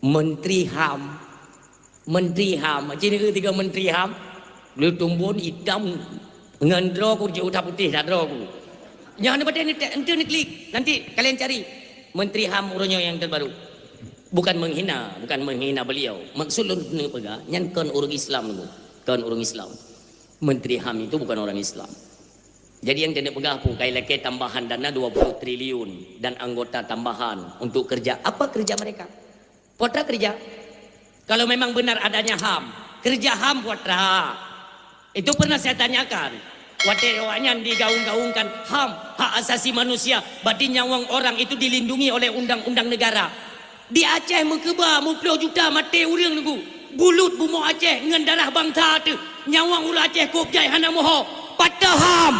Menteri HAM, Menteri HAM, macam ni tiga Menteri HAM, lu tumbun hitam ngendro ku je utah putih dah dro ku. Jangan dapat ni klik, nanti kalian cari Menteri HAM Uronyo yang terbaru. Bukan menghina beliau. Maksud lu pegah, nyan kan orang Islam tu, kan orang Islam. Menteri HAM itu bukan orang Islam. Jadi yang tidak pegah pun kai leke tambahan dana 20 triliun dan anggota tambahan untuk kerja. Apa kerja mereka? Potra kerja. Kalau memang benar adanya HAM, kerja HAM potra. Itu pernah saya tanyakan. Wadewanyan digaung-gaungkan HAM, hak asasi manusia, berarti nyawang orang itu dilindungi oleh undang-undang negara. Di Aceh mengkeba 10 juta mati urang nunggu. Bulut bumo Aceh ngan darah bangsa tu. Nyawang ula Aceh kopjai hana moho. Patah HAM.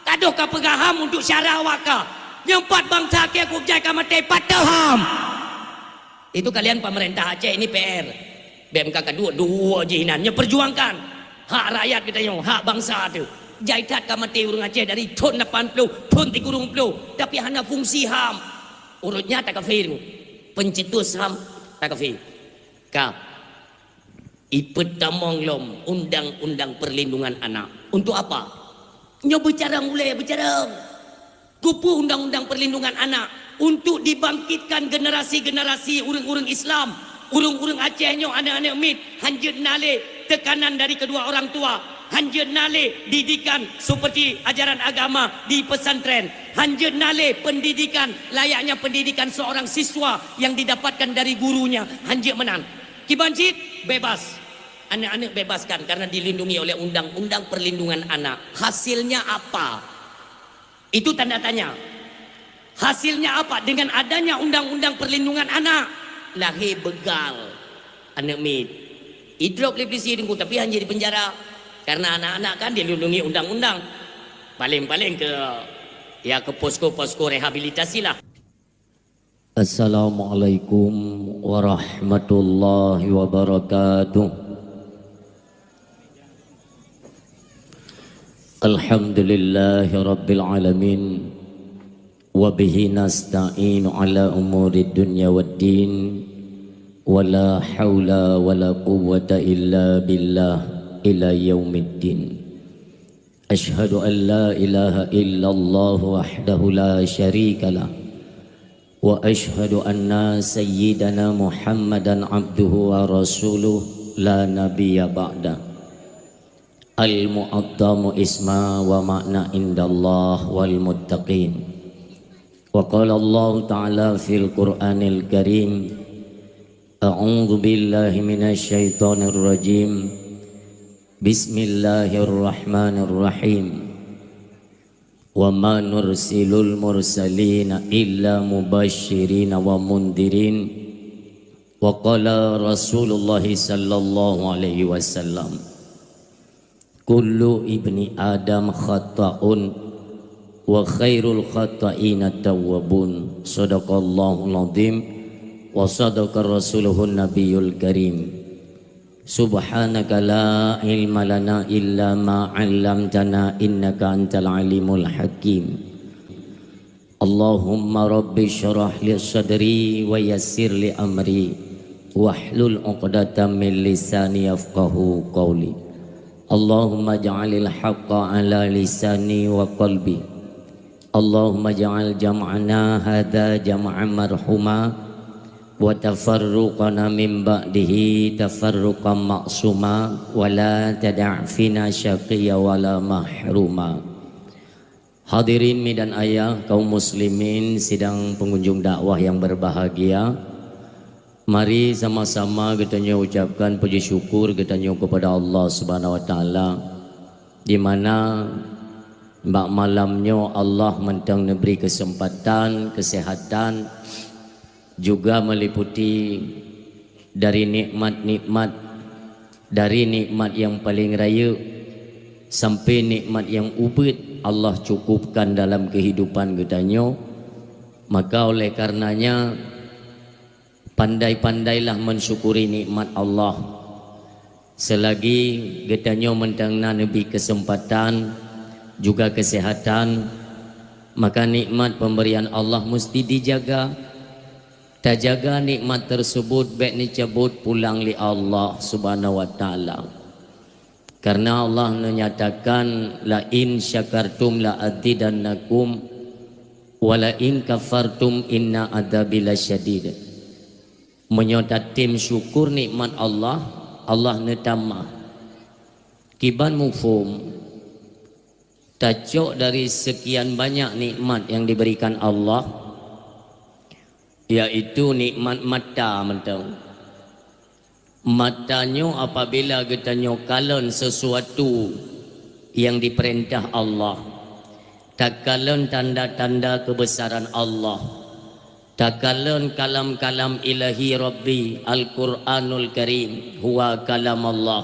Kadoh ka pegah HAM untuk Sarawak ka. Nyempat bangsa ke kopjai ka mati patah HAM. Itu kalian pemerintah Aceh ini PR. BMK kedua dua jihinannya perjuangkan hak rakyat kita yang hak bangsa tu. Jaitat ka mati urang Aceh dari tahun 80 tahun 30 tapi hana fungsi HAM. Urutnya tak kafir. Pencetus HAM tak kafir. Ka ipetamong lom undang-undang perlindungan anak. Untuk apa? Nyo bicara mulai bicara. Kupu undang-undang perlindungan anak untuk dibangkitkan generasi-generasi urang-urang Islam, urang-urang Aceh nyo anak-anak mit hanjut nale tekanan dari kedua orang tua, hanjut nale didikan seperti ajaran agama di pesantren, hanjut nale pendidikan layaknya pendidikan seorang siswa yang didapatkan dari gurunya, hanjut menang. Kibancit bebas. Anak-anak bebaskan karena dilindungi oleh undang-undang perlindungan anak. Hasilnya apa? Itu tanda tanya. Hasilnya apa? Dengan adanya undang-undang perlindungan anak, lahir begal anak mit. Idrop leprisi dengku tapi hanya di penjara karena anak-anak kan dilindungi undang-undang. Paling-paling ke posko-posko rehabilitasi lah. Assalamualaikum warahmatullahi wabarakatuh. Alhamdulillahi rabbil alamin. Wabihi nasta'inu ala umuri dunya waddin. Wala hawla wala quwwata illa billah ila yaumiddin. Ashhadu an la ilaha illallah wahdahu la syarika lah. Wa ashhadu anna sayyidana Muhammadan abduhu wa rasuluh la nabiyya ba'da. Al-mu'addamu isma wa ma'na indallah wal muttaqin. Wa qala Allah ta'ala fil Qur'anil Karim, a'udzu billahi minasy syaithanir rajim. Bismillahirrahmanirrahim. Wa ma nursilul mursalina illa mubashshirina wa mundirin. Wa qala Rasulullah sallallahu alaihi wasallam, kullu ibni Adam khata'un wa khairul khata'ina tawwabun. Sadaqallahul azim wa sadaqa rasuluhun nabiyul karim. Subhanaka la ilma lana illa ma 'allamtana innaka antal alimul hakim. Allahumma rabbi syrah li sadri wa yassir li amri wahlul 'uqdatam min lisani yafqahu qawli. Allahumma ja'alil haqqa ala lisani wa qalbi. Allahumma ja'al jam'ana hadha jam'an marhuma wa tafarruqana min ba'dihi tafarruqan ma'suma wa la tada' fina syaqiyya wa la mahruma. Hadirin mi dan ayah kaum muslimin sidang pengunjung dakwah yang berbahagia, mari sama-sama kita ucapkan puji syukur kita kepada Allah Subhanahu wa taala, di mana mbak malamnya Allah mentang neberi kesempatan, kesehatan, juga meliputi dari nikmat-nikmat, dari nikmat yang paling raya sampai nikmat yang ubud Allah cukupkan dalam kehidupan kita. Maka oleh karenanya pandai-pandailah mensyukuri nikmat Allah. Selagi getanya mentangna nabi kesempatan juga kesehatan, maka nikmat pemberian Allah mesti dijaga. Tak jaga nikmat tersebut baik ni cabut pulang li Allah Subhanahu wa taala. Karena Allah menyatakan la in syakartum la azidannakum wa la in kafartum inna adzabi lasyadid. Menyodat tim syukur nikmat Allah, Allah netama. Kiban mufhum tajuk dari sekian banyak nikmat yang diberikan Allah, yaitu nikmat mata mentang. Matanya apabila kita nyokalan sesuatu yang diperintah Allah, takalan tanda-tanda kebesaran Allah, takalan kalam-kalam ilahi Rabbi Al-Quranul Karim huwa kalam Allah,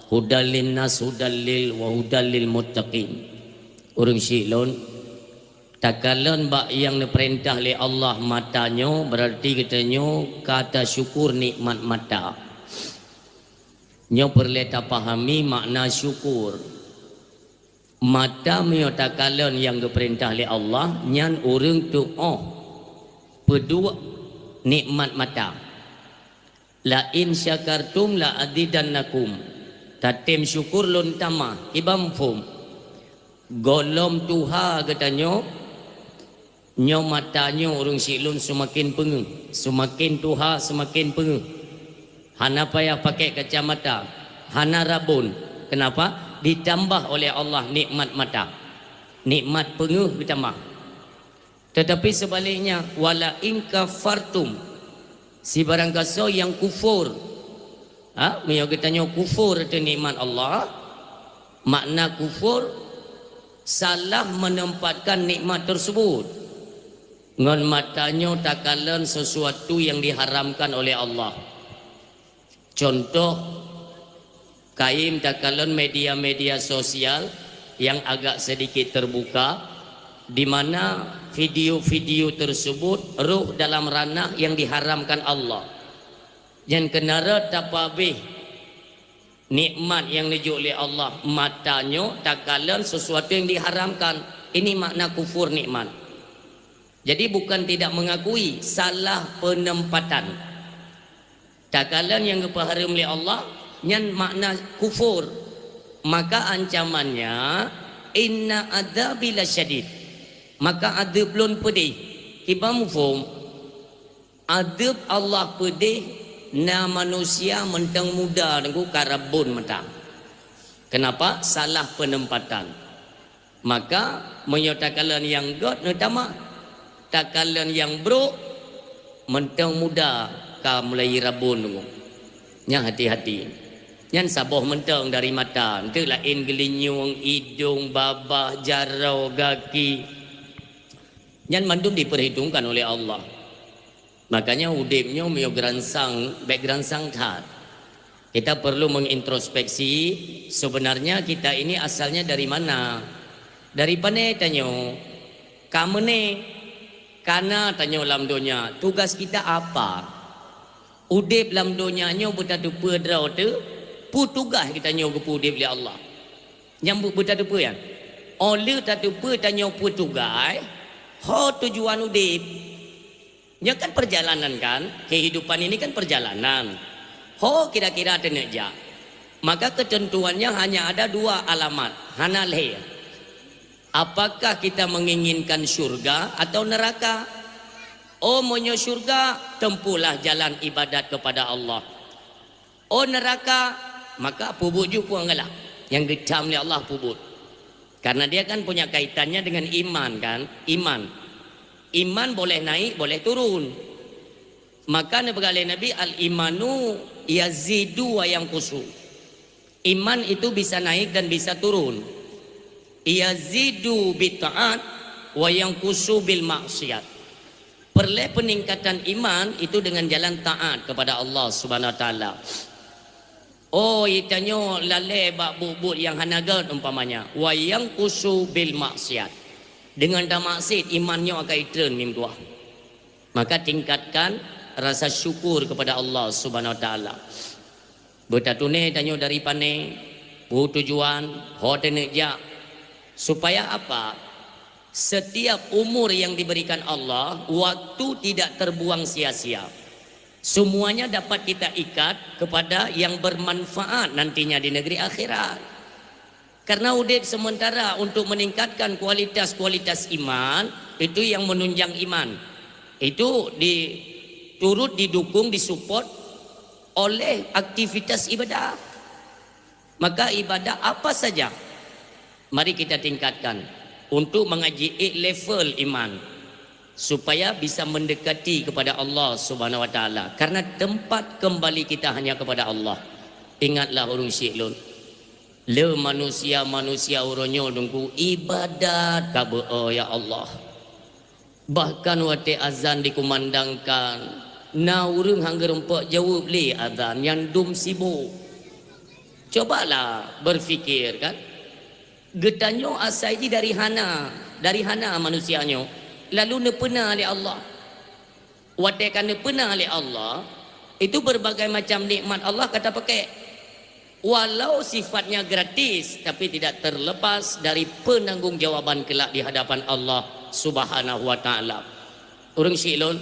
hudallin nas hudallil wa hudallil muttaqin. Urang syilon takalan bak yang diperintah oleh Allah matanya, berarti katanya kata syukur nikmat mata. Nyo perlu tak pahami makna syukur. Mata mio takalan yang diperintah oleh Allah nyan orang tu pedua nikmat mata. La in syakartum la azidannakum. Tatim syukur lon tama ibam fum. Golom tuha katanya nyo matanya orang silun semakin pengeh, semakin tuha semakin pengeh. Hana payah pakai kacamata, hana rabun. Kenapa? Ditambah oleh Allah nikmat mata, nikmat pengeh ditambah. Tetapi sebaliknya, wala in kafartum, si barang kaso yang kufur, mio katanya kufur itu nikmat Allah. Makna kufur salah menempatkan nikmat tersebut. Ngon matanya takalan sesuatu yang diharamkan oleh Allah. Contoh kaim takalan media-media sosial yang agak sedikit terbuka, di mana video-video tersebut ruh dalam ranah yang diharamkan Allah. Yang kenara tapabih nikmat yang dijuk oleh Allah matanya takalan sesuatu yang diharamkan. Ini makna kufur nikmat. Jadi bukan tidak mengakui, salah penempatan. Takalan yang dipaharam oleh Allah nyan makna kufur, maka ancamannya inna adzabi lasyadid, maka adab lun pedih. Kiba mufhum adab Allah pedih na manusia mentang muda dengan karabun mentang. Kenapa? Salah penempatan. Maka menyatakan yang god utama, takalan yang bro mentang muda ka mulai rabun dulu. Nya hati-hati. Nyan saboh mentang dari mata, itu lain gelinyung, hidung, babah, jarau, kaki. Nyan mandum diperhitungkan oleh Allah. Makanya udipnya mio geransang, baik geransang tat. Kita perlu mengintrospeksi sebenarnya kita ini asalnya dari mana? Dari pane tanyo. Kamene kana tanyo lam dunia. Tugas kita apa? Udip lam dunianya betadu pedrau tu, pu tugas kita nyo ke udip li Allah. Nyambut betadu pe ya. Oleh tadu pe tanyo pu tugas, ho tujuan udip. Nya kan perjalanan kan, kehidupan ini kan perjalanan. Ho kira-kira teneja. Maka ketentuannya hanya ada dua alamat, hana leh. Apakah kita menginginkan syurga atau neraka? Oh monyo syurga, tempuhlah jalan ibadat kepada Allah. Oh neraka, maka pubut ju puang galak. Yang gedam oleh Allah pubut. Karena dia kan punya kaitannya dengan iman kan, iman. Iman boleh naik, boleh turun. Maka Nabi al-imanu yazidu wa yanqusu. Iman itu bisa naik dan bisa turun. Yazidu bi ta'at wa yanqusu bil maksiat. Perlu peningkatan iman itu dengan jalan taat kepada Allah Subhanahu wa taala. Oh itanyo lale bak bubut yang hanagat umpamanya. Wa yanqusu bil maksiat. Dengan dah maksiat imannya akan turun mimduah. Maka tingkatkan rasa syukur kepada Allah Subhanahu wa taala. Betatune tanyo dari pane, tujuan, hoteneja supaya apa? Setiap umur yang diberikan Allah, waktu tidak terbuang sia-sia. Semuanya dapat kita ikat kepada yang bermanfaat nantinya di negeri akhirat. Karena udip sementara untuk meningkatkan kualitas-kualitas iman, itu yang menunjang iman. Itu turut didukung, disupport oleh aktivitas ibadah. Maka ibadah apa saja, mari kita tingkatkan untuk mengaji level iman supaya bisa mendekati kepada Allah Subhanahu wa taala, karena tempat kembali kita hanya kepada Allah. Ingatlah urung syiklun le manusia uronyo dungku ibadat ka ya Allah. Bahkan waktu azan dikumandangkan, na urung hangger empok jawab li azan yang dum sibuk. Cobalah berfikir kan, getanyo asal ini dari hana manusianyo, lalu nepena oleh Allah. Watekan nepena oleh Allah, itu berbagai macam nikmat Allah kata pakai. Walau sifatnya gratis, tapi tidak terlepas dari penanggung-jawaban kelak di hadapan Allah Subhanahu wa taala. Urang silon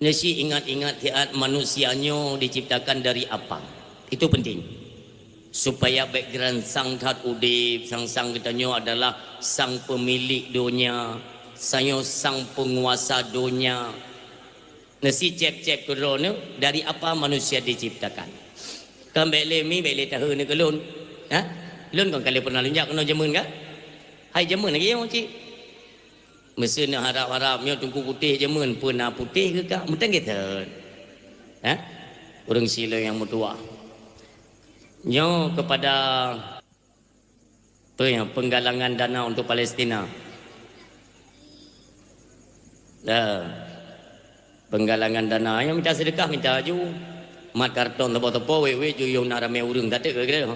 nasi ingat-ingat tiat manusianyo diciptakan dari apa? Itu penting. Supaya background sang tat udip, sang ketanyo adalah sang pemilik dunia, sang penguasa dunia. Nasi cek kerana dari apa manusia diciptakan. Kan bele mi bele tahu ni kelun. Ha? Lun kan kali pernah lunjak kena jemun kan? Hai jemun lagi yang cik. Mesti nak harap-harap nyo tunggu putih jemun pernah putih ke kak? Mungkin gitu. Ha? Urang sila yang mutua. Nyo kepada penggalangan dana untuk Palestina. Penggalangan dana yang minta sedekah minta aju. Mat karton tepo-tepo wewe ju yung narame urang kata ke kira.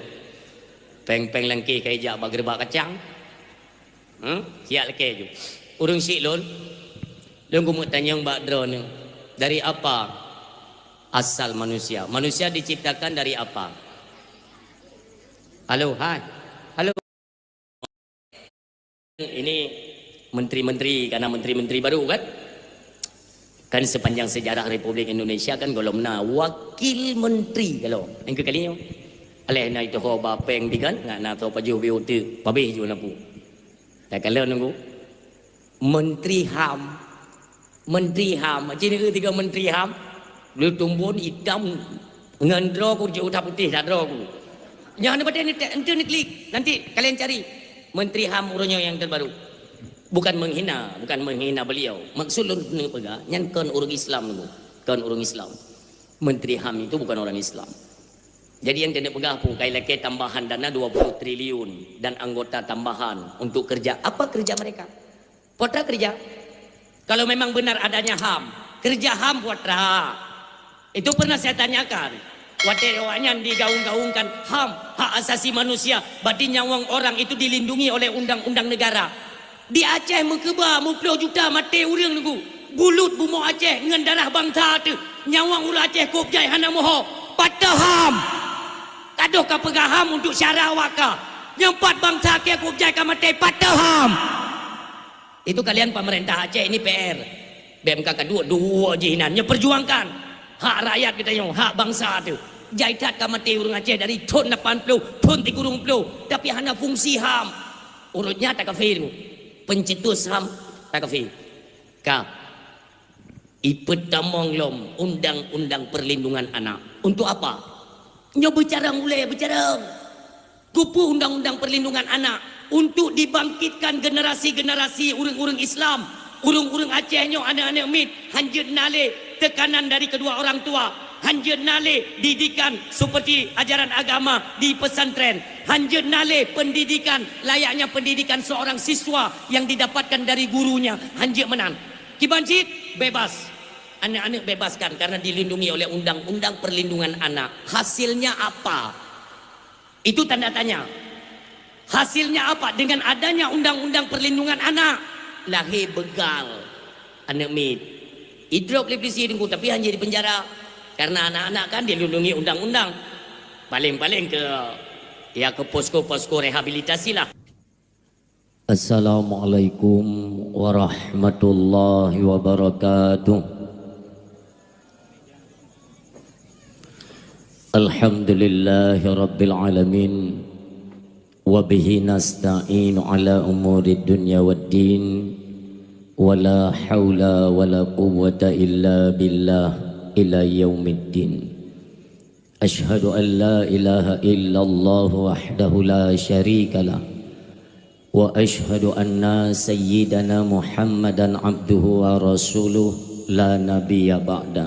Peng-peng lengki kai jak bak gerbak kacang. Siap leke ju. Urang siklon. Lung kumut tanya mbak drone. Dari apa asal manusia? Manusia diciptakan dari apa? Halo, hai. Halo. Ini menteri-menteri, karena menteri-menteri baru kan? Kan sepanjang sejarah Republik Indonesia kan golomna wakil menteri kalau yang kekalinya. Aleh na itu ho bapeng dikan ngak na to paju biutu pabeh ju napu. Tak kalau nunggu menteri HAM. Menteri HAM, macam ni tiga menteri HAM. Lu tumbun hitam ngendro ku je utah putih sadro ku. Jangan pada ni klik. Nanti kalian cari Menteri HAM uronyo yang terbaru. Bukan menghina beliau. Maksud lu pega nyan kan orang Islam tu. Kan orang Islam. Menteri HAM itu bukan orang Islam. Jadi yang kena pegah pun kai leke tambahan dana 20 triliun dan anggota tambahan untuk kerja. Apa kerja mereka? Potra kerja. Kalau memang benar adanya HAM, kerja HAM potra. Itu pernah saya tanyakan. Watewanyan digaung-gaungkan HAM, hak asasi manusia, berarti nyawang orang itu dilindungi oleh undang-undang negara. Di Aceh mekeba 10 juta mati urang nunggu. Bulut bumo Aceh ngan darah bangsa tu. Nyawang ura Aceh kopjai hana moho. Patah HAM. Kadoh ka pegah HAM untuk Sarawak ka. Nyempat bangsa ke kopjai ka mati patah HAM. Itu kalian pemerintah Aceh ini PR. BMK kedua dua jihinannya perjuangkan hak rakyat kita yang hak bangsa tu. Jaitat ka mati urang Aceh dari tahun 80 tahun 30 tapi hana fungsi HAM. Urutnya tak kafir. Pencetus HAM tak kafir. Ka ipet tamong lom undang-undang perlindungan anak. Untuk apa? Nyo bicara mulai bicara. Kupu undang-undang perlindungan anak untuk dibangkitkan generasi-generasi urang-urang Islam, urang-urang Aceh nyo anak-anak mit hanjut nale tekanan dari kedua orang tua, hanjut nale didikan seperti ajaran agama di pesantren, hanjut nale pendidikan layaknya pendidikan seorang siswa yang didapatkan dari gurunya, hanjut menang. Kibancit bebas, anak-anak bebaskan karena dilindungi oleh undang-undang perlindungan anak. Hasilnya apa? Itu tanda tanya. Hasilnya apa dengan adanya undang-undang perlindungan anak? Lahir begal anak mit. Hidroklipisi dengku tapi hanya di penjara karena anak-anak kan dilindungi undang-undang. Paling-paling ke ya ke posko-posko rehabilitasi lah. Assalamualaikum warahmatullahi wabarakatuh. Alhamdulillahi rabbil alamin. Wabihi nasta'inu ala umuri dunya waddin. Wala hawla wala quwwata illa billah ila yaumiddin. Ashhadu an la ilaha illallah wahdahu la syarika lah. Wa ashhadu anna sayyidana Muhammadan abduhu wa rasuluh la nabiyya ba'da.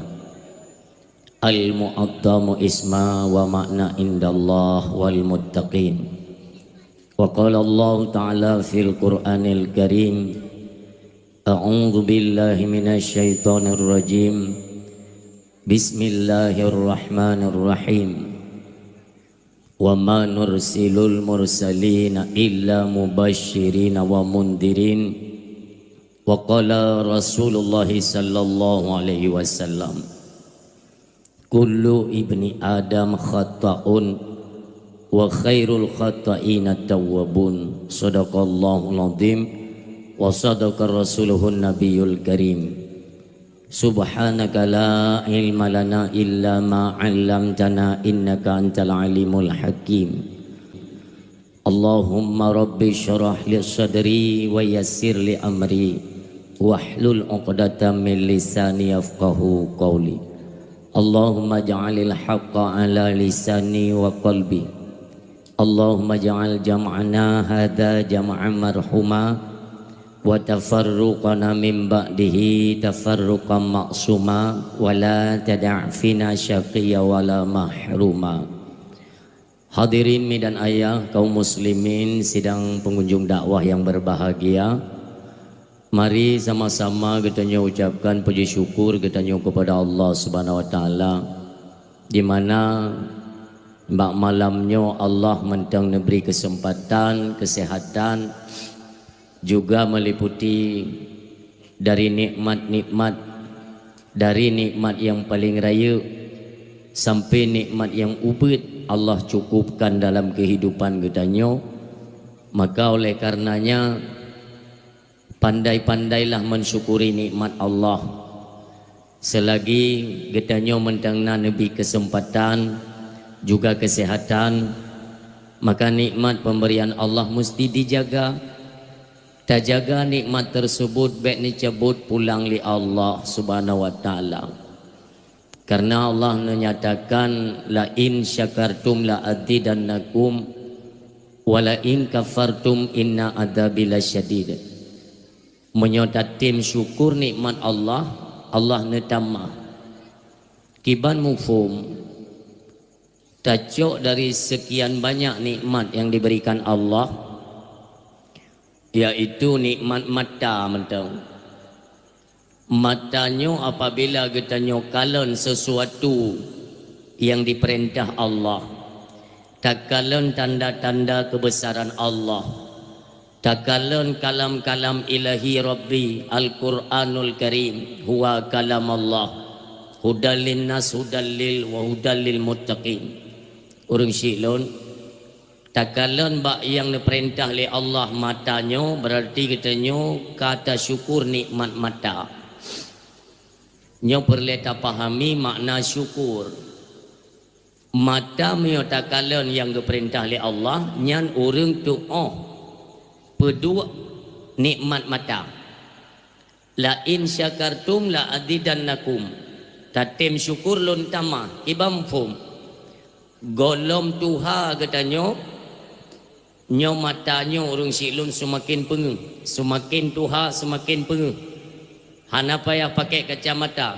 Al-mu'addamu isma wa makna indallah wal muttaqin. Wa qala Allah ta'ala fil Qur'anil Karim, a'udzu billahi minasy syaithanir rajim. Bismillahirrahmanirrahim. Wa ma nursilul mursalina illa mubashshirina wa mundirin. Wa qala Rasulullah sallallahu alaihi wasallam, kullu ibni adam khata'un wa khairul khata'ina tawwabun. Sadaqallahul azim wa sadaqa rasuluhun nabiyul karim. Subhanaka la ilma lana illa ma 'allamtana innaka antal alimul hakim. Allahumma rabbi syrah li sadri wa yassir li amri wahlul 'uqdatam min lisani yafqahu qawli. Allahumma ja'alil haqqa ala lisani wa qalbi. Allahumma ja'al jam'ana hadha jam'an marhuma wa tafarruqana min ba'dihi tafarruqan ma'suma wa la tada' fina syaqiyya wa la mahruma. Hadirin mi dan ayah kaum muslimin sidang pengunjung dakwah yang berbahagia, mari sama-sama kita ucapkan puji syukur kita kepada Allah Subhanahu wa taala, di mana mbak malamnya Allah mentang neberi kesempatan, kesehatan, juga meliputi dari nikmat-nikmat, dari nikmat yang paling raya sampai nikmat yang ubud Allah cukupkan dalam kehidupan kitanya. Maka oleh karenanya pandai-pandailah mensyukuri nikmat Allah. Selagi kitanya mentangna nebi kesempatan juga kesehatan, maka nikmat pemberian Allah mesti dijaga. Tak jaga nikmat tersebut baik ni cabut pulang li Allah Subhanahu wa taala. Karena Allah menyatakan la in syakartum la azidannakum wa la in kafartum inna adzabi lasyadid. Menyotatim syukur nikmat Allah, Allah netama. Kiban mufhum. Tacok dari sekian banyak nikmat yang diberikan Allah, yaitu nikmat mata mentang. Matanya apabila kita nyokalan sesuatu yang diperintah Allah, takalan tanda-tanda kebesaran Allah, takalan kalam-kalam ilahi Rabbi Al-Quranul Karim huwa kalam Allah, hudallin nas hudallil wa hudallil muttaqin. Urang silon takalan bak yang diperintah oleh Allah matanya, berarti katanya kata syukur nikmat mata. Nyo perlu ta pahami makna syukur. Mata mio takalan yang diperintah oleh Allah, nyan orang tu pedua nikmat mata. La in syakartum la azidannakum. Tatim syukur lon tama ibam fum. Golom tuha katanya nyo matanya orang silun semakin pengeh, semakin tuha semakin pengeh. Hana payah pakai kacamata,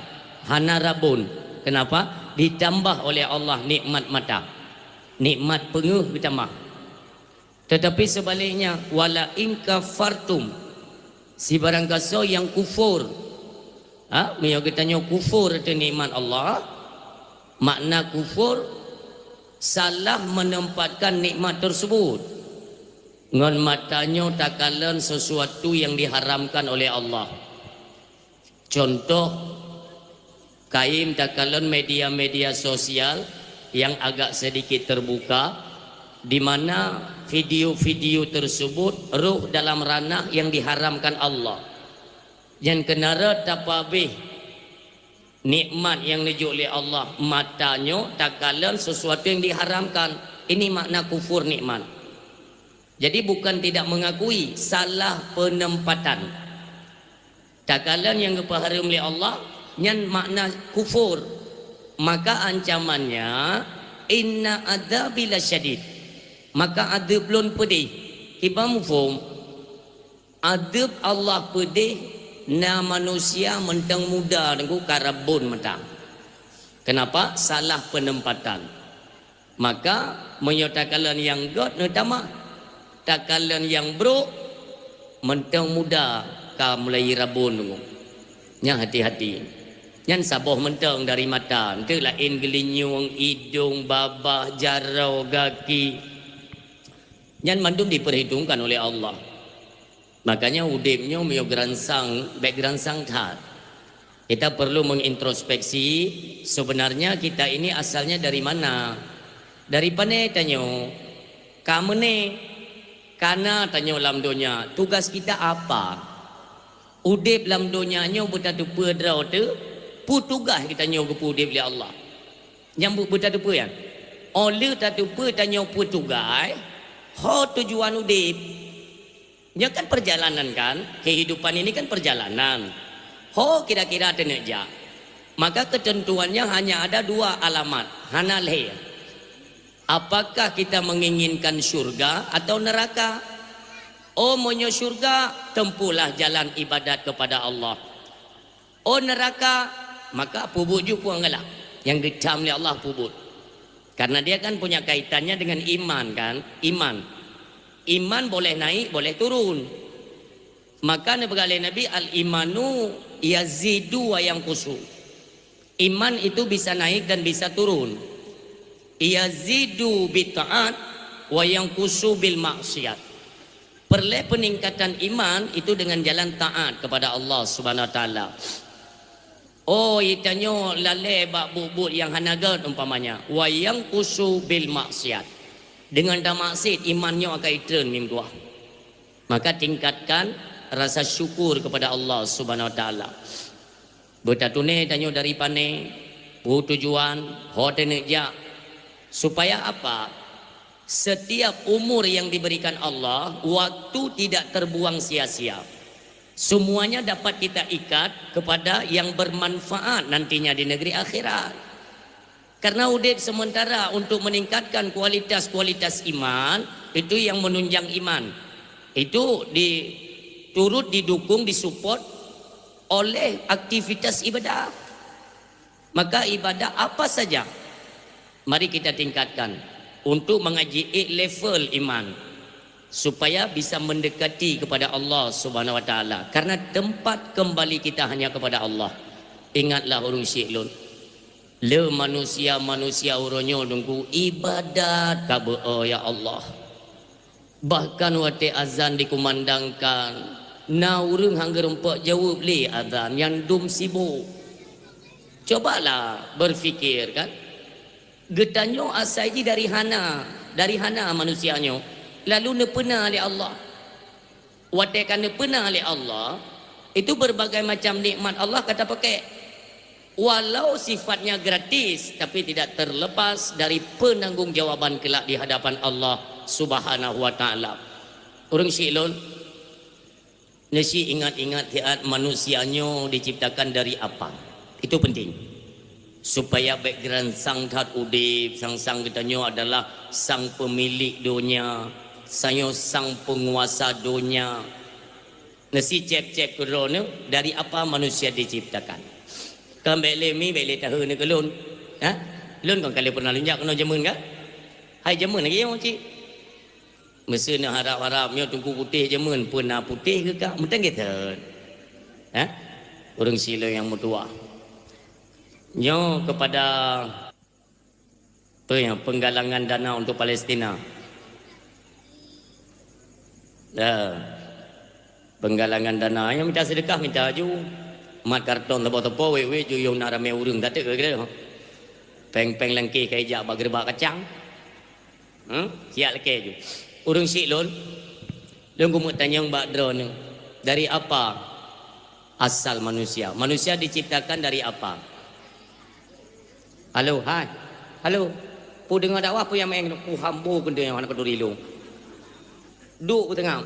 hana rabun. Kenapa? Ditambah oleh Allah nikmat mata, nikmat pengeh ditambah. Tetapi sebaliknya, wala in kafartum, si barang kaso yang kufur, mio katanya kufur itu nikmat Allah. Makna kufur salah menempatkan nikmat tersebut. Ngon matanya takalan sesuatu yang diharamkan oleh Allah. Contoh kaim takalan media-media sosial yang agak sedikit terbuka, di mana video-video tersebut ruh dalam ranah yang diharamkan Allah. Yang kenara tapabih nikmat yang dijuk oleh Allah matanya takalan sesuatu yang diharamkan. Ini makna kufur nikmat. Jadi bukan tidak mengakui, salah penempatan. Takalan yang diharam oleh Allah yang makna kufur, maka ancamannya inna adzabi lasyadid. Maka adab belum pedih. Iba mufhum. Adab Allah pedih na manusia mentang muda dengan karabun mentang. Kenapa? Salah penempatan. Maka menyatakan yang god netama takalan yang bro mentang muda ka mulai rabun dulu. Yang hati-hati. Yang saboh mentang dari mata. Itu lain gelinyung, hidung, babah, jarau, kaki. Yang mandum diperhitungkan oleh Allah. Makanya udipnya mio geransang, baik geransang tat. Kita perlu mengintrospeksi sebenarnya kita ini asalnya dari mana? Dari pane tanyo. Kamu ne kana tanyo lam dunia. Tugas kita apa? Udip lam dunia nyo betatu pedrau tu, pu tugas kita nyo ke udip li Allah. Yang betatu pe ya. Oleh tatu pe tanyo pu tugas. Ho tujuan udip. Ya kan perjalanan kan, kehidupan ini kan perjalanan. Ho kira-kira teneja. Maka ketentuannya hanya ada dua alamat, hanalhe. Apakah kita menginginkan surga atau neraka? Oh monyo surga, tempuhlah jalan ibadat kepada Allah. Oh neraka, maka pubut juga enggak. Yang dicam oleh Allah pubut. Karena dia kan punya kaitannya dengan iman kan, iman boleh naik boleh turun. Maka Nabi al-imanu yazidu wa yanqusu. Iman itu bisa naik dan bisa turun. Yazidu bi ta'at wa yanqusu bil maksiat. Perle peningkatan iman itu dengan jalan taat kepada Allah Subhanahu wa taala. Oh itanyo lale bak bubut yang hanagat umpamanya wa yang kusu bil maksiat. Dengan dah maksiat imannya akan turun mimbuah. Maka tingkatkan rasa syukur kepada Allah Subhanahu wa taala. Bertatune tanyo dari pane tujuan hoteneja supaya apa? Setiap umur yang diberikan Allah waktu tidak terbuang sia-sia. Semuanya dapat kita ikat kepada yang bermanfaat nantinya di negeri akhirat. Karena udip sementara untuk meningkatkan kualitas-kualitas iman, itu yang menunjang iman. Itu turut didukung, disupport oleh aktivitas ibadah. Maka ibadah apa saja, mari kita tingkatkan untuk mengaji level iman. Supaya bisa mendekati kepada Allah Subhanahu wa taala. Karena tempat kembali kita hanya kepada Allah. Ingatlah urung syiklun. Le manusia uronyo nunggu ibadat kabe ya Allah. Bahkan waktu azan dikumandangkan, na urung hangger empok jawab li azan yang dum sibuk. Cobalah berfikir kan. Getanyo asal dari hana manusianyo. Lalu nepena oleh Allah. Watekan nepena oleh Allah, itu berbagai macam nikmat Allah kata pakai. Walau sifatnya gratis, tapi tidak terlepas dari penanggungjawaban kelak di hadapan Allah Subhanahu wa taala. Orang syiklun nasi ingat-ingat tiat manusianya diciptakan dari apa. Itu penting. Supaya background sang tat udip, sang katanya adalah sang pemilik dunia. Saya sang penguasa dunia. Nasi cep-cep kerana dari apa manusia diciptakan. Kan bele mi bele tahu ni kelun. Ha? Lun kan kali pernah lunjak kena jemun kan? Hai jemun lagi yang cik. Mesti nak harap-harap nyo tunggu putih jemun pernah putih ke kak? Mungkin kita. Ha? Orang sila yang mutua. Nyo kepada penggalangan dana untuk Palestina. Penggalangan dana yang minta sedekah minta aju mat karton tepo-tepo we ju yung narame urang kata ke kira peng-peng lengki kai jak bak gerbak kacang Siap lagi je. Urung syik lon. Lon kumut tanya mbak drone. Dari apa asal manusia? Manusia diciptakan dari apa? Halo, hai. Halo. Pu dengar dakwah pu yang main pu hambu benda yang anak keduri lu. Duk pu tengah.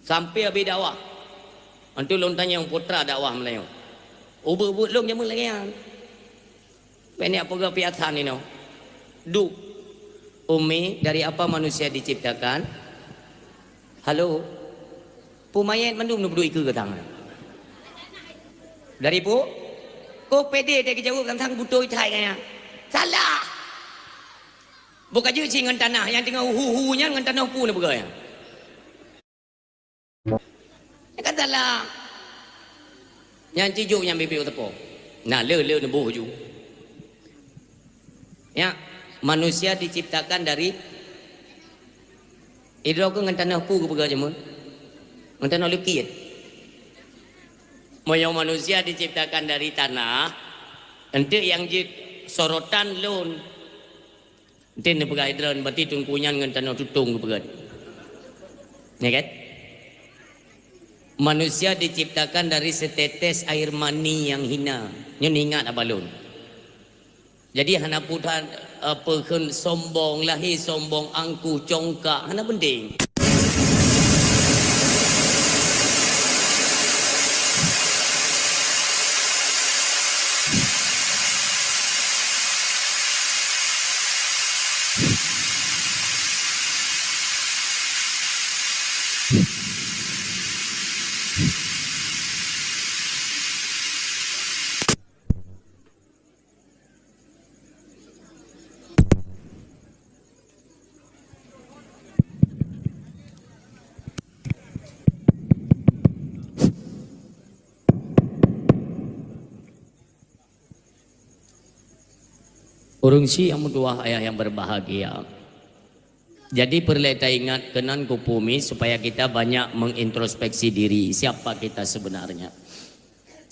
Sampai habis dakwah. Antu lon tanya yang putra dakwah Melayu. Ubur-ubur lon jamu lagi kan. Banyak apa piatan ni no. Duk. Umi, dari apa manusia diciptakan? Halo. Pu mayat mandum nu berdua ke tangan. Dari pu? Kau pede dia jawab tentang butuh cai kaya. Salah. Bukan je dengan tanah yang tengah hu-hu-nya dengan tanah pu ni bergaya. Katalah. Yang cijuk yang bibir tepo. Nah, le ni buh ju. Ya, manusia diciptakan dari hidro ke dengan tanah pu ke bergaya mun. Dengan tanah lukit. Moyong manusia diciptakan dari tanah. Ente yang sorotan lon. Ente ni bergaya hidron berarti tungkunyan dengan tanah tutung ke bergaya. Ya kan? Manusia diciptakan dari setetes air mani yang hina. Nyon ingat apa lon? Jadi hana putan apa sombong lahir sombong angku congkak hana penting. Urung si yang dua ayah yang berbahagia. Jadi perlu kita ingat kenan kupumi supaya kita banyak mengintrospeksi diri siapa kita sebenarnya.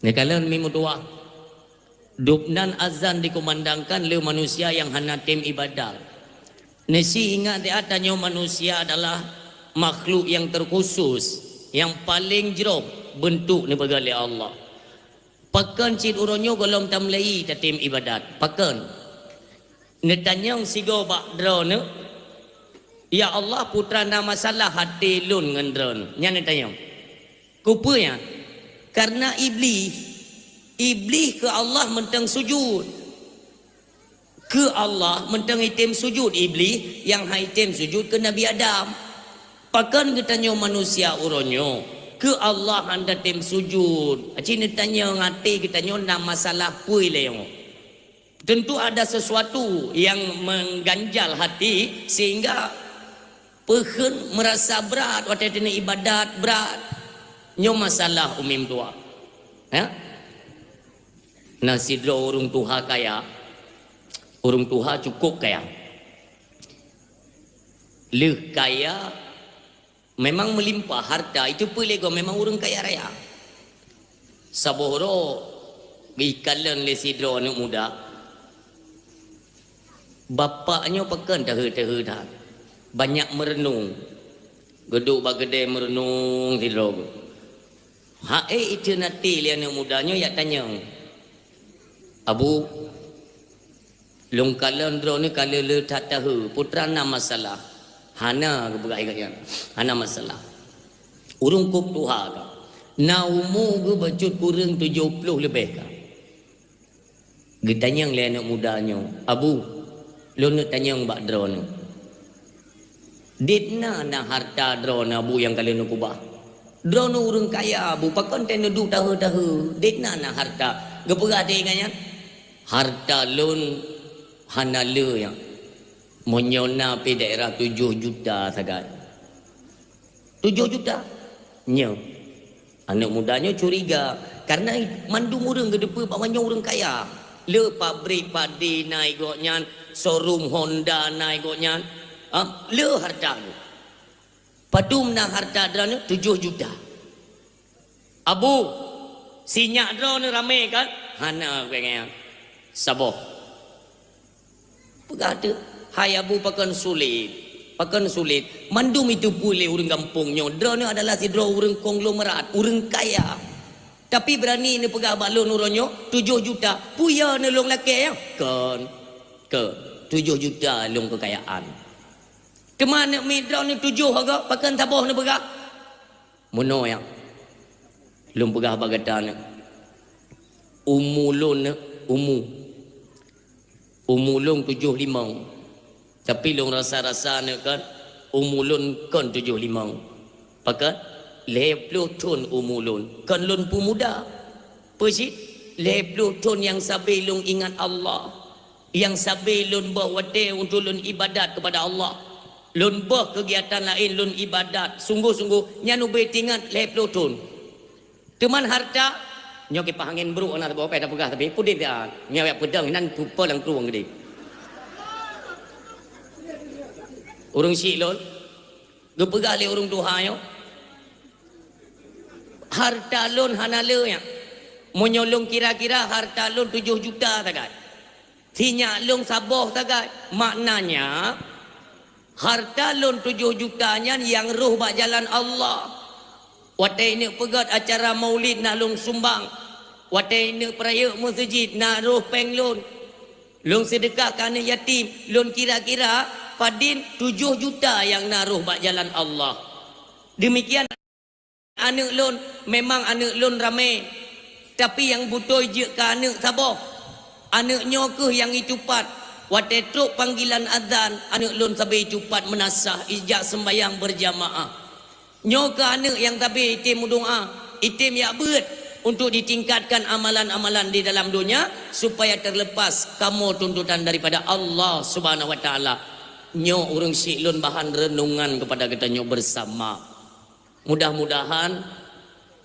Nih kalian minggu dua dubnan azan dikumandangkan oleh manusia yang hana tim ibadah. Nesi ingat dia tanya manusia adalah makhluk yang terkhusus, yang paling jerop bentuk ni begali Allah. Pakan cid uronyo golong tamlai ta tim ibadat. Pakan netanyang sigo bak drone. Ya Allah putra nama salah hati lun dengan drone. Nya netanyang. Kupanya karena iblis ke Allah mentang sujud. Ke Allah mentang itim sujud iblis yang haitim sujud ke Nabi Adam. Pakan ketanya manusia uronyo ke Allah anda tim sujud. Aci netanya ngati ketanya nama salah pui leong. Tentu ada sesuatu yang mengganjal hati sehingga pehen merasa berat waktu ini ibadat berat. Nyo masalah umim tua. Ya? Nasidro urung tuha kaya. Urung tuha cukup kaya. Leh kaya memang melimpah harta itu pelego memang urung kaya raya. Sabohoro ikalan le sidro anak muda. Bapaknya pekan dah banyak merenung. Geduk bagede merenung tidro. Hae itu nanti lian mudanya ya tanya. Abu long kalan dro ni kala le tak tahu putra nama masalah. Hana ke berai katnya. Hana masalah. Urung kup tuha ka. Na umur ke bacut kurang 70 lebih ka. Getanya lian mudanya. Abu lu nak tanya mbak drone. Ditna na harta drone abu yang kalian nak kubah. Drone urang kaya abu pakan tena duk tahu. Ditna na harta. Gepera dengannya. Harta lun hana le yang monyona pi daerah 7 juta sagat. 7 juta. Nya. Anak mudanya curiga karena mandung urang gedepa bawanya urang kaya. Le pabrik padi naik goknya, showroom Honda naik goknya. Le harta tu. Padum na harta drone 7 juta. Abu, sinyak drone ramai kan? Hana kayaknya. Saboh. Pegada. Hai abu pakan sulit. Pakan sulit. Mandum itu boleh orang kampungnya. Drone adalah si draw orang konglomerat, orang kaya. Tapi berani ni pegah balon uronyo 7 juta. Puya ni long laki ya. Kan. Ke 7 juta long kekayaan. Teman nak midra ni 7 harga pakan tabah ni pegah. Mono yang. Long pegah bagatan. Umulun umulun 75. Tapi long rasa-rasa ni kan umulun kan 75. Pakat 50 ton umulun kan lun pemuda. Persit 50 ton yang sabi lung ingat Allah. Yang sabi lun berwate untuk lun ibadat kepada Allah. Lun kegiatan lain lun ibadat. Sungguh-sungguh nyanu betingat 50 ton. Teman harta nyo ke pahangin bro ana bawa pada pegah tapi pudin dia nyawa pedang nan pupa lang kruang gede. Urang si lon gepegah le urang tuhayo. Harta lon hanale ya. Menyolong kira-kira harta lon 7 juta tagai. Sinya lon saboh tagai. Maknanya harta lon 7 jutanya yang roh bak jalan Allah. Watai ini pegat acara maulid nak lon sumbang. Watai ini peraya masjid nak roh peng lon. Lon sedekah kerana yatim. Lon kira-kira padin 7 juta yang nak roh bak jalan Allah. Demikian anak lon memang anak lon ramai. Tapi yang butuh je ke anak sabar. Anaknya ke yang icupat. Watai truk panggilan azan. Anak lon sabar icupat menasah. Ijak sembayang berjamaah. Nyo ke anak yang tabi itim doa. Itim yang berat. Untuk ditingkatkan amalan-amalan di dalam dunia. Supaya terlepas kamu tuntutan daripada Allah subhanahu wa ta'ala. Nyo orang siklon bahan renungan kepada kita nyo bersama. Mudah-mudahan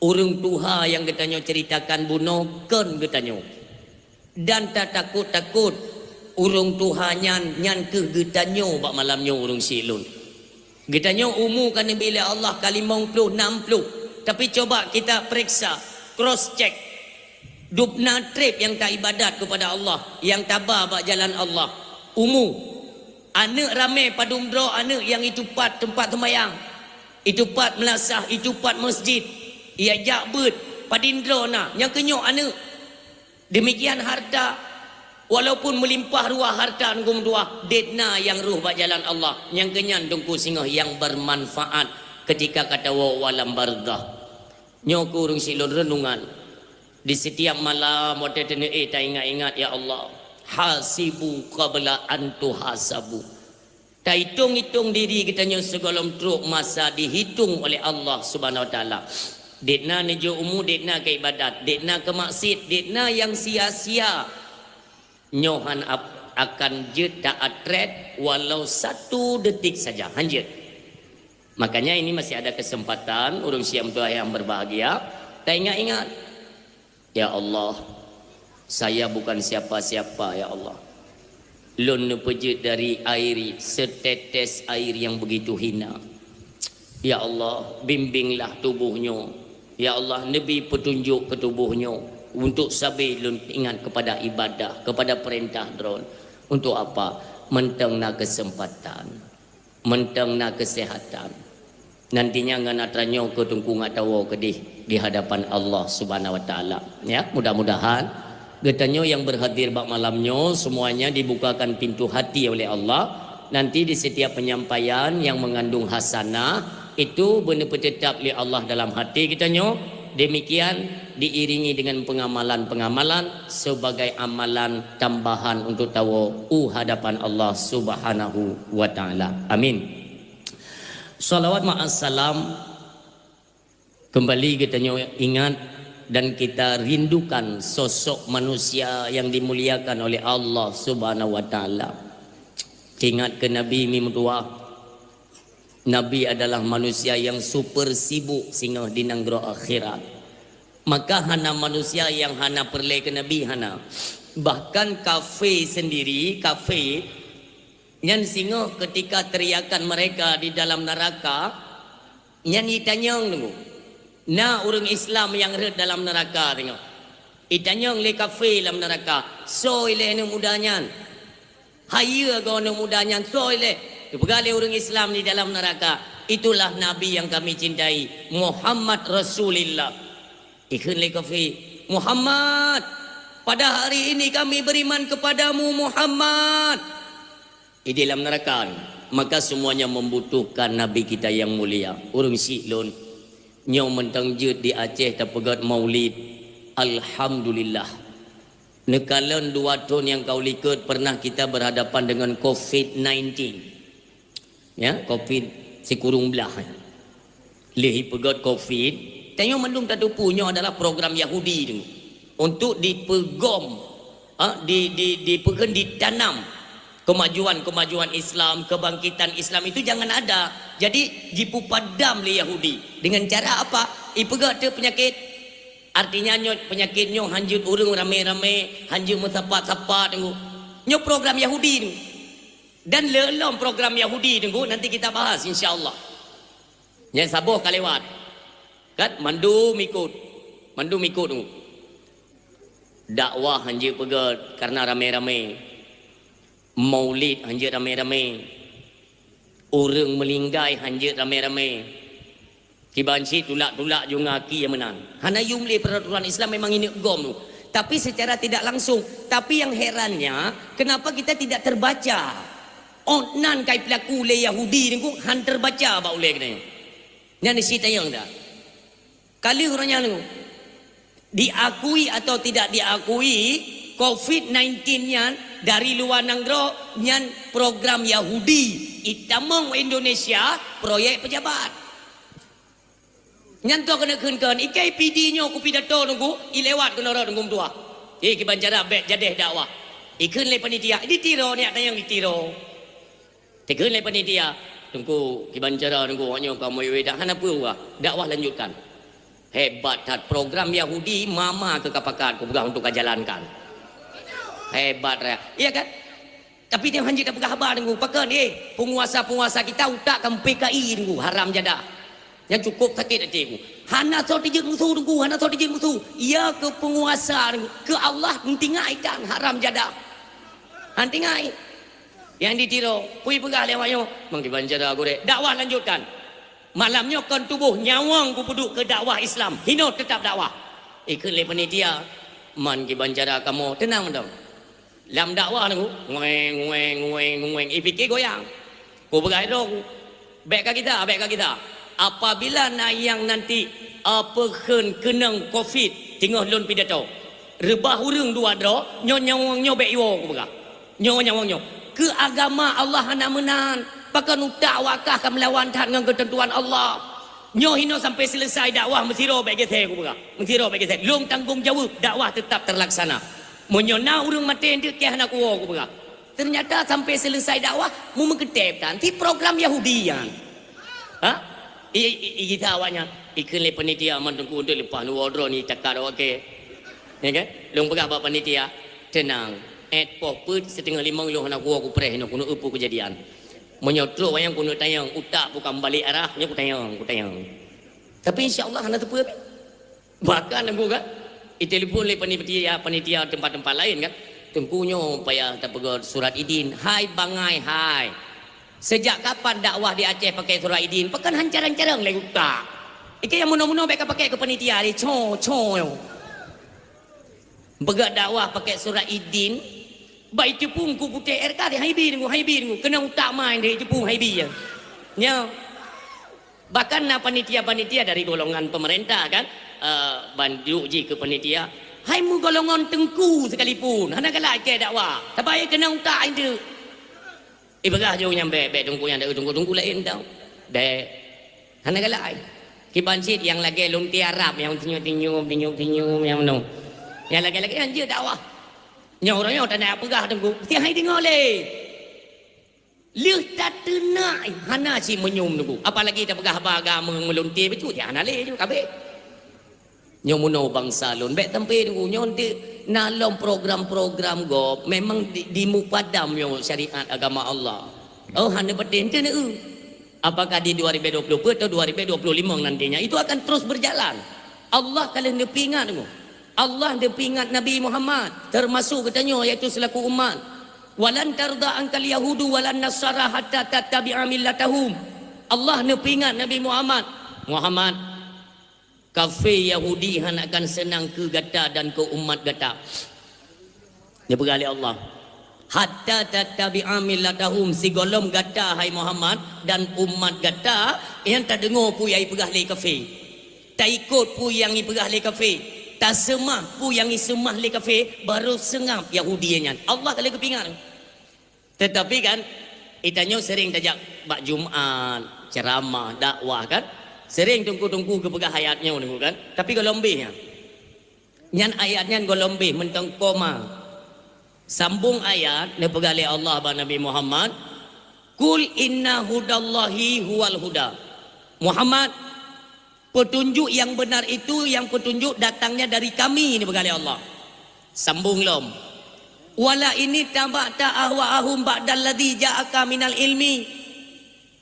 orang Tuhan yang kita nyo ceritakan bunuh kan kita nyo. Dan tak takut-takut orang Tuhan nyan ke kita nyo bak malam nyo orang siklon. Kita nyo umukan bila Allah kali 50 60. Tapi coba kita periksa, cross check. Dupna trip yang tak ibadat kepada Allah, yang tabah bak jalan Allah. Anak ramai padum draw anak yang itu pat tempat sembahyang. Itu pat melasah, itu pat masjid. Ia jak bet padindra na yang kenyok anak. Demikian harta walaupun melimpah ruah harta ngum dua detna yang ruh bak jalan Allah. Yang kenyan dongku singoh yang bermanfaat ketika kata walam barzah. Nyoku urung silon renungan di setiap malam waktu tak ingat-ingat ya Allah. Hasibu qabla an tuhasabu. Tak hitung-hitung diri kita nyo segolong truk masa dihitung oleh Allah Subhanahu wa taala. Dekna nejo umu, dekna ke ibadat, dekna ke maksud, dekna yang sia-sia. Nyohan akan je tak atret walau 1 detik saja. Hanjit. Makanya ini masih ada kesempatan urung siam tua yang berbahagia. Tak ingat-ingat. Ya Allah, saya bukan siapa-siapa ya Allah. Lun pejut dari air, setetes air yang begitu hina. Ya Allah, bimbinglah tubuhnya. Ya Allah, Nabi petunjuk ke tubuhnya. Untuk sabi lun ingat kepada ibadah, kepada perintah drone. Untuk apa? Mentengna kesempatan. Mentengna kesehatan. Nantinya nganatranyo ke tungku ngatawo kedih di hadapan Allah Subhanahu wa taala. Ya, mudah-mudahan getanyo yang berhadir bak malamnya semuanya dibukakan pintu hati oleh Allah. Nanti di setiap penyampaian yang mengandung hasanah itu benar tetap oleh Allah dalam hati getanyo. Demikian diiringi dengan pengamalan-pengamalan sebagai amalan tambahan untuk tahu hadapan Allah Subhanahu wa taala. Amin. Salawat ma'assalam kembali kita ingat dan kita rindukan sosok manusia yang dimuliakan oleh Allah Subhanahu wa taala. Ingat ke Nabi Mimdua. Nabi adalah manusia yang super sibuk sehingga di nanggro akhirat. Maka hana manusia yang hana perle ke Nabi hana. Bahkan kafe sendiri, kafe yang singa ketika teriakan mereka di dalam neraka, yang ditanya tunggu. Nah orang Islam yang red dalam neraka tengok. Itanya le kafe dalam neraka. So ile ni mudahnya. Haya gono mudanya soleh. Dipegali orang Islam di dalam neraka. Itulah Nabi yang kami cintai, Muhammad Rasulullah. Ikhun lekafi Muhammad, pada hari ini kami beriman kepadamu Muhammad. Di dalam neraka, maka semuanya membutuhkan Nabi kita yang mulia. Urung siklon nyau mentang jut di Aceh tapegat maulid. Alhamdulillah. Nekalan 2 tahun yang kau likut pernah kita berhadapan dengan COVID-19. Ya, COVID sekurung belah. Lehi pegat COVID. Tengok mendung tadu punya adalah program Yahudi tu. Untuk dipegom, ditanam kemajuan Islam, kebangkitan Islam itu jangan ada. Jadi dipupadam oleh Yahudi. Dengan cara apa? Ipegat tu penyakit. Artinya penyakitnya hanjut urung rame-rame, hanjut mensapat-sapat tengok. Nyo program Yahudi tu. Dan lelom program Yahudi tengok nanti kita bahas insya-Allah. Yang sabuh kalewat. Kan mandu mikut tu. Dakwah hanjut pegat karena rame-rame. Maulid hanjut rame-rame. Orang melinggai hanjut rame-rame. Kibansi tulak-tulak jungaki yang menang. Hana yumli peraturan Islam memang ini gom tu. Tapi secara tidak langsung. Tapi yang herannya, kenapa kita tidak terbaca? Onan kai pelaku le Yahudi ni ku han terbaca ba oleh kena. Yang si tayang dah. Kali orangnya tu diakui atau tidak diakui COVID-19 nya dari luar negeri nyan program Yahudi itamong Indonesia proyek pejabat. Nyan tu kena keun ikai PD nyo ku pidato nunggu ilewat kena ro nunggu tua. Ki banjara bek jadeh dakwah. Ikun le panitia ditiro ni ada yang ditiro. Tekeun le panitia tunggu ki banjara nunggu nyo kamu dak hana apa dakwah lanjutkan. Hebat tat program Yahudi mama ke kapakat ku pegang untuk jalankan. Hebat raya. Iya kan? Tapi dia hanjit dah pegang habar nunggu pakan penguasa-penguasa kita utak kan PKI nunggu haram jadah. Yang cukup sakit hati ku. Hana so dijeng musuh nunggu, hana so dijeng musuh. Ia ke penguasa nunggu, ke Allah mentingai dan haram jadah. Hantingai. Yang ditiro, pui pegang lewatnya, mangki banjara gore. Dakwah lanjutkan. Malamnya kon tubuh nyawang ku puduk ke dakwah Islam. Hino tetap dakwah. Ikut le panitia. Man ki banjara kamu tenang dong. Lam dakwah nunggu, ngueng. Fikir goyang. Ku pegang dong. Baik kita. Apabila yang nanti apa kenang COVID tengah lon pidato. Rebah urang dua dro, nyawang bek yo ku pegang. Nyawang. Ke agama Allah hana menan. Pakan dakwah kan melawan dengan ketentuan Allah. Hino sampai selesai dakwah mesiro bek gesek ku pegang. Mesiro bek gesek. Long tanggung jawab dakwah tetap terlaksana. Menyona urang mati hendak ke hana ku pegang. Ternyata sampai selesai dakwah mu mengetepkan ti program Yahudian. Ha? Kita awaknya ikut le panitia mantungku untuk lepas nu wardro ni cakap okey. Ya kan? Long pegang bapa panitia tenang. Poput setengah 5 lu nak aku preh nak kuno upu kejadian. Menyotro wayang kuno tayang utak bukan balik arah nya ku tayang. Tapi insya-Allah hana tepu. Bahkan aku kan telefon le panitia tempat-tempat lain kan. Tengkunyo payah tapegot surat idin. Hai bangai hai. Sejak kapan dakwah di Aceh pakai surat idin? Pakan hancar-hancarang le utak. Iki yang muno-muno baik pakai ke panitia ni cho. Begat dakwah pakai surat idin. Baik cepung ku putih RK di haibi nunggu kena utak main di cepung haibi ya. Nya. Bahkan panitia-panitia dari golongan pemerintah kan bantu ji ke panitia. Hai mu golongan tengku sekalipun. Hana galak ke dakwah. Tapi kena utak itu. Ibagah jauh nyampe tunggu yang tunggu lain tau. Dek. Hana galak. Kibancit yang lagi lunti Arab yang tinyum yang no. Yang lagi anjir dakwah. Nyoranya tak nak pegah tunggu. Tiang hai dengar le. Leh tak tenai hana si menyum tunggu. Apalagi tak pegah agama melunti betul dia hana le juga kabeh. Nyomuno bangsa lon bek tempe tunggu nyonti nalom program-program go memang di mupadam yo syariat agama Allah. Oh hana beden tu apakah di 2020 atau 2025 nantinya itu akan terus berjalan. Allah kalau nepi ingat tunggu. Allah dia ingat Nabi Muhammad termasuk katanya iaitu selaku umat Walan tarda ankal yahudu walan nasara hatta tattabi'a millatahum. Allah nepingat Nabi Muhammad. Muhammad, kafir Yahudi han akan senang ke gata dan ke umat gata. Dia bergali Allah. Hatta tattabi'a millatahum, si golom gata hai Muhammad dan umat gata yang tak dengar pu yang pegah le kafir. Tak ikut pu yang pegah le kafir. Tak semah pu yang semah le kafir, baru sengap Yahudi nya. Allah kali kepingan. Tetapi kan itanya sering tajak bak Jumaat, ceramah, dakwah kan. Sering tunggu-tunggu ke pegah ayatnya tunggu kan. Tapi golombihnya. Nyan ayatnya golombih mentang koma. Sambung ayat ne pegali Allah ba Nabi Muhammad. Kul inna hudallahi huwal huda. Muhammad, petunjuk yang benar itu yang petunjuk datangnya dari kami, ne pegali Allah. Sambung lom. Wala ini tabata ahwa'ahum ba'dal ladzi ja'aka minal ilmi.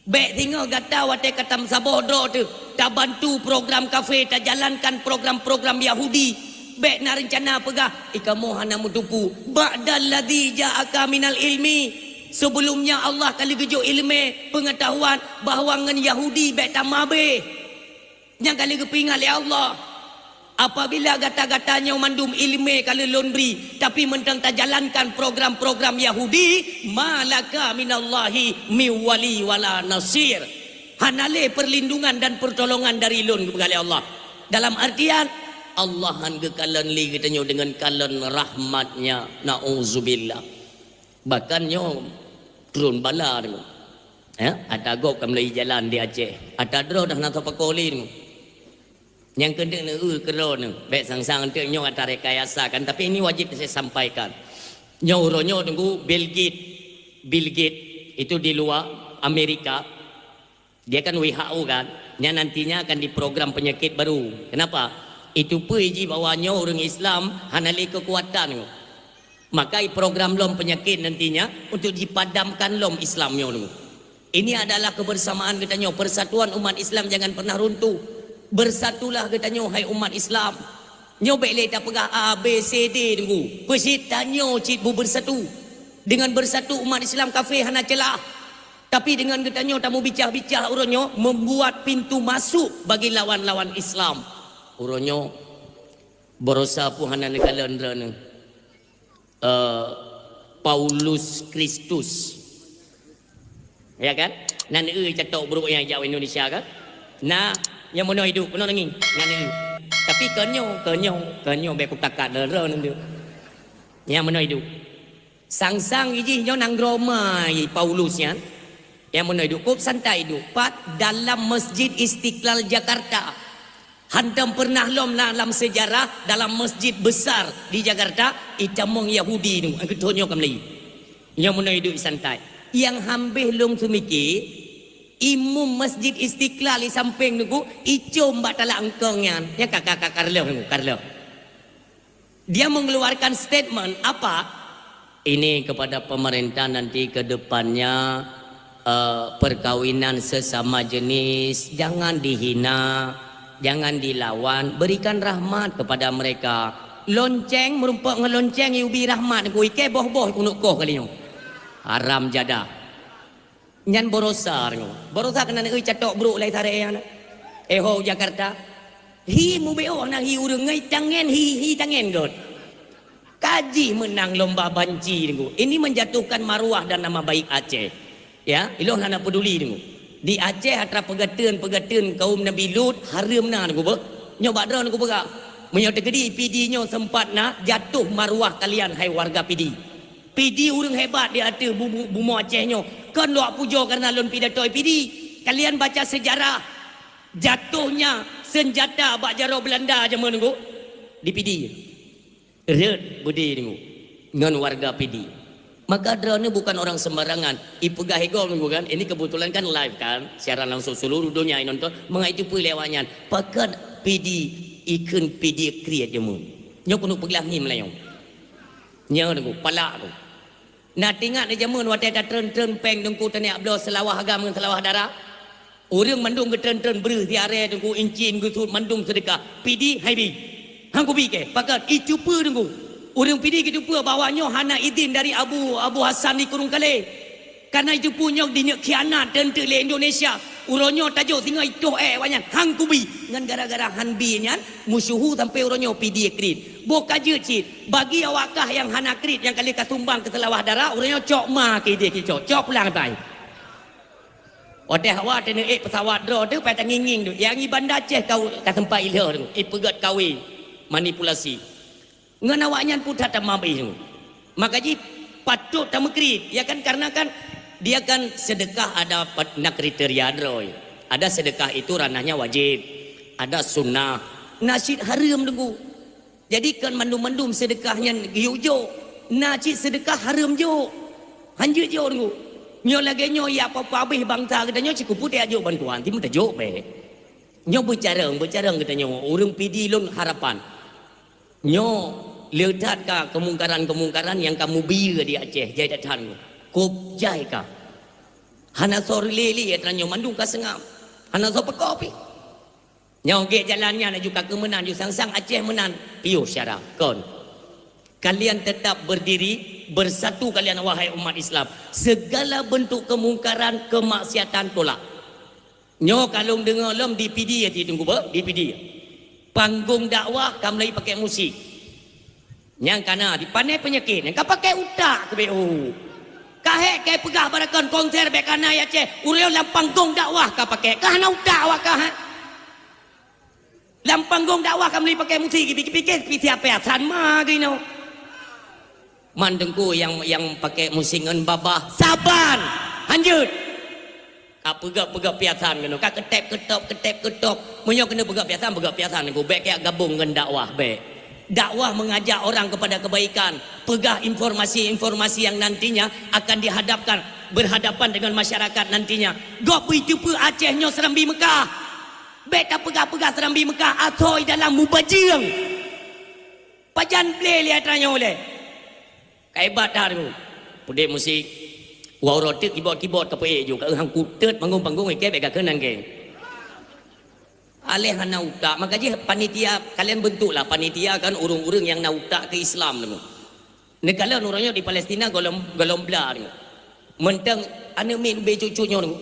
Baik tengok kata wate katam sabodro tu. Tak bantu program kafe, tak jalankan program-program Yahudi. Baik nak rencana pegah. Kamu hana mutupu. Ba'dal ladzi ja'aka minal ilmi. Sebelumnya Allah kali gejuk ilmu pengetahuan bahawa ngan Yahudi baik tamabe. Yang kali kepingat oleh Allah. Apabila gata-gatanya mandum ilmu kalau laundry tapi mentang tak jalankan program-program Yahudi, malaka minallahi miwali wala nasir. Hanale perlindungan dan pertolongan dari lun kepada Allah. Dalam artian Allah han gekalan li katanya dengan kalan rahmatnya, nauzubillah. Bahkan nyo turun bala tu. Ada gop kam lai jalan di Aceh. Ada dro dah nak pakoli tu. Yang kena kero ni baik sang-sang tu nyo ada rekayasa kan, tapi ini wajib saya sampaikan. Nyo tunggu Bill Gates itu di luar Amerika, dia kan WHO kan, yang nantinya akan diprogram penyakit baru. Kenapa? Itu puji bawahnya orang Islam hanali kekuatan. Maka program lom penyakit nantinya untuk dipadamkan lom Islamnya. Ini adalah kebersamaan katanya, persatuan umat Islam jangan pernah runtuh. Bersatulah katanya hai umat Islam. Nyo baik tak pegah A B C D tunggu. Persitanya cik bu bersatu. Dengan bersatu umat Islam kafir hana celah. Tapi dengan katanya tamu bicah-bicah uronyo membuat pintu masuk bagi lawan-lawan Islam. Uronyo berosa pu hana negala ni. Paulus Kristus. Ya kan? Nan catok buruk yang jauh Indonesia kan? Nah, yang mana hidup mana lagi ngan tapi kenyo baik takat dera nanti yang mana hidup sang-sang iji nyo nang Roma Paulus yang mana hidup kop santai hidup pat dalam Masjid Istiqlal Jakarta. Hantam pernah lom dalam sejarah dalam masjid besar di Jakarta itamong Yahudi tu ketonyo kam lagi yang mana hidup santai yang hambih long sumiki imum Masjid Istiqlal di samping tu icom mbak talak engkongnya yang kakak Karlo dia mengeluarkan statement apa ini kepada pemerintah nanti ke depannya perkawinan sesama jenis jangan dihina, jangan dilawan, berikan rahmat kepada mereka. Lonceng merupakan ngelonceng ubi rahmat ku ike boh-boh kunuk koh kalinya haram jadah nyan borosa kena catok buruk lai tare yang ho Jakarta hi mu beo nang hi urang ngai tangen hi tangen god kaji menang lomba banci dengu ini menjatuhkan maruah dan nama baik Aceh ya iloh nak peduli dengu di Aceh atra pegaten kaum Nabi Lut haram na dengu ba nyoba dron dengu ba menyo tegedi PD nyo sempat nak jatuh maruah kalian hai warga PD urang hebat di atas bumu Aceh nyo kan luak pujo karena lon pidatoi PD. Kalian baca sejarah jatuhnya senjata bak jaro Belanda zaman nunggu di PD. Red budi nunggu ngan warga PD. Maka drone bukan orang sembarangan. Ipegah ego nunggu kan. Ini kebetulan kan live kan, siaran langsung seluruh dunia yang nonton. Mengai itu pun lewatnya. Pakat PD ikun PD create jemu. Nyo kuno peglah ni melayong. Nyo nunggu palak tu. Nah tinggal di zaman waktu ada tren peng dengku tani abdo selawah agam dengan selawah darah. Orang mandung ke tren beruh tiare dengku incin ke sud mandung sedekah. PD hai bi. Hang ku bi ke pakat icupa dengku. Urang pidi gitu pun bawanya hana izin dari Abu Hasan di Kurung Kale. Karena itu punya dinyak khianat dan le Indonesia. Uronyo tajuk singa itu wanyan hang kubi ngan gara-gara han bi nyan musuhu sampai uronyo pidi krit. Boka je cit bagi awakah yang hana krit yang kali katumbang ke telawah darah uronyo cok ma ke dia cok pulang tai. Odeh awak tena pesawat dro tu pai tanginging tu. Yang i bandar Aceh kau kat tempat ilah tu. Pegat kawe manipulasi. Ngan awaknya pun tak mampu tu. Makanya patut tak mekrit. Ya kan karena kan dia kan sedekah ada nak kriteria dro. Ada sedekah itu ranahnya wajib. Ada sunnah. Nasyid haram tu. Jadi kan mandum-mandum sedekahnya giujo. Nasyid sedekah haram jo. Hanjut jo tu. Nyo lagi nyo ya apa-apa habis bangsa kita nyo cukup putih aja bantuan tim tajuk be. Nyo bercara kita nyo urang pidi lun harapan. Nyo lihat ka kemungkaran yang kamu biar di Aceh jai datang. Kop jai ka. Hana sor leli ya nyo mandung ka sengam. Hana sor pekopi. Nyo ge jalannya na juga kemenan ju sang-sang Aceh menan piu syara kon. Kalian tetap berdiri bersatu kalian wahai umat Islam. Segala bentuk kemungkaran, kemaksiatan tolak. Nyo kalau dengar lem di PD ya tunggu ber di PD. Panggung dakwah kamu lagi pakai musik. Yang kana dipanai penyakit, yang kau pakai utak ke BO. Kahek kai pegah barakan konser bek kana ya Aceh. Urang dalam panggung dakwah kau pakai. Kahana utak awak kah? Dalam panggung dakwah kamu lagi pakai musik, pikir-pikir siapa ya? Sama gino. Mandengku yang pakai musingan babah saban hanjut kak pegak piasan kena kak ketep ketok munyo kena pegak piasan aku baik ya gabung dengan dakwah baik dakwah mengajak orang kepada kebaikan pegah informasi yang nantinya akan berhadapan dengan masyarakat nantinya gop itu pu Aceh nyo Serambi Mekah baik tak pegah Serambi Mekah atoi dalam mubajir pajan play lihat ranyo oleh kaibat dah tu. Pudek musik. Wau rotik keyboard ke juga. Hang kutet panggung ke bega kenan ke. Alih hana utak. Makanya panitia kalian bentuklah panitia kan urung-urung yang nak utak ke Islam tu. Negara orangnya di Palestina golom bla tu. Mentang ane mik be cucunya tu.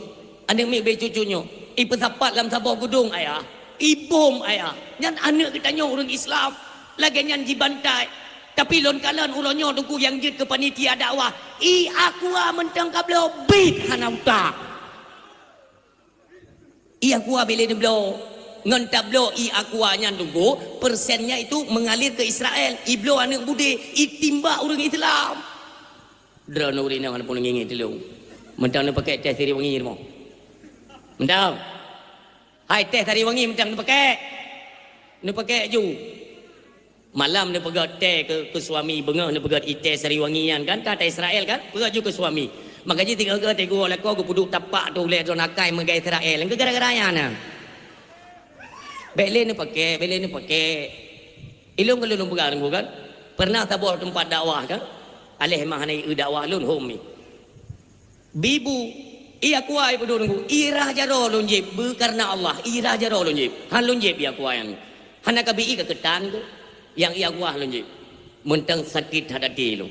Ane mik be cucunya. Pesapat dalam sabah gudung ayah. Ibom ayah. Yang anak kitanya orang Islam. Lagi yang dibantai. Tapi lon kalan uronyo tunggu yang jid ke panitia dakwah. Aqua mentang kablo bit hana utak. Aqua bila dia blow. Ngan tablo aqua nya tunggu persennya itu mengalir ke Israel. Iblo anak bude itimba orang Islam. Drone urina kan pun ngingi dulu. Mentang nak pakai teh sari wangi mo. Mentang. Hai teh sari wangi mentang nak pakai. Nak pakai ju. Malam dia pegat teh ke suami bengah dia pegat teh sariwangian kan kata Israel kan pegat juga ke suami makanya tinggal ke teh gua leko gua puduk tapak tu lihat zona kai megai Israel yang gara-garanya nah belen ni pakai ilung kalau lu pegang gua kan pernah tabur tempat dakwah kan alih mah ni dakwah lun home ni bibu iya kuai puduk nunggu irah jaro lunjib karena Allah irah jaro lunjib han lunjib ya kuai hana kabi ke ketan tu yang ia kuah lonje mentang sakit hadati lu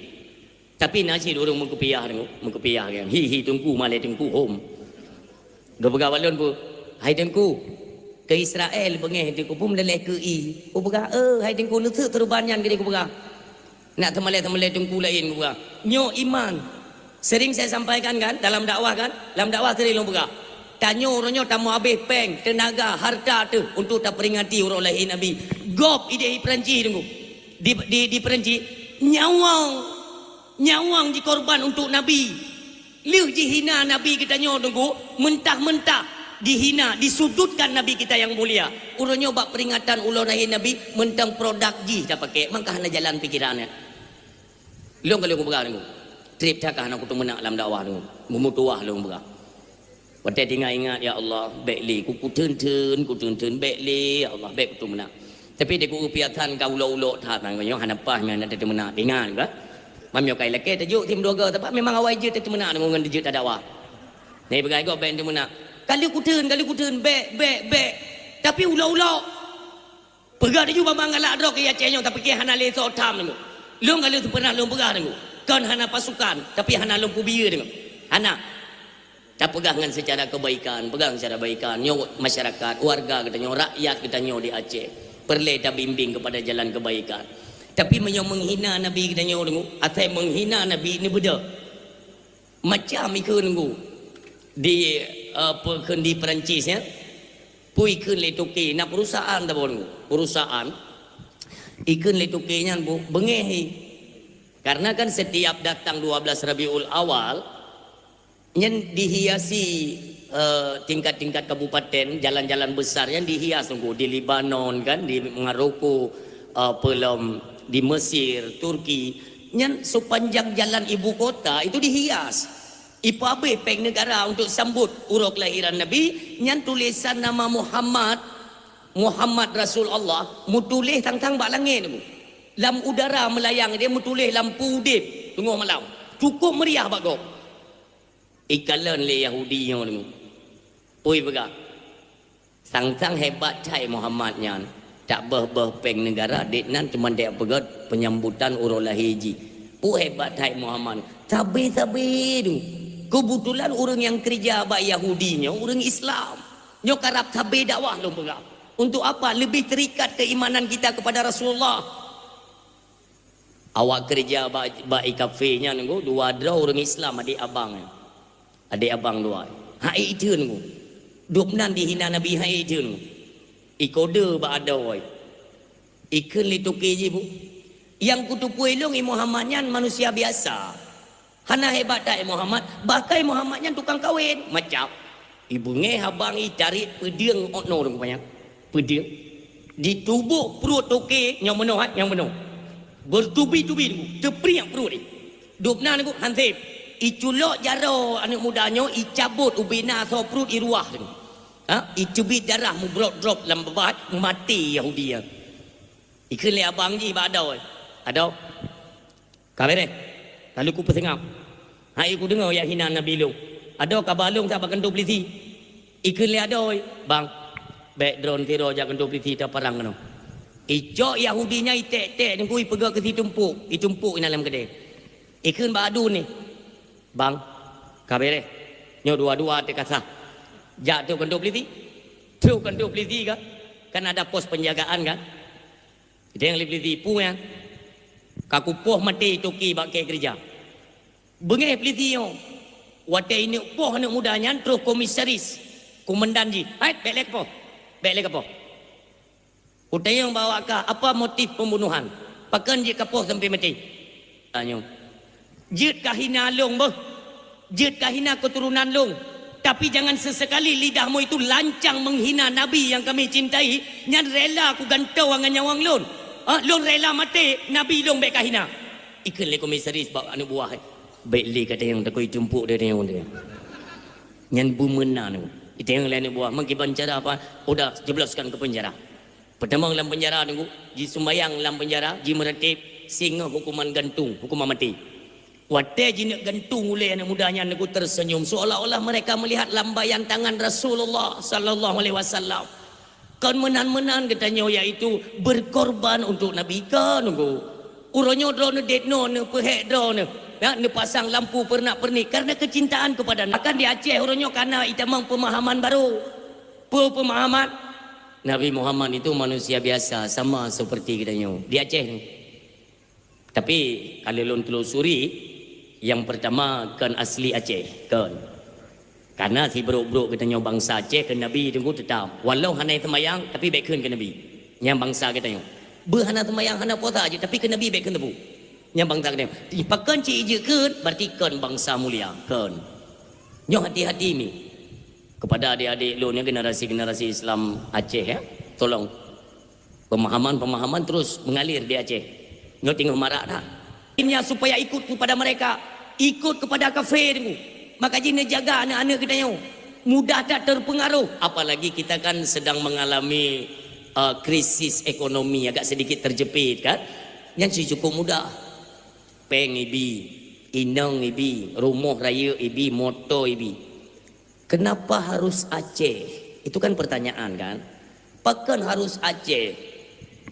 tapi nasi orang mengkupiah kan hi tungku malai tungku home do begawan bu hai tungku ke Israel bengeh tungku pun leleh ke ku bega hai tungku leuk terubanyan gede ku bega nak temalai tungku lain ku bega nyo iman sering saya sampaikan kan dalam dakwah sering lu bega tanyo orangnya tamu habis peng tenaga harta tu untuk tak peringati orang lain Nabi gop ide Perancis tunggu di Perancis nyawang dikorban untuk Nabi liu dihina Nabi kita nyo tunggu mentah-mentah dihina disudutkan Nabi kita yang mulia orangnya bak peringatan ulah lain Nabi mentang produk ji dah pakai mangkah hana jalan pikirannya lu kalau aku berang trip takah nak kutu menak dalam dakwah tu memutuah lu berang Pada ingat ya Allah baikli ku turn baikli ya Allah baik tu menang. Tapi dia ku piatan kau ulo tha nang yo hanapah ngan ada menang dengan ka. Mamyo kai leke tajuk tim doga tapi memang awai je tu menang ngan dijut ada wa. Ni bagai go ben tu menang. Kali ku turn baik. Tapi ulo. Pegat dia juga bang galak drok ya cenyo tapi ke hana le so tham ni. Long kalau tu pernah long pegang dengu. Kan hana pasukan tapi hana long kubia dengu. Hana. Tak pegang dengan secara kebaikan, pegang secara kebaikan. Nyo masyarakat, warga kita nyo, rakyat kita nyo di Aceh. Perlu tak bimbing kepada jalan kebaikan. Tapi yang menghina Nabi kita nyo dengu, atau menghina Nabi ni beda. Macam ikut dengu di di Perancis ya. Pui ikut letuki nak perusahaan tak dengu. Perusahaan ikut letukinya bu bengehi. Karena kan setiap datang 12 Rabiul Awal yang dihiasi tingkat-tingkat kabupaten, jalan-jalan besar yang dihias tunggu di Lebanon kan, di Maroko, pelom di Mesir, Turki, yang sepanjang jalan ibu kota itu dihias. Ipabe peng negara untuk sambut uruk kelahiran Nabi, yang tulisan nama Muhammad Rasulullah, mutulis tang-tang bak langit tu. Lam udara melayang dia mutulis lampu udip tengah malam. Cukup meriah bak kau. Ikalan le Yahudi yang tu. Oi bega. Sang-sang hebat cai Muhammad nyan. Tak beh peng negara dek nan cuma dek pegat penyambutan urul lahiji. Hebat cai Muhammad. Tabe tu. Kebetulan orang yang kerja bak Yahudinya orang Islam. Nyo karap tabe dakwah lu bega. Untuk apa? Lebih terikat keimanan kita kepada Rasulullah. Awak kerja bak kafe-nya nunggu dua orang Islam adik abang. Adik abang dua. Hai itu nunggu. Dupnan dihina Nabi hai itu nunggu. Ikode bak ada oi. Ikan lituki je bu. Yang kutupu elong Muhammadnya manusia biasa. Hana hebat tak Muhammad. Bahkan Muhammadnya tukang kahwin. Macam. Ibu nge habang cari pediang okno rupanya. Pediang. Ditubuk perut toke yang menohat yang menoh. Bertubi-tubi tu. Terperiak perut ni. Dupna ni hansip. Iculok jaro anak mudanya. Icabut ubina atau perut iruah tu. Icubit darah mu drop dalam bebat. Mati Yahudi ya. Ikan le abang ji badau. Adau. Kabere. Lalu ku pesengap. Hai ku dengar yang hina Nabi lu. Ada kabalung tak bakan tu polisi. Ikan le adoi. Bang. Baik drone kira jangan tu polisi tak parang kena. Icok Yahudinya itek-tek ni kui pergi ke situ tumpuk. Itumpuk dalam kedai. Ikan badu ni. Bang. Kabere. Nyo dua-dua terkasah. Jak tu kan tu polisi. Tu kan tu polisi kan. Kan ada pos penjagaan kan. Dia yang lebih tipu ya. Kaku poh mati toki bakai kerja. Bengai peliti yo. Wate ini poh anak mudanya terus komisaris. Komandan ji. Hai, balik poh. Balik poh. Utai yang bawa ke apa motif pembunuhan? Pakan je kapoh sampai mati. Tanya. Jid kahina long boh. Jid kahina keturunan long. Tapi jangan sesekali lidahmu itu lancang menghina Nabi yang kami cintai. Nyan rela aku gantau dengan nyawang long. Long rela mati Nabi long baik kahina. Ikan le komisaris bawa anak buah. Baik le kata yang tak kau tumpuk dia dia. Nyan bumena tu. Itu yang lain buah. Mungkin penjara apa? Udah jebloskan ke penjara. Pertama dalam penjara nunggu. Ji sumbayang dalam penjara. Ji meretip singa hukuman gantung, hukuman mati. Wadah ji nak gantung oleh anak mudanya nunggu tersenyum. Seolah-olah mereka melihat lambaian tangan Rasulullah Sallallahu Alaihi Wasallam. Kan menan-menan katanya iaitu berkorban untuk Nabi kan nunggu. Urangnya drone detno ne pehek drone. Ya, ne pasang lampu pernak-pernik karena kecintaan kepada Nabi. Akan di Aceh urangnya karena itamang pemahaman baru. Pemahaman Nabi Muhammad itu manusia biasa sama seperti katanya di Aceh ni. Tapi kalau lon telusuri yang pertama kan asli Aceh kan. Karena si bro-bro katanya bangsa Aceh ke Nabi tunggu tetap. Walau hanai semayang tapi baik ke Nabi. Yang bangsa katanya. Berhana semayang hana puasa aja tapi ke Nabi baik ke tebu. Yang bangsa katanya. Pakan cik je kan berarti kan bangsa mulia kan. Nyo hati-hati ni. Kepada adik-adik lo ni generasi-generasi Islam Aceh ya. Tolong. Pemahaman-pemahaman terus mengalir di Aceh. Nyo tengok marak tak? Ini supaya ikut kepada mereka. Ikut kepada kafir tu. Maka jina jaga anak-anak kita yang mudah tak terpengaruh. Apalagi kita kan sedang mengalami krisis ekonomi agak sedikit terjepit kan. Yang cukup mudah. Peng ibi, inang ibi, rumah raya ibi, motor ibi. Kenapa harus Aceh? Itu kan pertanyaan kan. Pakan harus Aceh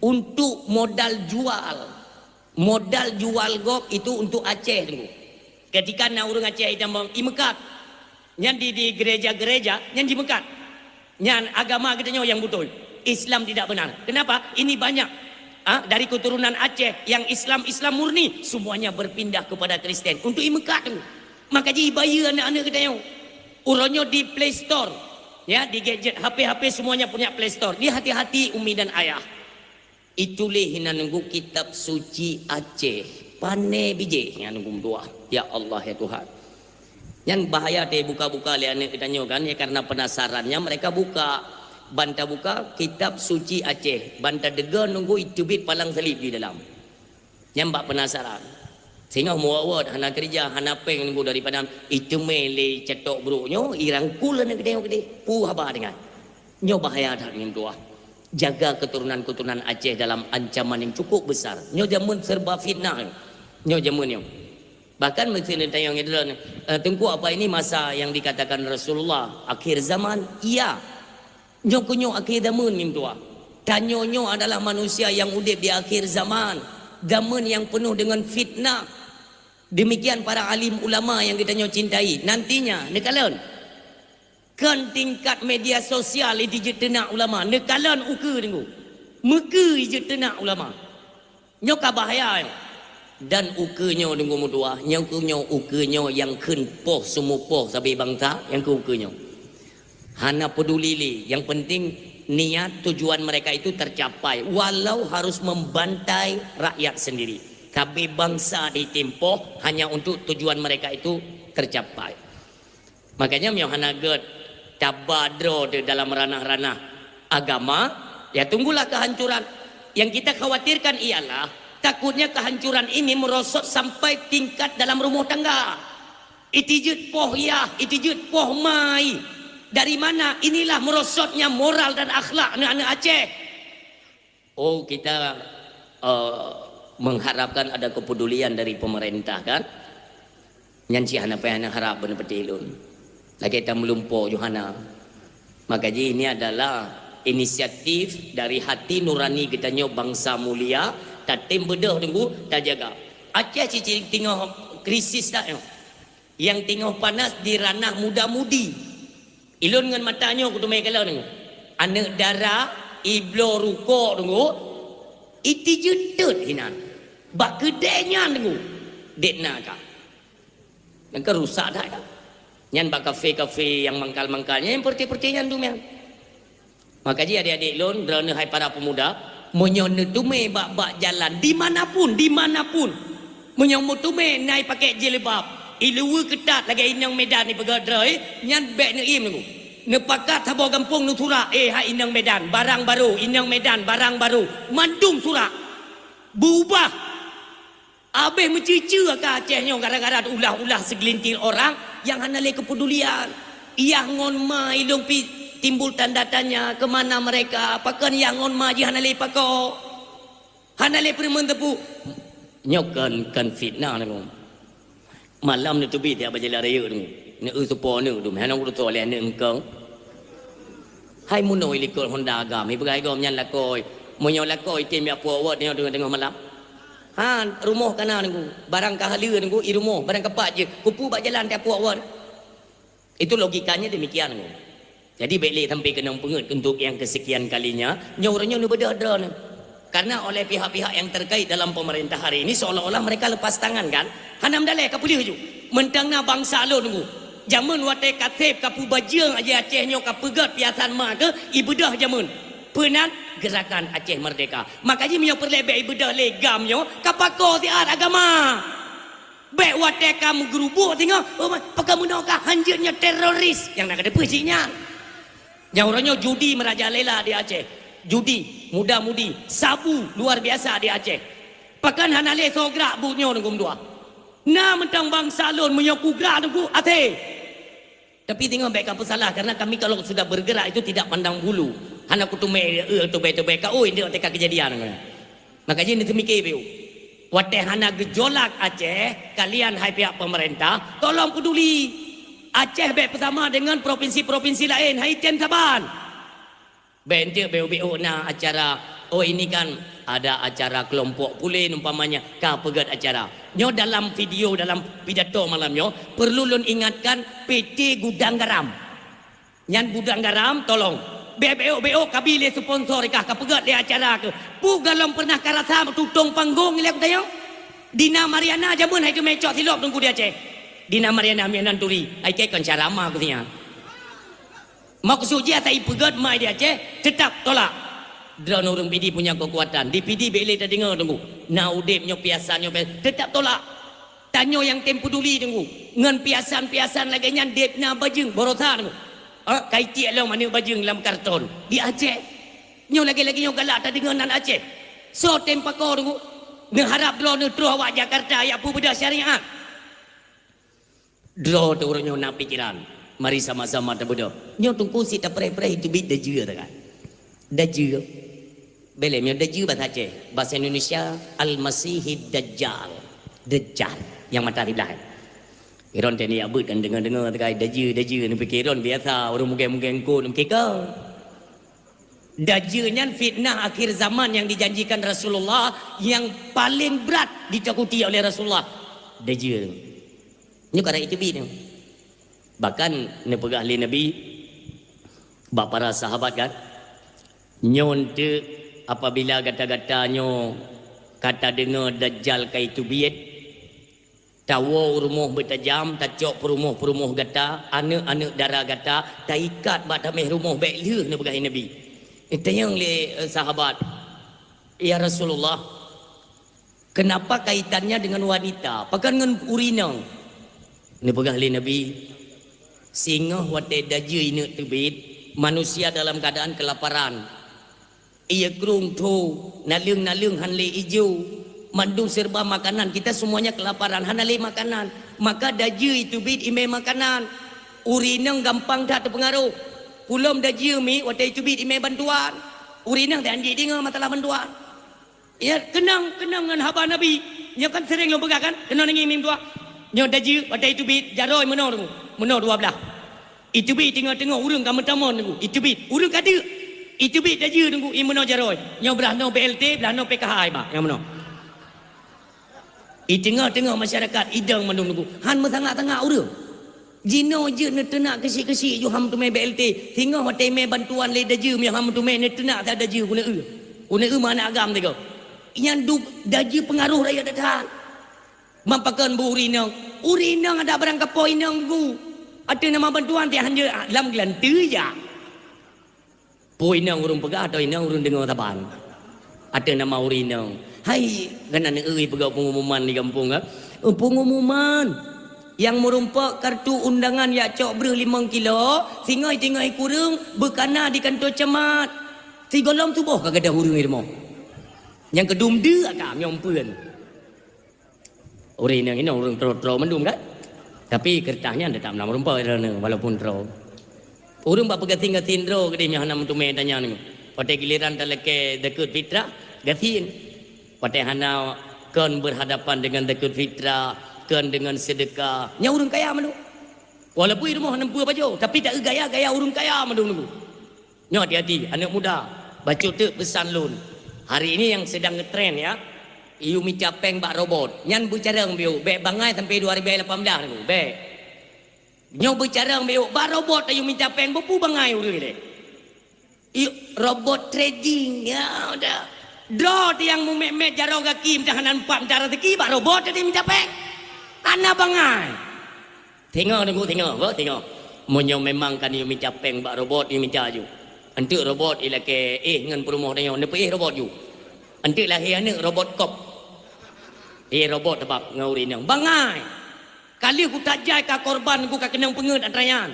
untuk modal jual. Modal jual gok itu untuk Aceh tunggu. Ketika nak urang Aceh itu i Mekat. Yang di gereja-gereja yang di Mekat. Yang agama katanya yang betul. Islam tidak benar. Kenapa? Ini banyak dari keturunan Aceh yang Islam murni semuanya berpindah kepada Kristen untuk i Mekat tunggu. Maka jadi bayar anak-anak katanya. Urangnya di Play Store. Ya, di gadget HP semuanya punya Play Store. Dia hati-hati umi dan ayah. Itulah yang nunggu kitab suci Aceh. Pane biji yang nunggu doa. Ya Allah ya Tuhan. Yang bahaya dia buka-buka lihat anak katanya kan ya, karena penasarannya mereka buka. Banta buka kitab suci Aceh. Banta dega nunggu itu bit palang salib di dalam. Yang mbak penasaran. Sehingga muawad hana kerja hana peng nunggu daripada itu mele cetok broknya irangkul nak gede pu haba dengan nyo bahaya dah min doa. Jaga keturunan Aceh dalam ancaman yang cukup besar. Nyo jamun serba fitnah. Nyo jamun nyo. Bahkan mesti tayang itu tengku apa ini masa yang dikatakan Rasulullah akhir zaman? Iya. Nyo kunyo akhir zaman min doa. Tanyo adalah manusia yang udip di akhir zaman. Zaman yang penuh dengan fitnah. Demikian para alim ulama yang kita cintai. Nantinya, nekalan. Kan tingkat media sosial itu jetenak ulama. Nekalan ukur tengok. Muka jetenak ulama. Nyoka bahaya. Dan ukurnya tengok mudua. Ukurnya yang ken poh semua poh sampai bangsa. Yang ke ukurnya. Hana peduli li. Yang penting niat tujuan mereka itu tercapai. Walau harus membantai rakyat sendiri. Tapi bangsa ditempuh hanya untuk tujuan mereka itu tercapai. Makanya Yohana God tabadro di dalam ranah-ranah agama, ya tunggulah kehancuran. Yang kita khawatirkan ialah takutnya kehancuran ini merosot sampai tingkat dalam rumah tangga. Itijut poh ya, itijut poh mai. Dari mana? Inilah merosotnya moral dan akhlak anak-anak Aceh. Oh, kita mengharapkan ada kepedulian dari pemerintah kan. Nyanci hana payah harap benar betilun. Lagi kita melumpuh Yohana. Maka ini adalah inisiatif dari hati nurani kita bangsa mulia. Tak tim bedah tunggu tak jaga. Aceh cici tengah krisis tak. Yang tengah panas di ranah muda-mudi. Ilun dengan matanya aku tu mai kalau tengok. Anak darah iblo rukuk tunggu. Itu jedut hinan. Bak kedainya tengok. Dekna kah. Yang ke rusak dah kah. Yang bak kafe-kafe yang mangkal-mangkalnya. Yang perti-pertinya tu memang. Maka jadi adik-adik lon. Kerana hai para pemuda. Menyona tume bak-bak jalan. Dimanapun. Menyona tume naik pakai jilbab. Iluwa ketat lagi inang Medan ni pegadrai. Yang bek ni im tengok. Nepakat habo kampung nu surak. Hai inang Medan. Barang baru. Inang Medan. Barang baru. Mandum surak. Berubah. Habis mencucu ke Acehnya gara-gara ulah-ulah segelintir orang yang hana le kepedulian. Yang ngon ma ilung pi timbul tanda tanya ke mana mereka. Pakan yang ngon ma ji hana le pako. Hana le permen tepu. Nyokan kan fitnah ni. Malam ni tu bi dia berjalan raya tu. Ni supo ni tu. Hana urut soleh ni engkau. Hai munoi likul Honda agam. Ni begai gom nyan lakoi. Monyo lakoi tim ya puawat ni tengah malam. Rumah kana nunggu barang kahala nunggu i rumah barang kepat je kupu bak jalan tiap awak. Itu logikanya demikian nunggu. Jadi belek sampai kena pengut untuk yang kesekian kalinya nyornya nu beda-beda. Karena oleh pihak-pihak yang terkait dalam pemerintah hari ini seolah-olah mereka lepas tangan kan. Hanam dalai kapulih ju. Mentangna bangsa lo nunggu. Jamun watai katib kapu bajang aja Acehnya kapegat piasan ma ke ibadah jamun. Penat gerakan Aceh Merdeka. Makanya minyak perlebek ibadah legamnya kapako tiar agama. Baik watai kamu gerubuk tengok. Pakai menokah hanjirnya teroris. Yang nak ada percinya. Yang orangnya judi merajalela di Aceh. Judi, muda-mudi, sabu luar biasa di Aceh. Pakan hanale sograk bunyo nunggu dua. Nah mentang bangsa lon menyokugrak nunggu ate. Tapi tengok baik apa salah karena kami kalau sudah bergerak itu tidak pandang bulu. Hana kutume tu baik ka oi dia teka kejadian. Maka jadi mikir biu. Wate hana gejolak Aceh, kalian hai pihak pemerintah tolong peduli. Aceh baik pertama dengan provinsi-provinsi lain, hai ten saban. Bentuk BU na acara oh ini kan ada acara kelompok pulin umpamanya kah pegat acara nyo dalam video dalam pidato malamnya perlu lun ingatkan PT Gudang Garam nyan Gudang Garam tolong BO kabile sponsor kah pegat di acara ke pu galom pernah karasa tutung panggung ilek tayang Dina Mariana jamun hai tu mecok silop tunggu dia Aceh Dina Mariana mianan turi ai ke kan carama ku nya maksud dia tai pegat mai dia Aceh tetap tolak drone orang PD punya kekuatan. Di PD beli tak dengar tunggu. Naudip nyo piasan nyo tetap tolak. Tanyo yang tempu duli tunggu. Ngan piasan lagi nyan dep na bajeng borosa tunggu. Kai tiak long mana bajeng dalam karton. Di Aceh. Nyo lagi nyo galak tak dengar nan Aceh. So tempa ko tunggu. Ngeharap drone terus awak Jakarta ya pu beda syariat. Drone tu orang nyo nak pikiran. Mari sama-sama tak bodoh. Nyo tunggu si tak pray itu bid dajur tak kan. Dajur. Belemnya dajjal bahasa Aceh, bahasa Indonesia Al-Masihid Dajjal. Dajjal yang matahari belakang. Iron tadi abut kan dengar terkait dajjal ni fikir iron biasa orang mungkin ko nak keka. Dajjalnya fitnah akhir zaman yang dijanjikan Rasulullah yang paling berat ditakuti oleh Rasulullah. Dajjal. Ni kata itu ni. Bahkan ni pegah ahli Nabi bapa para sahabat kan nyonte apabila gata-gatanyo kata dengar dajjal kai tu biet tawo rumah bertajam tacok perumuh gata anak-anak darah gata tak ikat bat tameh rumah baik leh ni begai nabi tanya le sahabat ya Rasulullah kenapa kaitannya dengan wanita pakan dengan urinang ni begai le nabi singa wate dajjal ini tu biet manusia dalam keadaan kelaparan ia kerung tu nalung hanle hijau mandung serba makanan kita semuanya kelaparan hanale makanan maka dajjal itu bid ime makanan urinang gampang tak terpengaruh pulom dajjal mi wate itu bid ime bantuan urinang tak anjik dengar masalah bantuan ya kenang dengan haba nabi nya kan sering lo begakan kenang dengan imam tua nya dajjal wate itu bid jaroi menor dua belah itu bid tengok urang kamu tamon itu bid urang kada itu bit dajjal tunggu imano jaroi yang belah no BLT belah no PKH ba yang mana i tengah masyarakat idang mandung tunggu han mesangak-tangak urang jino je ne tenak kesi ju ham tu me BLT tengah hote me bantuan le dajjal me ham tu me ne tenak ta dajjal kuna mana agam tega yang du dajjal pengaruh rakyat datang mampakan bu urinang ada barang kapoi nang tunggu ada nama bantuan ti hanya lam gelantu ya Poi nang urung pegah atau inang urung dengar taban. Ada nama urinang. Hai, kena euy pegah pengumuman di kampung ah. Pengumuman yang merumpak kartu undangan ya cok ber 5 kilo, singai kurung berkana di kantor camat. Si golong tubuh kagak ada urung ilmu. Yang kedum de akam nyom peun. Urinang ini urung tro mendum kan? Tapi kertasnya tetap nama merumpak walaupun tro. Urung bapa gatin ro gede nya hana mentu me tanya ni. Pada giliran daleke dekut fitrah gatin. Pada hana kon berhadapan dengan dekut fitrah, kon dengan sedekah. Nya urung kaya manu. Walaupun rumah nempu baju, tapi tak gaya urung kaya manu nunggu. Nya hati-hati anak muda. Baca tu pesan lun. Hari ini yang sedang ngetren ya. Iu minta peng bak robot. Nyan bicara ngambil bek bangai sampai 2018 nunggu. Bek. Nyo bicara ambil robot ayo minta peng bepu bangai urang ni. Robot trading ya udah. Draw yang mu memet jaro kaki tahanan 4 cara teki bak robot tadi minta peng. Ana bangai. Tengok. Monyo memang kan yo minta peng bak robot yo minta ju. Antu robot ilake ngan perumoh dayo ne robot ju. Antu lahir anak robot kop. Robot tebak ngauri nang bangai. Kali aku tak jai ka korban aku ka kenang pengeut antrayan.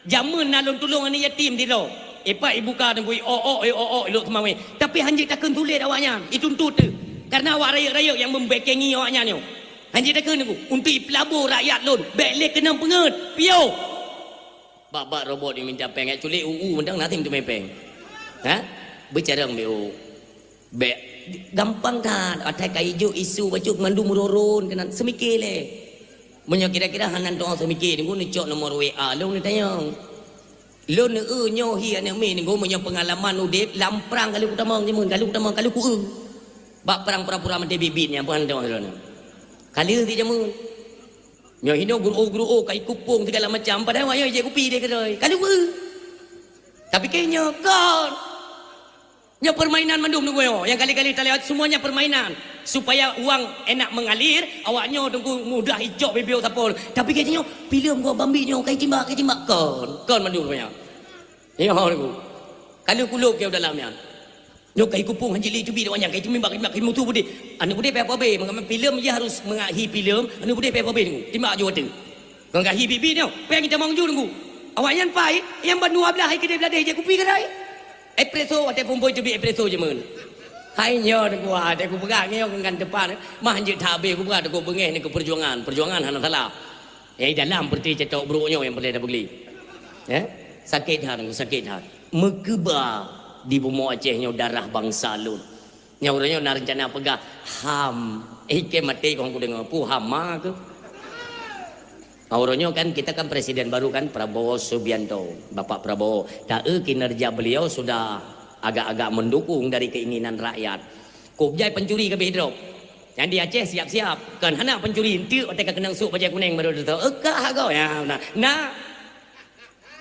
Jamun nalon tolong ani yatim di ro. Epa ibu ka nang elok semawe. Tapi hanjik takkan tulis awaknya. Dituntut tu. Karena awak rakyat yang membekengi awaknya ni. Hanjik takkan aku untuk pelabur rakyat lon. Belek kenang pengeut. Pio. Bak robot ni minta peng culik mendang nating tu mepeng. Ha? Bicara mbeo. Gampang kan atai kai hijau isu bacuk mandu mururun kena semikir le. Menyo kira-kira hanan doang semikir ni gua cok nomor WA lu ni tanya. Lo ne nyo hi ane mi ni gomonya pengalaman udip lamprang kali utama ni mun kali ku bak perang pura-pura mate bibitnya bukan dong lo. Kali ti jamun. Nyo hino guru kai kupung segala macam padahal ayo je kupi dia kedai. Kali ku. Tapi kayaknya kan nya permainan mandum tu yo. Yang kali-kali tak lewat semuanya permainan supaya uang enak mengalir, awaknya tunggu mudah hijau bebel tapol. Tapi kayaknya filem gua bambi nyo kai timbak kan mandum punya. Ya aku. Kalau kuluk ke dalamnya. Nyo kai kupung hanjili cubi dia wanyak kai timbak mutu budi. Anu budi pe apa be? Mengambil filem dia harus mengahi filem, anu budi pe apa be tunggu. Timbak jo tu. Kau ngahi bibi nyo, pe kita mangju tunggu. Awaknya pai yang bandua belah hai kedai belah dia je kupi kedai. Espresso ada pumboy cubi espresso je mun. Hai nyo tunggu ada ku pegang nyo kan depan. Mah hanjit tabe ku pegang ku bengeh ni ke perjuangan hana salah. Dalam berarti cetok buruknya yang boleh dah beli. Ya? Sakit hati. Megeba di bumi Aceh nyo darah bangsa lun. Nya orangnya nak rencana pegah ham. Ke mati kong ku dengar pu hama ke. Orangnya kan kita kan presiden baru kan Prabowo Subianto, Bapak Prabowo. Kinerja beliau sudah agak-agak mendukung dari keinginan rakyat. Kubjai pencuri ke bedrok. Yang di Aceh siap-siap. Kan anak pencuri itu otak kenang suk bajai kuning baru tu. Ekah kau ya. Nah.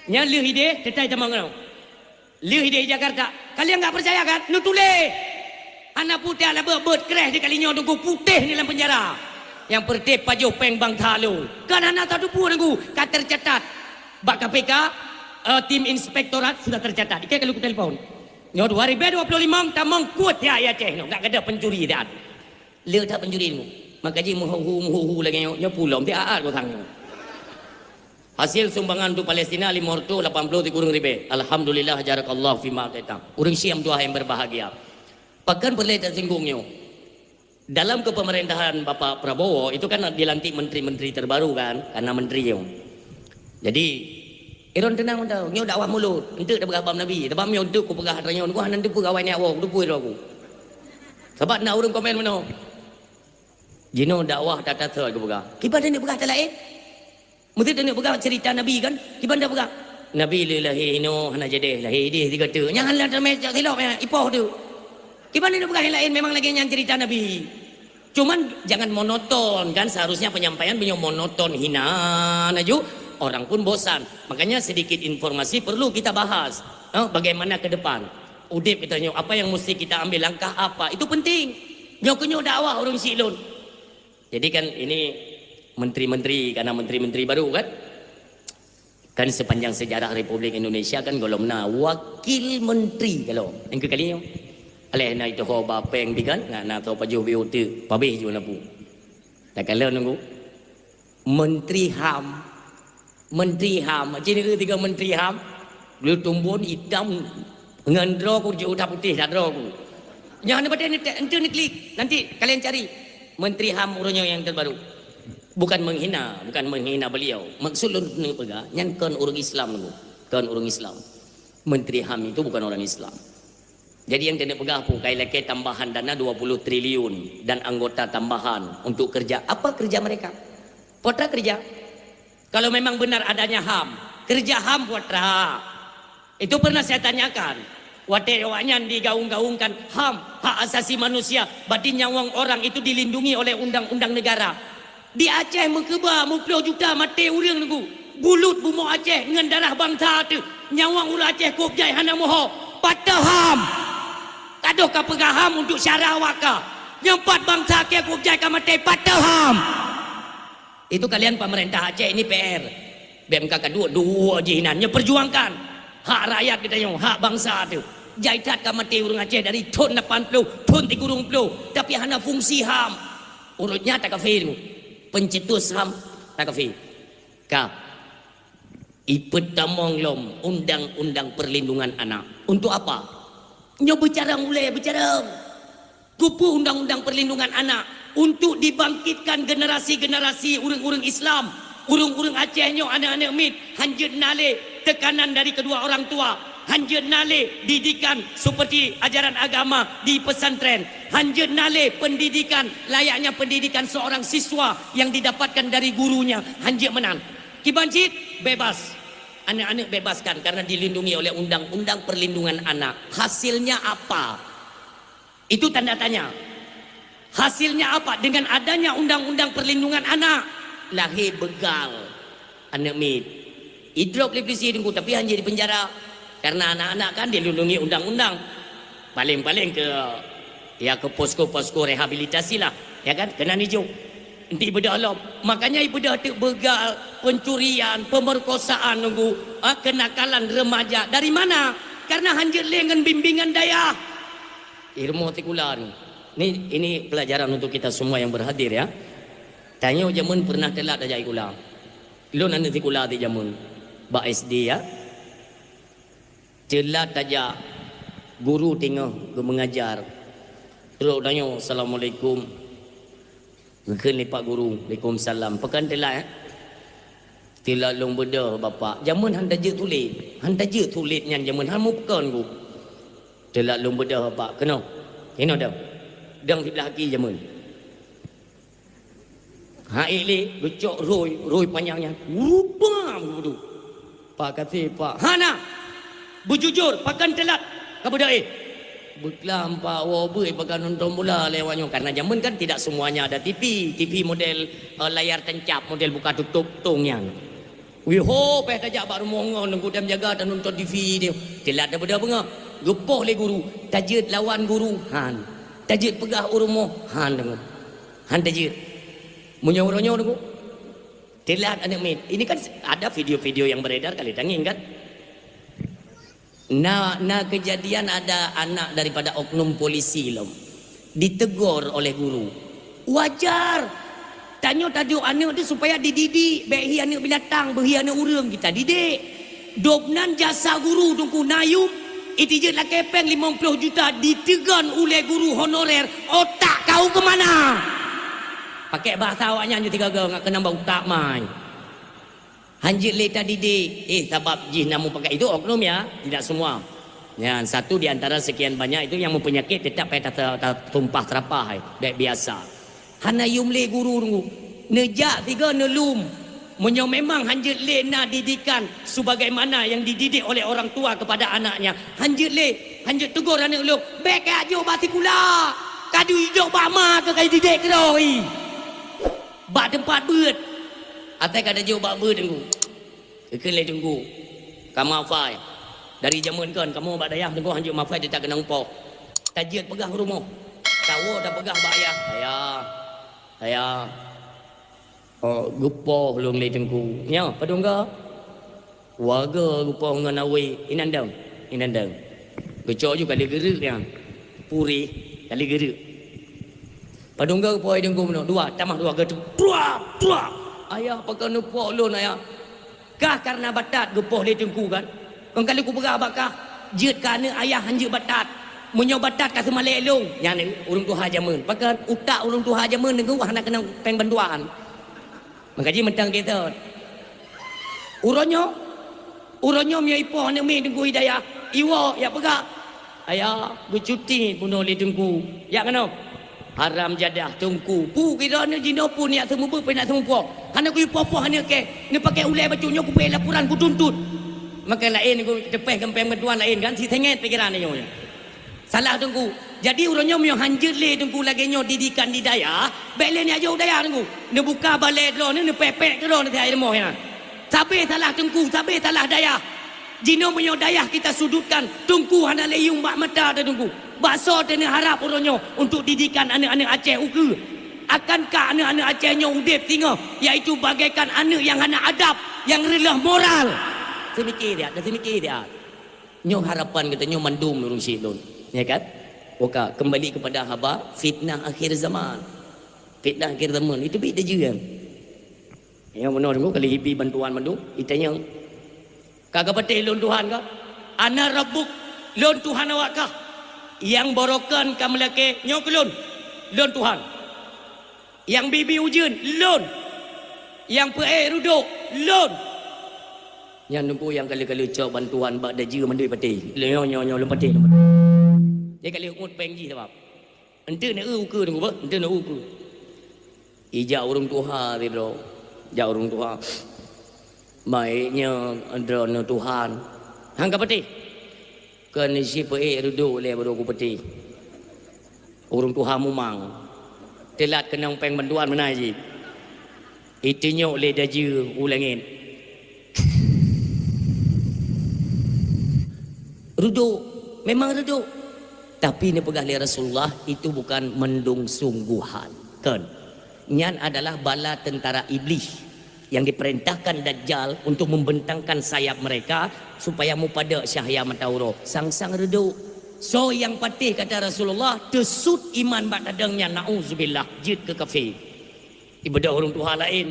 Nya liu hide tetai tamang kau. Liu hide Jakarta. Kalian enggak percaya kan? Nu tulis. Anak putih ala beut kereh di kalinya tunggu putih ni dalam penjara. Yang pertip pajuh peng bang thalu. Kan anak tak dupu nunggu. Kat tercatat. Bak KPK tim inspektorat sudah tercatat. Ikai kalau ku telefon. Nyo 2025 tamang kuat ya Aceh no. Enggak ada pencuri dah. Liu tak pencuri nu. Maka ji muhu lagi nyo pulau ti aat ko thang. Hasil sumbangan untuk Palestina 580 kurang ribe. Alhamdulillah jarakallah fima kita. Urang Syam dua yang berbahagia. Pakan perlu tersinggungnya. Dalam kepemerintahan Bapak Prabowo itu kan dilantik menteri-menteri terbaru kan, karena menteri yo. Jadi Iron tenang tau, nyo dakwah mulut, entuk dah berabam Nabi. Tabam nyo entuk ku pegah ranyo, ku hanan depu kawan ni awak, depu aku. Sebab nak urang komen mano. Jino dakwah tata thol ku pegah. Kiban ni pegah tak lain. Mesti dia nak pegang cerita Nabi kan? Kiban dah pegang. Nabi lillahi no hana jadi lahi dia tiga tu. Janganlah termeh silap ya ipoh tu. Kiban dia nak pegang yang lain memang lagi yang cerita Nabi. Cuman jangan monoton kan, seharusnya penyampaian punya monoton hina naju orang pun bosan. Makanya sedikit informasi perlu kita bahas. Bagaimana ke depan? Udip kita nyo apa yang mesti kita ambil langkah apa? Itu penting. Nyo dakwah orang silun. Jadi kan ini menteri-menteri karena menteri-menteri baru kan sepanjang sejarah Republik Indonesia kan golomna wakil menteri kalau yang kekalinya aleh na itu ho ba peng bigan na to pajuh biu tu pabeh ju na pu tak kalau nunggu menteri ham jadi tiga menteri ham lu tumbun hitam ngendro ku ju putih dak dro ku jangan pada ente ni klik nanti kalian cari menteri ham urunyo yang terbaru. Bukan menghina beliau. Maksud lu ni pega, nyan kan orang Islam lu. Kan orang Islam. Menteri HAM itu bukan orang Islam. Jadi yang tidak pegah pun kai leke tambahan dana 20 triliun dan anggota tambahan untuk kerja. Apa kerja mereka? Potra kerja. Kalau memang benar adanya HAM, kerja HAM potra. Itu pernah saya tanyakan. Wate-wanya digaung-gaungkan HAM, hak asasi manusia, berarti nyawang orang itu dilindungi oleh undang-undang negara. Di Aceh mengkeba 50 juta mati urang nunggu. Bulut bumo Aceh dengan darah bangsa tu. Nyawang urang Aceh kopjai hana moho. Patah HAM. Kaduh ka pegah HAM untuk syarah waka. Nyempat bangsa ke kopjai ka mati patah HAM. Itu kalian pemerintah Aceh ini PR. BMK kedua dua jinannya perjuangkan hak rakyat kita yang hak bangsa tu. Jaitat ka mati urang Aceh dari ton 80 ton 30. Tapi hana fungsi HAM. Urutnya tak kafir. Pencetus HAM tak kafir. Ipet tamong lom undang-undang perlindungan anak. Untuk apa? Nyo bicara mulai bicara. Kupu undang-undang perlindungan anak untuk dibangkitkan generasi-generasi urang-urang Islam, urang-urang Aceh nyo anak-anak mit hanjut nale tekanan dari kedua orang tua. Hanjut nale didikan seperti ajaran agama di pesantren. Hanjut nale pendidikan layaknya pendidikan seorang siswa yang didapatkan dari gurunya. Hanjut menang. Kibancit bebas. anak-anak bebaskan karena dilindungi oleh undang-undang perlindungan anak. Hasilnya apa? Itu tanda tanya. Hasilnya apa? Dengan adanya undang-undang perlindungan anak, lahir begal anak mit. Idrop leprisi dengku tapi hanya di penjara karena anak-anak kan dilindungi undang-undang. Paling-paling ke ke posko-posko rehabilitasi lah, ya kan? Kena hijau. Nanti berdalam. Makanya ibu dah begal, pencurian, pemerkosaan nunggu, kenakalan remaja. Dari mana? Karena hanjir dengan bimbingan daya. Ilmu tikulan. Ini pelajaran untuk kita semua yang berhadir ya. Tanya jamun pernah telat aja ikula. Lo nanti tikula di jamun. Ba SD ya. Telat aja. Guru tengah ke mengajar. Terus tanya assalamualaikum. Kekan Pak Guru. Waalaikumsalam. Pekan telat ya. Telat long beda bapak. Jamun handa je tulis. Handa je tulis yang jamun hamu pekan ku. Telat long beda bapak. Kena. Kena dah. Dang di belakang jamun. Hai le becok roi panjangnya. Rupam tu. Pak kata Pak. Hana. Bujujur pakan telat. Kepada Beklam Pak Wobui pakai nonton bola lewatnya karena zaman kan tidak semuanya ada TV model layar tancap model buka tutup tongnya. Wiho peh tajak bak rumah nunggu dan jaga dan nonton TV dia. Telat dah benda benga. Gepoh le guru, tajid lawan guru han. Tajid pegah rumah han dengar. Han tajid. Munyo-munyo dengar. Telat anak mit. Ini kan ada video-video yang beredar kali tanging kan. Nah kejadian ada anak daripada oknum polisi lom ditegur oleh guru. Wajar. Tanya tadi anak tu supaya dididik. Behi anak binatang, behi anak urang kita didik. Dobnan jasa guru tunggu nayum. Itu je lah kepeng 50 juta ditegan oleh guru honorer. Otak kau ke mana? Pakai bahasa awaknya je 3 ngak kena bau tak mai. Hanjit leta didik. Sebab jih namu pakai itu oknum ya. Tidak semua. Ya, satu di antara sekian banyak itu yang mempenyakit tetap tumpah terapah. Baik biasa. Hana yum le guru tunggu. Nejak 3 nelum. Menyo memang hanjit le na didikan sebagaimana yang dididik oleh orang tua kepada anaknya. Hanjit le. Hanjit tegur anak lu. Bek aja bati kula. Kadu hidup bama ke kaya didik keroi. Bak tempat beut. Atai kada jauh bak ber tenggu. Kekelai tenggu. Kamu afai. Dari zaman kan kamu bak dayah tenggu hanjuk mafai dia tak kena umpah. Tajir pegah rumah. Tahu dah pegah bak ayah. Ayah. Oh, gupoh long le tenggu. Nya, padung ga? Warga gupoh dengan awi inandang. Kecok juga kali geruk dia. Puri kali geruk. Padung ga gupoh tenggu meno. 2 tambah 2 geruk. Tuak. Ayah pakai nupok lon ayah. Kah karena batat gepoh le tengku kan. Kau kali ku pegah bakah. Jit kerana ayah hanjir batat. Menyo batat ka semalek long. Yang ni urung tuha jaman. Pakai utak urung tuha jaman nengku wah nak kena peng bantuan. Makaji mentang kita. Uronyo mio ipoh ne mi tengku hidayah. Iwo ya pegah. Ayah bercuti bunuh le tengku. Ya kena. Haram jadah tungku. Pu kira ni jino pun ni semua pu nak semua pu. Hana ku popo hana ke. Ni pakai ulai bacunyo ku pe laporan ku tuntut. Maka lain ku tepeh kempeng bantuan lain kan si tenget pikiran ni nyo. Salah tungku. Jadi uronyo mio hanjir le tungku lagi nyo didikan di daya. Bele ni aja daya tungku. Ni buka balai dro ni pepek dro ni air moh ya. Sabe salah tungku, sabe salah daya. Jino mio daya kita sudutkan. Tungku hana leyung bak mata dah tungku. Bakso dan harap orangnya untuk didikan anak-anak Aceh uke. Akankah anak-anak Acehnya udip tinggal, iaitu bagaikan anak yang hana adab, yang rendah moral. Semikir dia. Nyo harapan kita nyo mandum urung silun. Ya kan? Oka kembali kepada haba fitnah akhir zaman. Fitnah akhir zaman itu beda juga. Yang benar tunggu kali hibi bantuan mandum, itanya kagak betul lon Tuhan kah? Ana rabbuk lon Tuhan awak kah? Yang borokan kamu laki nyokulun lon Tuhan. Yang bibi ujun lon. Yang pe ruduk lon. Yang nunggu yang kali-kali cak bantuan bak daji mandui pati. Nyo lempati. Dia kali umut pengji sebab. Ente nak uku tunggu ba? Ente nak uku. Ijak urung Tuhan bro. Jak urung Tuhan. baiknya drone Tuhan. Hang kapati. Kan si pe rudu le baru ku peti. Urung Tuhan mumang. Telat kenang peng bantuan mana ji. Itunya le daju ulangin. Rudu, memang rudu. Tapi ni pegah li Rasulullah itu bukan mendung sungguhan. Kan? Nyan adalah bala tentara iblis yang diperintahkan Dajjal untuk membentangkan sayap mereka supaya mu pada syahya matauro sang-sang redu. So yang patih kata Rasulullah tesut iman bak dadangnya nauzubillah jid ke kafir. Ibadah orang Tuhan lain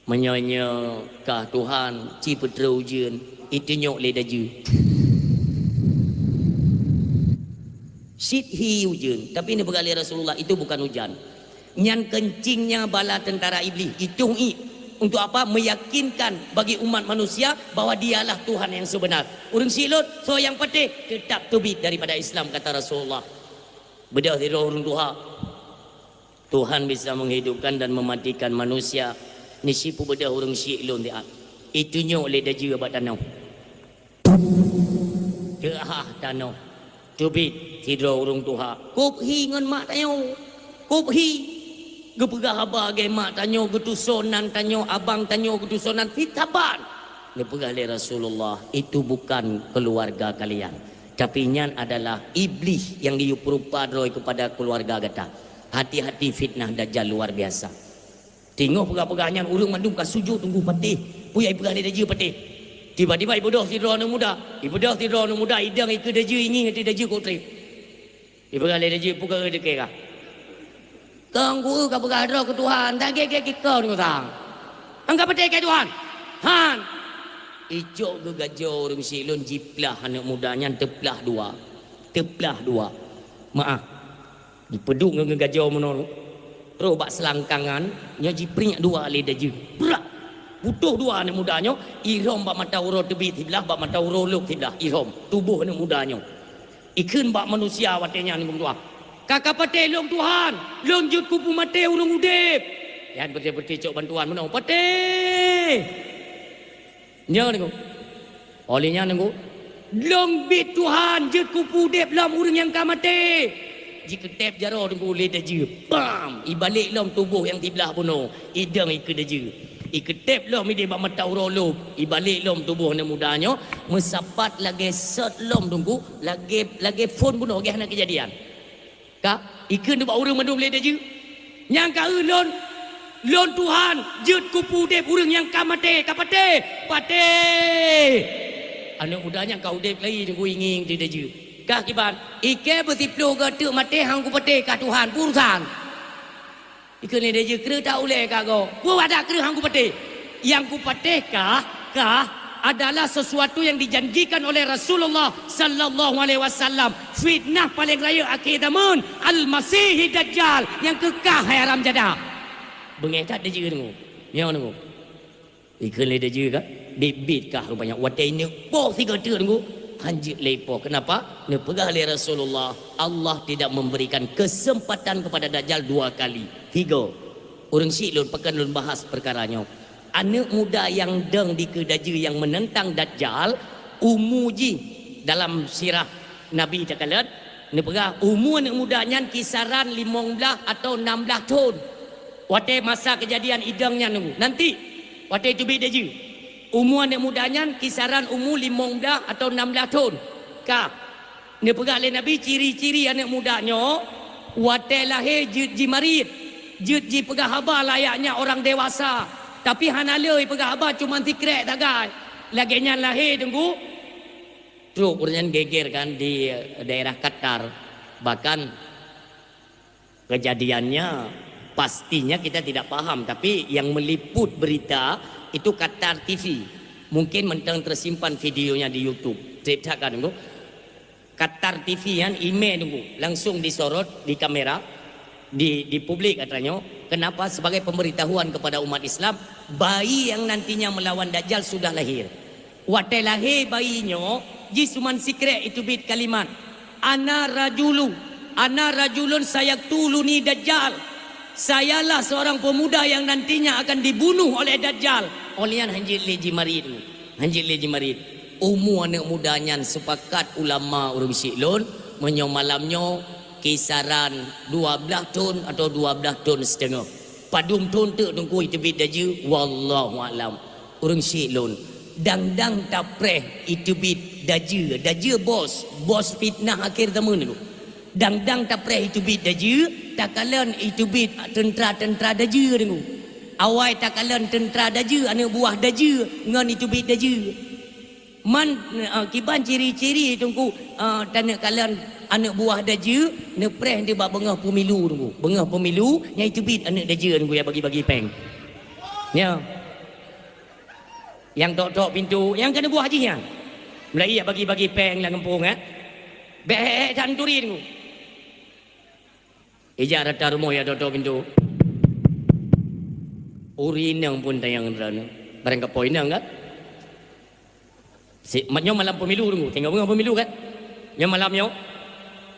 menyonya kah Tuhan ci putra ujian itu nyok le daju. Sidhi ujian, tapi ini berkali Rasulullah itu bukan hujan. Nyan kencingnya bala tentara iblis itu untuk apa? Meyakinkan bagi umat manusia bahwa dialah Tuhan yang sebenar. Urang silut so yang patih tetap tubit daripada Islam kata Rasulullah. Bedah di roh urang Tuhan bisa menghidupkan dan mematikan manusia. Ni sipu bedah urang silun dia. Itunya oleh daju abad tanau. Deah tanau. Tubit di roh urang Tuhan. Kup hi ngan mak tanau. Kup hi gepegah abah ge mak tanyo getusonan tanyo abang tanyo getusonan fitaban ni pegah le Rasulullah itu bukan keluarga kalian tapi nyan adalah iblis yang diup-rupa roy kepada keluarga gata. Hati-hati fitnah dajjal luar biasa. Tengok pegah-pegah nyan urang mandung ka sujud tunggu patih puyai pegah le daju patih tiba-tiba ibadah tidro nu muda ibadah tidro nu muda idang ikut daju ini hati daju kotri ibadah le daju pukul deke ka tangguh ka bergadra ke Tuhan tak gege kau ni tang angka pete ke Tuhan han ijok ke gajo orang silun jiplah anak mudanya teplah dua maaf dipeduk ke gajo menor terus bak selangkangan nya jipring dua le daju berak butuh dua anak mudanya ihram bak mata uro tebi tiblah bak mata uro luk tiblah ihram tubuh anak mudanya ikun bak manusia watenya ni Tuhan. Kakak pate long Tuhan, long jut kupu mate urung udip. Yan pete cok bantuan menang pate. Nya niku. Olehnya niku. Long bit Tuhan jut kupu udip lam urang yang kamate. Jika tep jaro niku le daju. Bam, ibalik lam tubuh yang tibelah bunuh. Idang ikut daju. Iketep lom ide bak mata urolog ibalik lom tubuh na mudanya mesapat lagi set lom tunggu lagi phone bunuh ge hana kejadian. Ka ikun tu bak urang mandung le daju. Nyang ka lon Tuhan jut kupu dep urang yang kamate kapate pate. Anak mudanya kau dep lagi tunggu inging di daju. Ka kiban ike bertiplu ke tu mate hang ku pate ka Tuhan purusan. Ikut ni dia kira tak boleh kau. Kau ada kira hang kupatih. Yang kupatih kah adalah sesuatu yang dijanjikan oleh Rasulullah sallallahu alaihi wasallam. Fitnah paling raya akhir zaman Al-Masih Dajjal yang kekal haram jadah. Bengetat dia tengok. Yang tengok. Ikut ni dia kah? Bibit kah rupanya. Watai ni poh tiga tengok. Hanjit lepo. Kenapa? Ni pegah oleh Rasulullah. Allah tidak memberikan kesempatan kepada Dajjal 2 kali. 3. Orang silun pekan lun bahas perkaranya. Anak muda yang deng di kedaju yang menentang Dajjal umuji dalam sirah Nabi cakalat. Ni pegah umur anak mudanya kisaran 15 atau 16 tahun. Watai masa kejadian idangnya nunggu. Nanti watai itu beda je. Umur anak mudanya kisaran umur 15 atau 16 tahun. Kah? Ni pegah oleh Nabi ciri-ciri anak mudanya watai lahir ji marid. Ji pegah haba layaknya orang dewasa. Tapi hanalai pegah haba cuma tikrek tak gai. Laginya lahir tunggu. Terus urang geger kan di daerah Qatar. Bahkan kejadiannya pastinya kita tidak paham. Tapi yang meliput berita itu Qatar TV. Mungkin mentang tersimpan videonya di YouTube. Ceritakan tunggu. Qatar TV yang email tunggu. Langsung disorot di kamera. Di publik katanya. Kenapa? Sebagai pemberitahuan kepada umat Islam. Bayi yang nantinya melawan Dajjal sudah lahir. Waktu lahir bayinya. Jisuman sikrek itu bit kalimat. Ana rajulun sayaktuluni Dajjal. sayalah seorang pemuda yang nantinya akan dibunuh oleh Dajjal. Olian hanjit leji marid. Hanjit leji marid. Umur anak mudanya sepakat ulama urang siklon menyo malamnya kisaran 12 ton atau 12 ton setengah. Padum ton tu tungku itu bid daju wallahu alam. Urang siklon dang tapreh itu bid daju bos fitnah akhir zaman dulu. Dang tapreh itu bid daju takalan itu bid tentera daju dulu. Awai takalan tentera daju anak buah daju ngan itu bid daju. Man kiban ciri-ciri tungku tanah kalian anak buah daju nepreh dia bengah pemilu tunggu. Bengah pemilu yang itu bid anak daju tunggu ya bagi-bagi peng. Ya. Yang tok-tok pintu, yang kena buah haji yang. Mulai ya bagi-bagi peng lah kampung Bek canturi tunggu. Ijak rata rumah ya tok-tok pintu. Urinang pun tayang rana. Barang kepoinang kan? Nyo malam pemilu tunggu. Tengok bunga pemilu kan? Nyo malamnya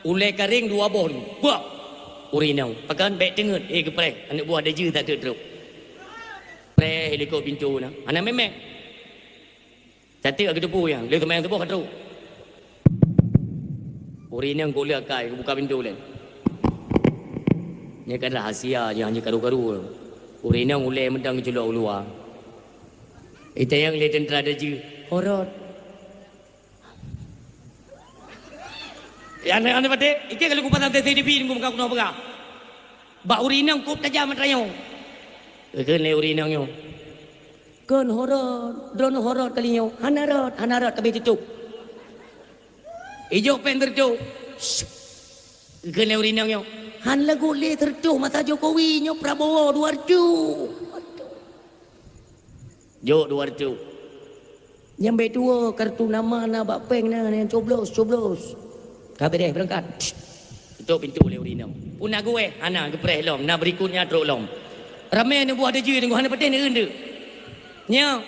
ulai kering 2 boh tunggu. Buat urinang. Pakan bek tengah. Kepreh. Anak buah daju tak teruk. Preh helikop pintu na. Anak memek. Cantik aku depu yang. Dia kemain tepuh kata. Urinang kuliah kai. Buka pintu lain. Ini kan rahasia. Jangan karu-karu. Urinang ulai mendang julak luar. Itu yang lihat tentera daju. Horot. Ya ane pate, iki kalau kupatang TTDP ngum kau nak berah. Ba urinang kup tajam matrayo. Ken le urinang yo. Ken horot, drone horot kalinya. Hanarot kabeh tutup. Ijo pender tu. Ken le urinang yo. Han lagu le tertuh mata Jokowi nyo Prabowo 200. Jo 200. Nyambe tua kartu nama na bak peng na yang coblos. Kabeh deh berangkat. Tutup pintu le urinang. Puna gue ana gepreh lom na berikutnya truk lom. Ramai ni buah deju tengok hana peten ni ende. Nya.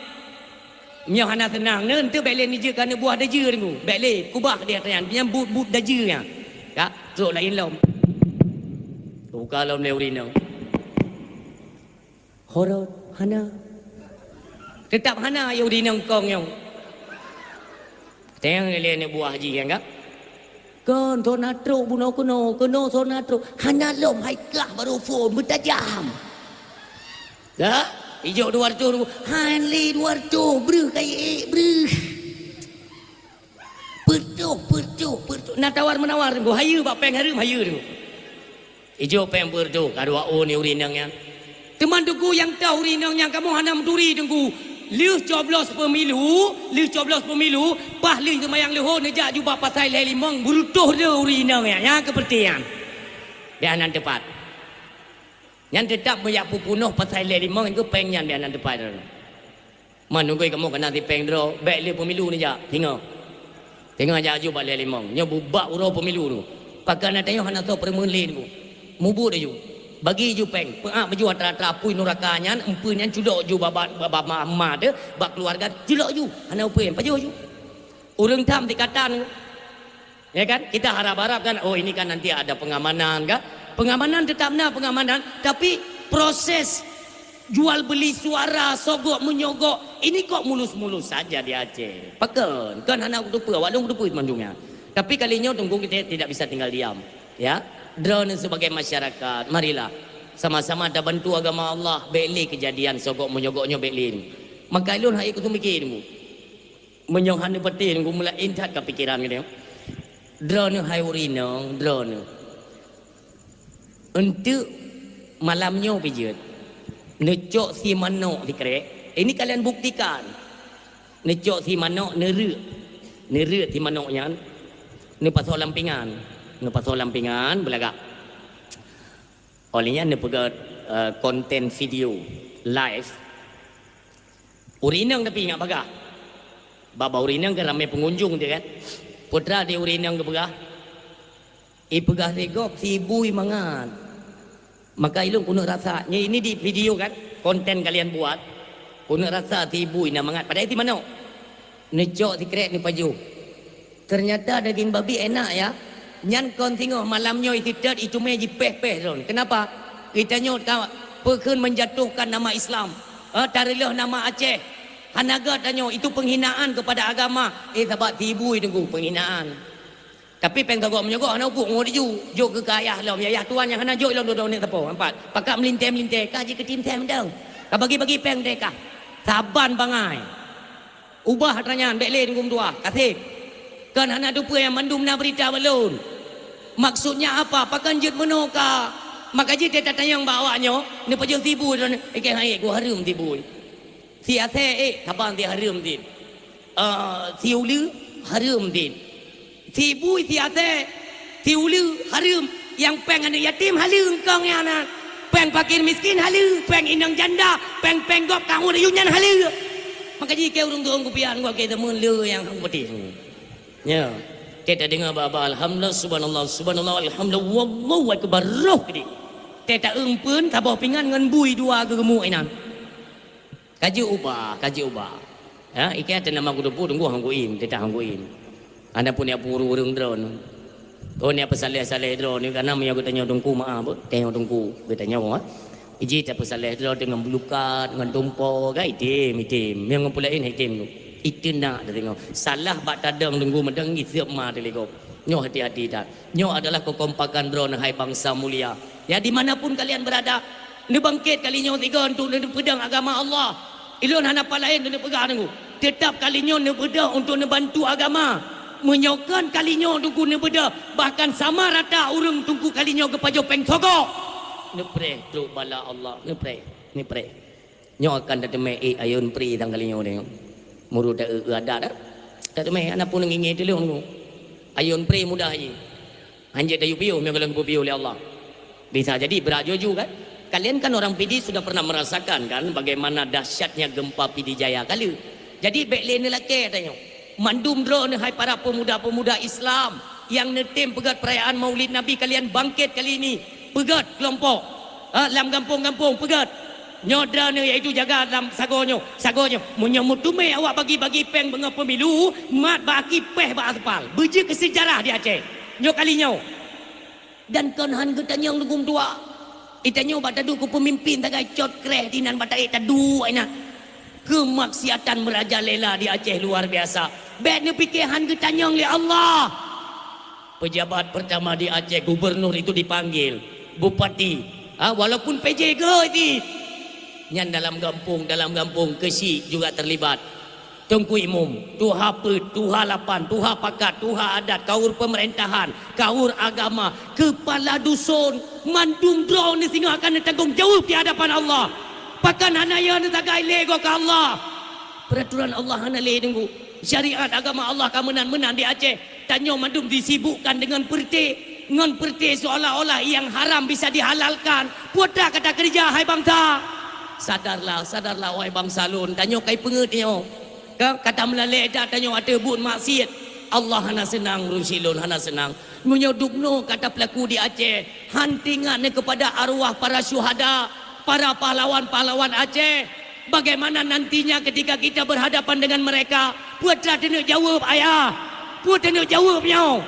Nya hana tenang ne ente belen ni je kan buah deju tengok. Bele kubah dia tanya yang but deju nya. Ya, truk lain lom. Buka lom le urinang. Horot hana. Tetap hana ya urinang kong yang. Tengok le ni buah haji kan kak? Kan sonatro buno kuno sonatro hana lom haikah baru phone bertajam. Ya, hijau 200 hanli 200 bru kai bru. Pertu. Nak tawar menawar tu hayu bak peng harum hayu tu. Hijau peng pertu kadua ni urinangnya. Teman tuku yang tahu urinangnya kamu hana menduri tunggu. Liu coblos pemilu, pah liu semayang leho nejak jubah pasai leh limong burutuh dia urinang ya kepertian. Dia anan tepat. Yang tetap meyak pupunuh pasai leh limong itu pengnya dia anan tepat. Menunggu kamu kena tipeng dro, baik liu pemilu ni jak, tengok jak jubah leh limong. Nya bubak uro pemilu tu. Pakai nak tengok hana tahu permenlin tu. Mubu dia ju. Bagi ju peng, baju atra pui nurakanya, empunya cudok ju baba mama de, bak keluarga julok ju, hana upen, baju ju. Urang tam dikatan, ya kan? Kita harap-harap kan, oh ini kan nanti ada pengamanan, kan? Pengamanan tetapnya pengamanan, tapi proses jual beli suara, sogok menyogok, ini kok mulus-mulus saja di Aceh. Paken, kan hana utupu, wadung utupu manjungnya. Tapi kalinya tunggu kita tidak bisa tinggal diam, ya. Drone sebagai masyarakat, marilah sama-sama ada bantu agama Allah. Beli kejadian sogok menyogoknya beli. Maka ilun hai kutu mikir mu. Menyohan peti ngu mula intat ke pikiran gitu. Drone hai urinong, drone. Untuk malamnya pijat. Necok si manok dikrek. Ini kalian buktikan. Necok si manok nerut si manoknya. Ini pasal lampingan. Pasal lampingan belagak. Olehnya ne pegat konten video live. Urinang tapi ingat bagah. Baba urinang ke ramai pengunjung dia kan. Putra dia urinang ke bagah. Pegah regok si ibu mangan. Maka ilung kuno rasa. Ini di video kan konten kalian buat. Kuno rasa si ibu ina mangat. Pada itu mana? Necok si krek ni paju. Ternyata daging babi enak ya. Nyan kon tengok malamnya itu meji peh-peh ron. Kenapa? Kita nyot kau perken menjatuhkan nama Islam. Tarilah nama Aceh. Hanaga tanyo itu penghinaan kepada agama. Sebab tibui tunggu penghinaan. Tapi pengkagok menyogok anak pun ngori ju. Jok ke ayah lah, ayah tuan yang hana jok lah dua ni tapo. Empat. Pakak melintai kaji ke tim tem dang. Ka bagi-bagi peng mereka. Saban bangai. Ubah tanya bekle tunggu tua. Kasih. Kan hana dupa yang mandum na berita belum. Maksudnya apa? Pakan jet menoka. Maka je dia tanya yang bawanya, ni pajang tibu dan ikan hai gua harum tibu. Si ase tabang dia harum din. Si ulu harum din. Tibu si ase si ulu harum yang peng anak yatim harum kang yang anak. Peng fakir miskin halu, peng inang janda, peng gop kang udah yunyan halu. Maka je kau urung tuang kupian gua kita mulu yang hang peti. Ya. Kita dengar bapa alhamdulillah subhanallah alhamdulillah wallahu akbar roh gede. Kita pun tabah pingan ngan bui dua ke gemuk inan. Kaji ubah. Ya, ikan ada nama kudu pun tunggu hangguin, kita hangguin. Anda punya puru urung drone. Kau ni apa saleh drone ni karena punya kita tanya tungku maaf, tanya tungku kita tanya ah. Iji tak saleh drone dengan bulukat, dengan tumpo, gai itim. Yang ngepulain itim tu. Itu nak dia tengok. Salah bak tadang tunggu medang isiap ma telegop. Nyo hati-hati dah. Nyo adalah kekompakan drone hai bangsa mulia. Ya dimanapun kalian berada, ni bangkit kali nyo tiga untuk ni pedang agama Allah. Ilon hana apa lain ni pegang tunggu. Tetap kali nyo ni pedang untuk ni bantu agama. Menyokan kali nyo tunggu ni pedang. Bahkan sama rata urung tunggu kali nyo kepada peng sogok. Ni pray tu bala Allah. Ni pray. Nyo akan datang ayun pri tang kali nyo tengok. Muru dah ada dah. Tak temeh anak pun ngingin dulu nunggu. Ayun pre mudah je. Anjir dayu piu memang piu oleh Allah. Bisa jadi berajoju kan? Kalian kan orang PD sudah pernah merasakan kan bagaimana dahsyatnya gempa PD Jaya kali. Jadi bekle ni laki tanya. Mandum drone hai para pemuda-pemuda Islam yang netim pegat perayaan Maulid Nabi kalian bangkit kali ini. Pegat kelompok. Lam kampung-kampung pegat. Nyodra ni iaitu jaga dalam sagonyo menyambut tumai awak bagi-bagi peng benga pemilu mat baki peh ba aspal beje ke sejarah di Aceh nyo kalinyo dan konhan getanya yang lugum tua itanyo batadu ku pemimpin tagai cot kreh dinan batai tadu aina kemaksiatan merajalela di Aceh luar biasa bet ni pikiran getanya oleh Allah. Pejabat pertama di Aceh gubernur itu dipanggil bupati walaupun PJ ke itu yang dalam kampung kesi juga terlibat. Tengku imum, tuha pet, tuha lapan, tuha pakat, tuha adat, kaur pemerintahan, kaur agama, kepala dusun, mandung drone ni sehingga akan ditanggung jawab di hadapan Allah. Pakan hanaya ni tagai lego ke Allah. Peraturan Allah hana le tunggu. Syariat agama Allah kemenan-menan di Aceh. Tanyo mandum disibukkan dengan pertik. Ngon pertik seolah-olah yang haram bisa dihalalkan. Putra kata kerja hai bangsa. Sadarlah wahai bangsa lun. Tanyo kai pengertiyo. Kata melalek dah tanyo ada bun maksiat. Allah hana senang rusilun hana senang. Menyodukno kata pelaku di Aceh. Hantingan kepada arwah para syuhada, para pahlawan-pahlawan Aceh. Bagaimana nantinya ketika kita berhadapan dengan mereka? Putra tenuk jawab ayah. Putra tenuk jawabnya.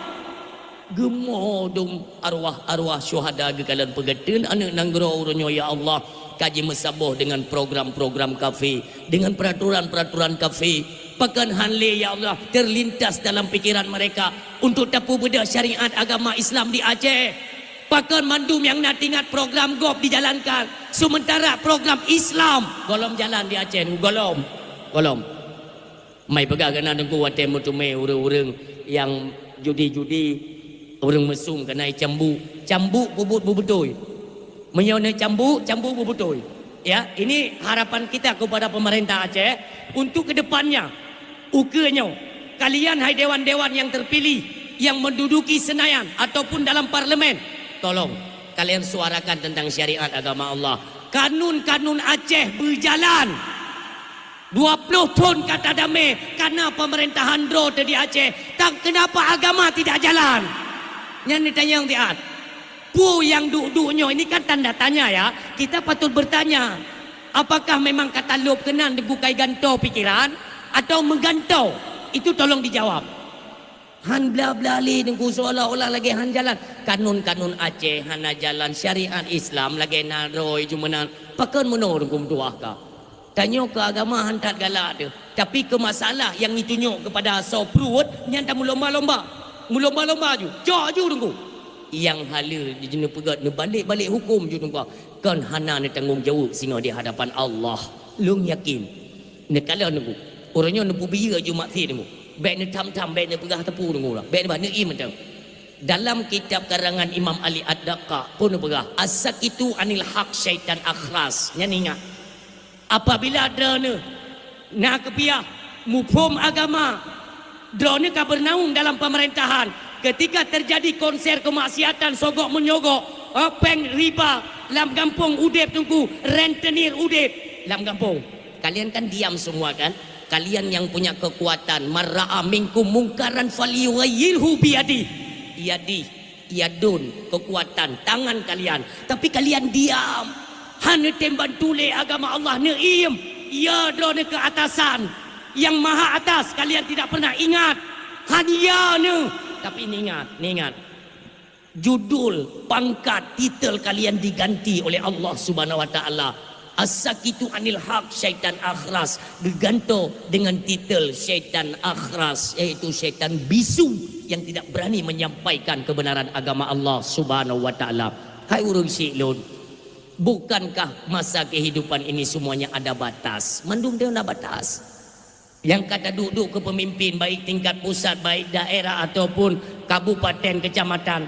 Gemoh dong arwah-arwah syuhada ke kalian pegatin anak nanggro urunyo ya Allah. Kaji mesaboh dengan program-program kafe, dengan peraturan-peraturan kafe. Pakan hanle ya Allah terlintas dalam pikiran mereka untuk tapu beda syariat agama Islam di Aceh. Pakan mandum yang nak ingat program GOP dijalankan, sementara program Islam golom jalan di Aceh. Golom. Mai pegang kena nunggu wate mutume urang-urang yang judi-judi, urang mesum kena cambuk bubut bubutoi. Menyone cambuk bubutoi. Ya, ini harapan kita kepada pemerintah Aceh untuk kedepannya. Ukanya kalian hai dewan-dewan yang terpilih yang menduduki Senayan ataupun dalam parlemen, tolong kalian suarakan tentang syariat agama Allah. Kanun-kanun Aceh berjalan. 20 tahun kata damai karena pemerintahan Dro di Aceh. Tak kenapa agama tidak jalan? Yang ditanya yang tiat. Pu yang duduknya ini kan tanda tanya ya. Kita patut bertanya, apakah memang kata lob kenan dibukai gantau pikiran atau menggantau? Itu tolong dijawab. Han bla-blali nunggu seolah-olah lagi han jalan. Kanun-kanun Aceh, hana jalan syariat Islam lagi naroi jumanan. Pakan menor nunggu menduah ka. Tanya ke agama han tak galak dia. Tapi ke masalah yang ditunjuk kepada sopruut, nyata mulomba-lomba. Mulomba-lomba ju. Jauh ju nunggu. Yang hala di jenis pegat, ni balik-balik hukum ju nunggu. Kan hana ni tanggungjawab sehingga di hadapan Allah. Lung yakin. Ni kalau nunggu. Orangnya nampu biya ju maksi nunggu. Baik ni tam-tam, baik ni pegah tepu nunggu lah. Baik ni bahani im macam. Dalam kitab karangan Imam Ali Ad-Daqa pun pegah. As-sakitu anil haq syaitan akhras. Yang ingat. Apabila ada ni. Nak kepiah. Mufum agama. Drone ka bernaung dalam pemerintahan. Ketika terjadi konser kemaksiatan sogok menyogok. Peng riba. Lam kampung udep tunggu. Rentenir udep. Lam kampung. Kalian kan diam semua kan. Kalian yang punya kekuatan, marra'a minkum mungkaran falyughayyirhu biyadi. Yadi, yadun, kekuatan tangan kalian. Tapi kalian diam. Hanya tembak tule agama Allah neim. Ya drone ke atasan. Yang maha atas kalian tidak pernah ingat. Hanya ne. Tapi ingat. Judul, pangkat, titel kalian diganti oleh Allah Subhanahu wa taala. As-sakitu anil haq syaitan akhras, diganto dengan titel syaitan akhras, yaitu syaitan bisu yang tidak berani menyampaikan kebenaran agama Allah Subhanahu wa taala. Hai urang Syiklun, bukankah masa kehidupan ini semuanya ada batas? Mandung dia ada batas. Yang kata duduk ke pemimpin baik tingkat pusat, baik daerah ataupun kabupaten, kecamatan.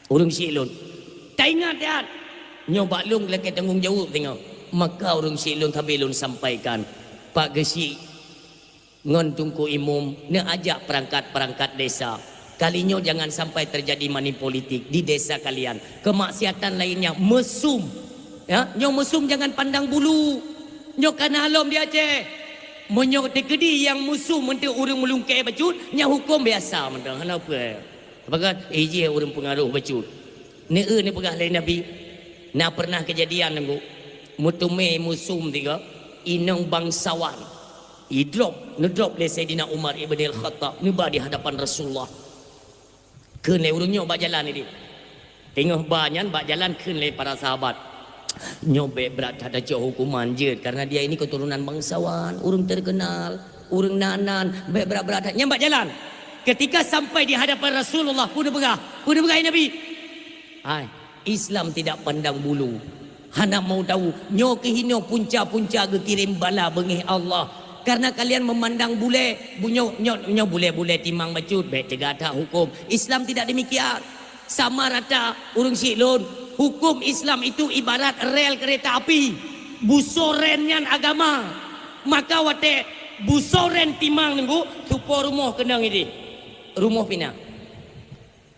Urang Syiklun, tak ingat dia. Nyoba lung lagi tanggungjawab tengok. Maka orang Syiklun kabilun sampaikan, Pak Gesi ngon tungku imum ne ajak perangkat-perangkat desa. Kalinya jangan sampai terjadi money politik di desa kalian. Kemaksiatan lainnya mesum. Ya, nyo mesum jangan pandang bulu. Nyo kana alom dia Aceh. Monyo tekedi yang mesum untuk urang melungkai bacut, nya hukum biasa mentang. Kenapa? Apakah je urang pengaruh bacut. Ne ni pegah lain Nabi. Nah pernah kejadian nunggu mutume musum tiga inang bangsawan idrop nedrop le Sayyidina Umar ibn al-Khattab ni di hadapan Rasulullah keun le urang bak jalan ni tengok banyak bak jalan keun le para sahabat nyobe berat ada jauh hukuman je karena dia ini keturunan bangsawan urang terkenal urang nanan berat-berat nyambak jalan ketika sampai di hadapan Rasulullah pun begah Nabi hai Islam tidak pandang bulu. Hana mau tahu nyo kehino punca-punca ke kirim bala bengih Allah. Karena kalian memandang bule, nyo bule-bule timang bacut, baik tegata hukum. Islam tidak demikian. Sama rata urang Syiklun. Hukum Islam itu ibarat rel kereta api. Busorennya agama. Maka wate busoren timang nunggu supo rumah kenang ini. Rumah pina.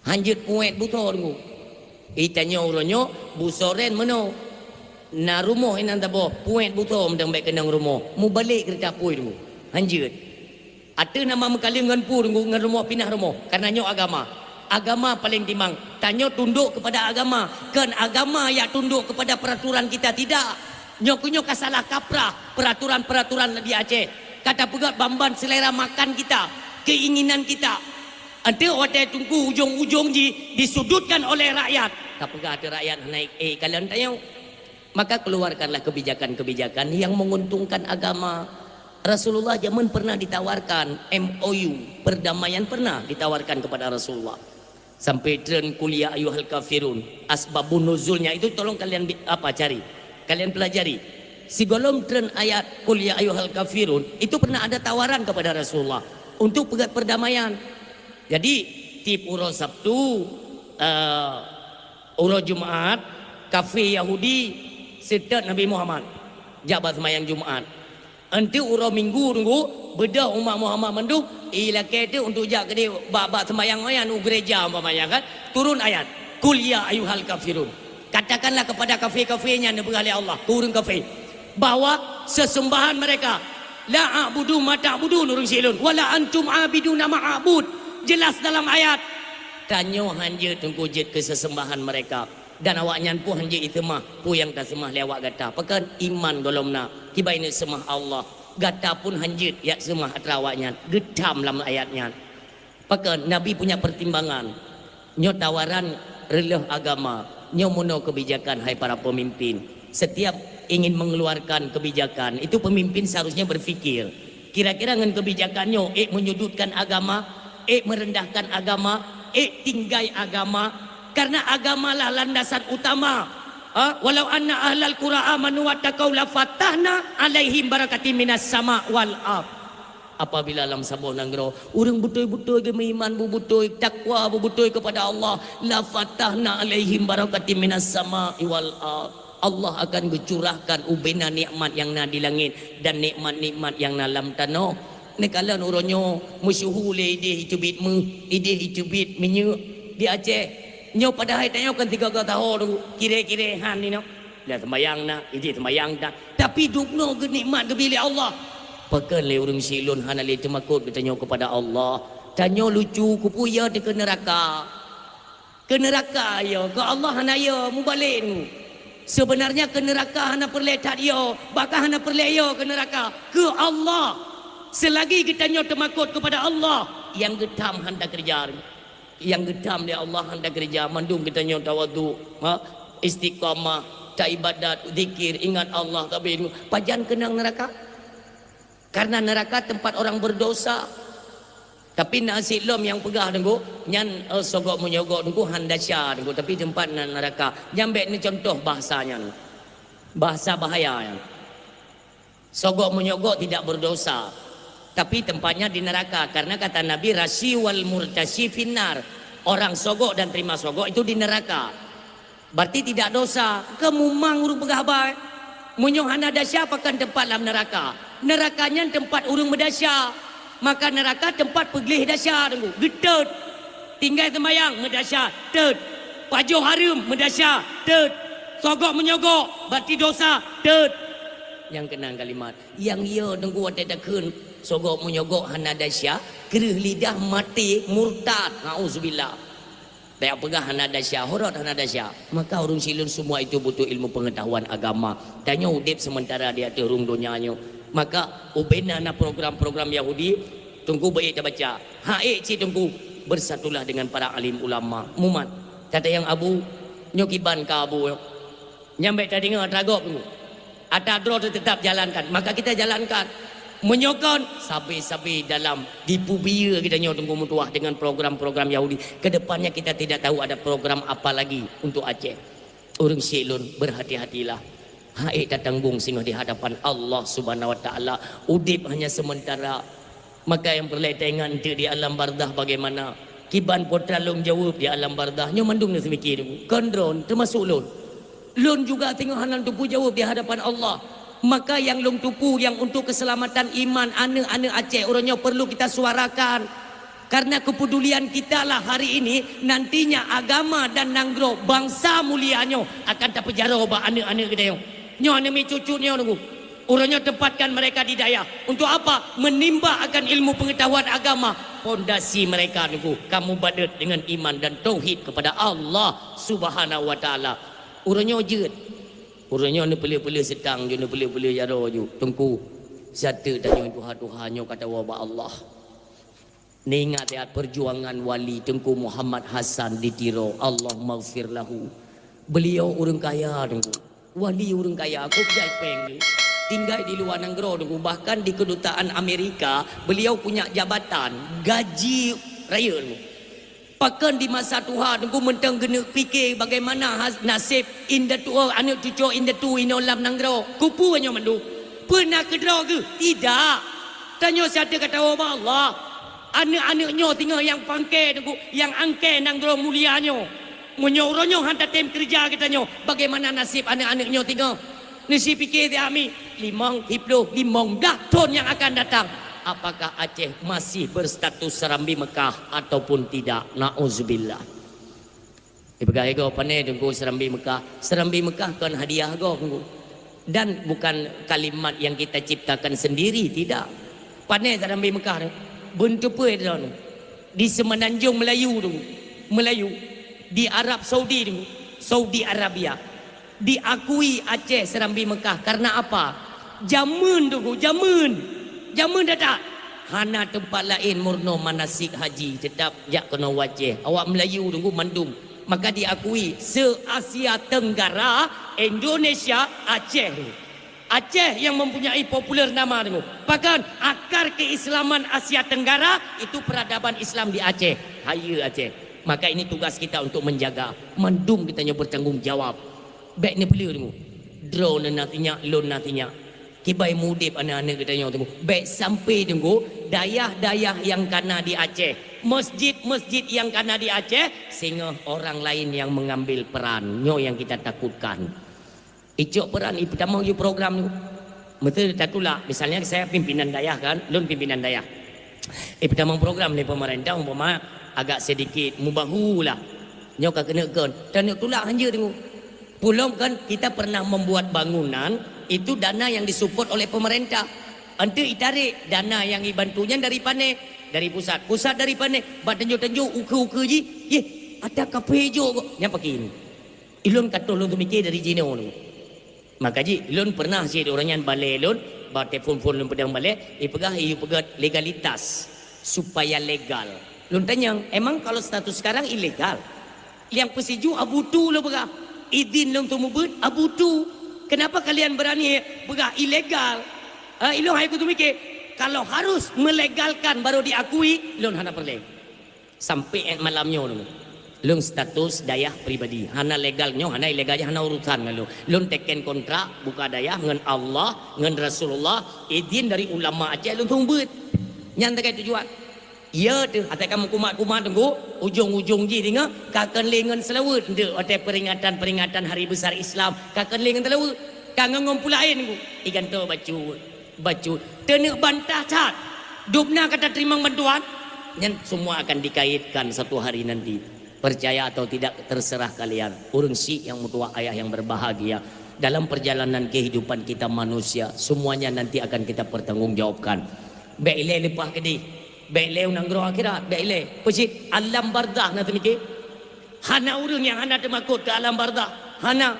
Hanjut puet buto nunggu. Itanya uronyo busoren meno na rumah inan tabo puet buto mendang baik kenang rumah mu balik kereta pui dulu hanjut ada nama mekalingan pu ngan rumah pindah rumah karena nyo agama paling timang tanyo tunduk kepada agama kan agama yang tunduk kepada peraturan kita tidak nyo kasalah kaprah peraturan di Aceh kata pegat bamban selera makan kita keinginan kita ada orang tunggu ujung-ujung disudutkan oleh rakyat. Tapi ada rakyat naik kalian tanya. Maka keluarkanlah kebijakan-kebijakan yang menguntungkan agama. Rasulullah zaman pernah ditawarkan MOU perdamaian pernah ditawarkan kepada Rasulullah. Sampai tren kuliah ayyuhal kafirun. Asbabun nuzulnya itu tolong kalian cari. Kalian pelajari. Si golom tren ayat kuliah ayyuhal kafirun itu pernah ada tawaran kepada Rasulullah untuk pegat perdamaian. Jadi tip uro Sabtu, uro Jumat, kafe Yahudi, setat Nabi Muhammad, jabat semayang Jumat. Nanti uro Minggu tunggu, beda umat Muhammad menduk, ilake itu untuk jak ke dia bab semayang ayan gereja umpamanya kan, turun ayat, Qul ya ayyuhal kafirun. Katakanlah kepada kafe-kafenya yang berhalih Allah, turun kafe, bahwa sesembahan mereka la a'budu ma ta'budun urang Syiklun, wala antum abiduna ma'abud. Jelas dalam ayat tanyo hanje tunggu jet ke sesembahan mereka dan awaknya pun hanje itu mah pu yang tak semah lewat gata pekan iman golomna tiba ini semah Allah gata pun hanje ya semah atrawaknya gedam dalam ayatnya Pakan Nabi punya pertimbangan. Nyo tawaran relih agama, nyo mono kebijakan hai para pemimpin. Setiap ingin mengeluarkan kebijakan, itu pemimpin seharusnya berfikir. Kira-kira dengan kebijakannya, menyudutkan agama, merendahkan agama, tinggai agama. Karena agamalah landasan utama. Walau anna ahlal qura amanu wattaqau la fatahna alaihim barakatim minas sama wal ardh. Apabila alam sabon nanggro urang betul-betul beriman, betul takwa, betul kepada Allah, la fatahna alaihim barakatim minas sama wal ardh. Allah akan bercurahkan ubena nikmat yang na di langit dan nikmat-nikmat yang na dalam tanah. Nekala nuronyo musyuhule ide hitubit hitubit menyu di Aceh. Nyo pada hari tanya kan 3 tahun dulu kira-kira han ni no. Dah sembayang na, ide sembayang dah. Tapi dukno ke nikmat ke bilik Allah. Pakan le urang silun han ale temakut bertanya kepada Allah. Tanya lucu kupuya dia ke neraka. Ke neraka ya, ke Allah hana ya mubalik nu. Sebenarnya ke neraka hana perletat ya, bakal hana perle ya ke neraka. Ke Allah. Selagi kita nyo temakut kepada Allah, yang getam hendak kerja. Yang getam dia Allah hendak kerja, mandung kita nyo tawaduk, istiqamah, tak ibadat, zikir, ingat Allah kabeh. Pajan kenang neraka. Karena neraka tempat orang berdosa. Tapi nasi lom yang pegah dengku, nyan sogok menyogok dengku handasya dengku, tapi tempat neraka. Nyambek ni contoh bahasanya ni. Bahasa bahaya yang. Sogok menyogok tidak berdosa. Tapi tempatnya di neraka. Karena kata Nabi rasyi wal murtasyi finnar. Orang sogok dan terima sogok itu di neraka. Berarti tidak dosa. Kemumang urung pegah baik. Munyohana dasya pakan tempat dalam neraka. Nerakanya tempat urung berdasya. Maka neraka tempat pegelih dasya. Getut. Tinggal sembayang merdasya. Tet. Pajuh harum merdasya. Tet. Sogok menyogok. Berarti dosa. Tet. Yang kenang kalimat. Yang ia nunggu ada dakun. Sogok menyogok hana dasya. Kerih lidah mati murtad. Na'udzubillah. Tak pegah hana dasya. Horot hana dasya. Maka urung silun semua itu butuh ilmu pengetahuan agama. Tanya udip sementara dia terung dunianya. Maka ubena na program-program Yahudi tunggu baik dah baca. Cik tunggu bersatulah dengan para alim ulama. Mumat. Kata yang Abu nyokiban ka Abu. Nyampe tadi dengar tragop tu. Ada draw tetap jalankan. Maka kita jalankan. Menyokon sabi-sabi dalam dipubia kita tunggu mutuah dengan program-program Yahudi. Kedepannya kita tidak tahu ada program apa lagi untuk Aceh. Orang silun berhati-hatilah. Tak tanggung sehingga di hadapan Allah Subhanahu Wa Taala. Udip hanya sementara. Maka yang perletengan itu di alam bardah bagaimana? Kiban potra long jawab di alam bardah. Nyo mandung ni semikir. Kondron termasuk lon. Lon juga tengok hanan tupu jawab di hadapan Allah. Maka yang long tupu yang untuk keselamatan iman anak-anak Aceh orangnya perlu kita suarakan. Karena kepedulian kita lah hari ini nantinya agama dan nanggro bangsa mulianya akan tak penjara obak anak-anak kita yang. Nyo anemi cucunya nunggu. Orangnya tempatkan mereka di daya. Untuk apa? Menimba akan ilmu pengetahuan agama. Pondasi mereka nunggu. Kamu badat dengan iman dan tauhid kepada Allah Subhanahu Wa Taala. Orangnya jet. Orangnya ni pelih-pelih sedang je, ni pelih-pelih jaro je. Tunggu. Satu tanya Tuhan-Tuhannya kata wabak Allah. Ni ingat lihat perjuangan wali Tengku Muhammad Hasan di Tiro. Allah maghfir lahu. Beliau orang kaya tengku. Wali orang kaya. Aku jai peng. Tinggal di luar negara tengku. Bahkan di kedutaan Amerika. Beliau punya jabatan. Gaji raya tengku. Pakan di masa Tuhan tengku mentang kena fikir bagaimana nasib indah tua anak cucu indah tu inolam negara. Kupu hanya mandu. Pernah kedra ke? Tidak. Tanya siapa kata Allah. Anak-anaknya tinggal yang pangkai tengku. Yang angkai negara mulianya. Menyorongnya hantar tim kerja katanya. Bagaimana nasib anak-anaknya tinggal? Nasi fikir dia ami 50 dah tahun yang akan datang. Apakah Aceh masih berstatus Serambi Mekah ataupun tidak? Na'udzubillah. Dipegang ego pandai tengku Serambi Mekah. Serambi Mekah kan hadiah go tengku. Dan bukan kalimat yang kita ciptakan sendiri, tidak. Pandai Serambi Mekah tu. Bentuk apa dia tu? Di Semenanjung Melayu tu. Melayu. Di Arab Saudi tu. Saudi Arabia. Diakui Aceh Serambi Mekah. Karena apa? Jamun tu, jamun. Jamun dah tak? hana tempat lain murno manasik haji tetap jak kena wajah awak Melayu tunggu mandum maka diakui se-Asia Tenggara Indonesia Aceh yang mempunyai popular nama tunggu bahkan akar keislaman Asia Tenggara itu peradaban Islam di Aceh haya Aceh maka ini tugas kita untuk menjaga mandum kita bertanggungjawab baik ni beli tunggu drone nantinya loan nantinya kibai mudip anak-anak katanya tunggu baik sampai tunggu dayah-dayah yang kena di Aceh masjid-masjid yang kena di Aceh sehingga orang lain yang mengambil peran yang kita takutkan icok peran itu pertama you program tu betul takutlah misalnya saya pimpinan dayah kan lun pimpinan dayah pertama program ni pemerintah umpama agak sedikit mubahulah nyo ka kena kan dan itulah hanya tunggu belum kan kita pernah membuat bangunan itu dana yang disupport oleh pemerintah ente itarik dana yang dibantunya dari pane dari pusat dari pane bat tenjo uke ji ada kafe jo kok nya pakai ini ilun kata lu tu mikir dari jino tu maka ji ilun pernah sih orang yang balai ilun bat telefon lu pedang balai pegang legalitas supaya legal lun tanya emang kalau status sekarang ilegal yang pesiju abutu lu pegang izin lu tu mubut abutu kenapa kalian berani pegang ilegal ilun hai ku tu mikir kalau harus melegalkan baru diakui ilun hana perle sampai malamnya lu lung status dayah pribadi hana legalnya hana ilegalnya hana urusan lu lun teken kontrak buka dayah dengan Allah dengan Rasulullah izin dari ulama Aceh lun tumbut nyan tak tujuan ya tu atai kamu kumat tunggu ujung-ujung ji dengar kaken lengan selawut de atai peringatan hari besar Islam kaken lengan selawut kangen ngumpulain tunggu ikan tu bacu tenek bantah cat dubna kata terima bantuan nyan semua akan dikaitkan satu hari nanti percaya atau tidak terserah kalian urang si yang mutua ayah yang berbahagia dalam perjalanan kehidupan kita manusia semuanya nanti akan kita pertanggungjawabkan baiklah lepah kedi baiklah unang gro akhirat baiklah pecik alam bardah nanti mikir hana urang yang hana temakut ke alam bardah hana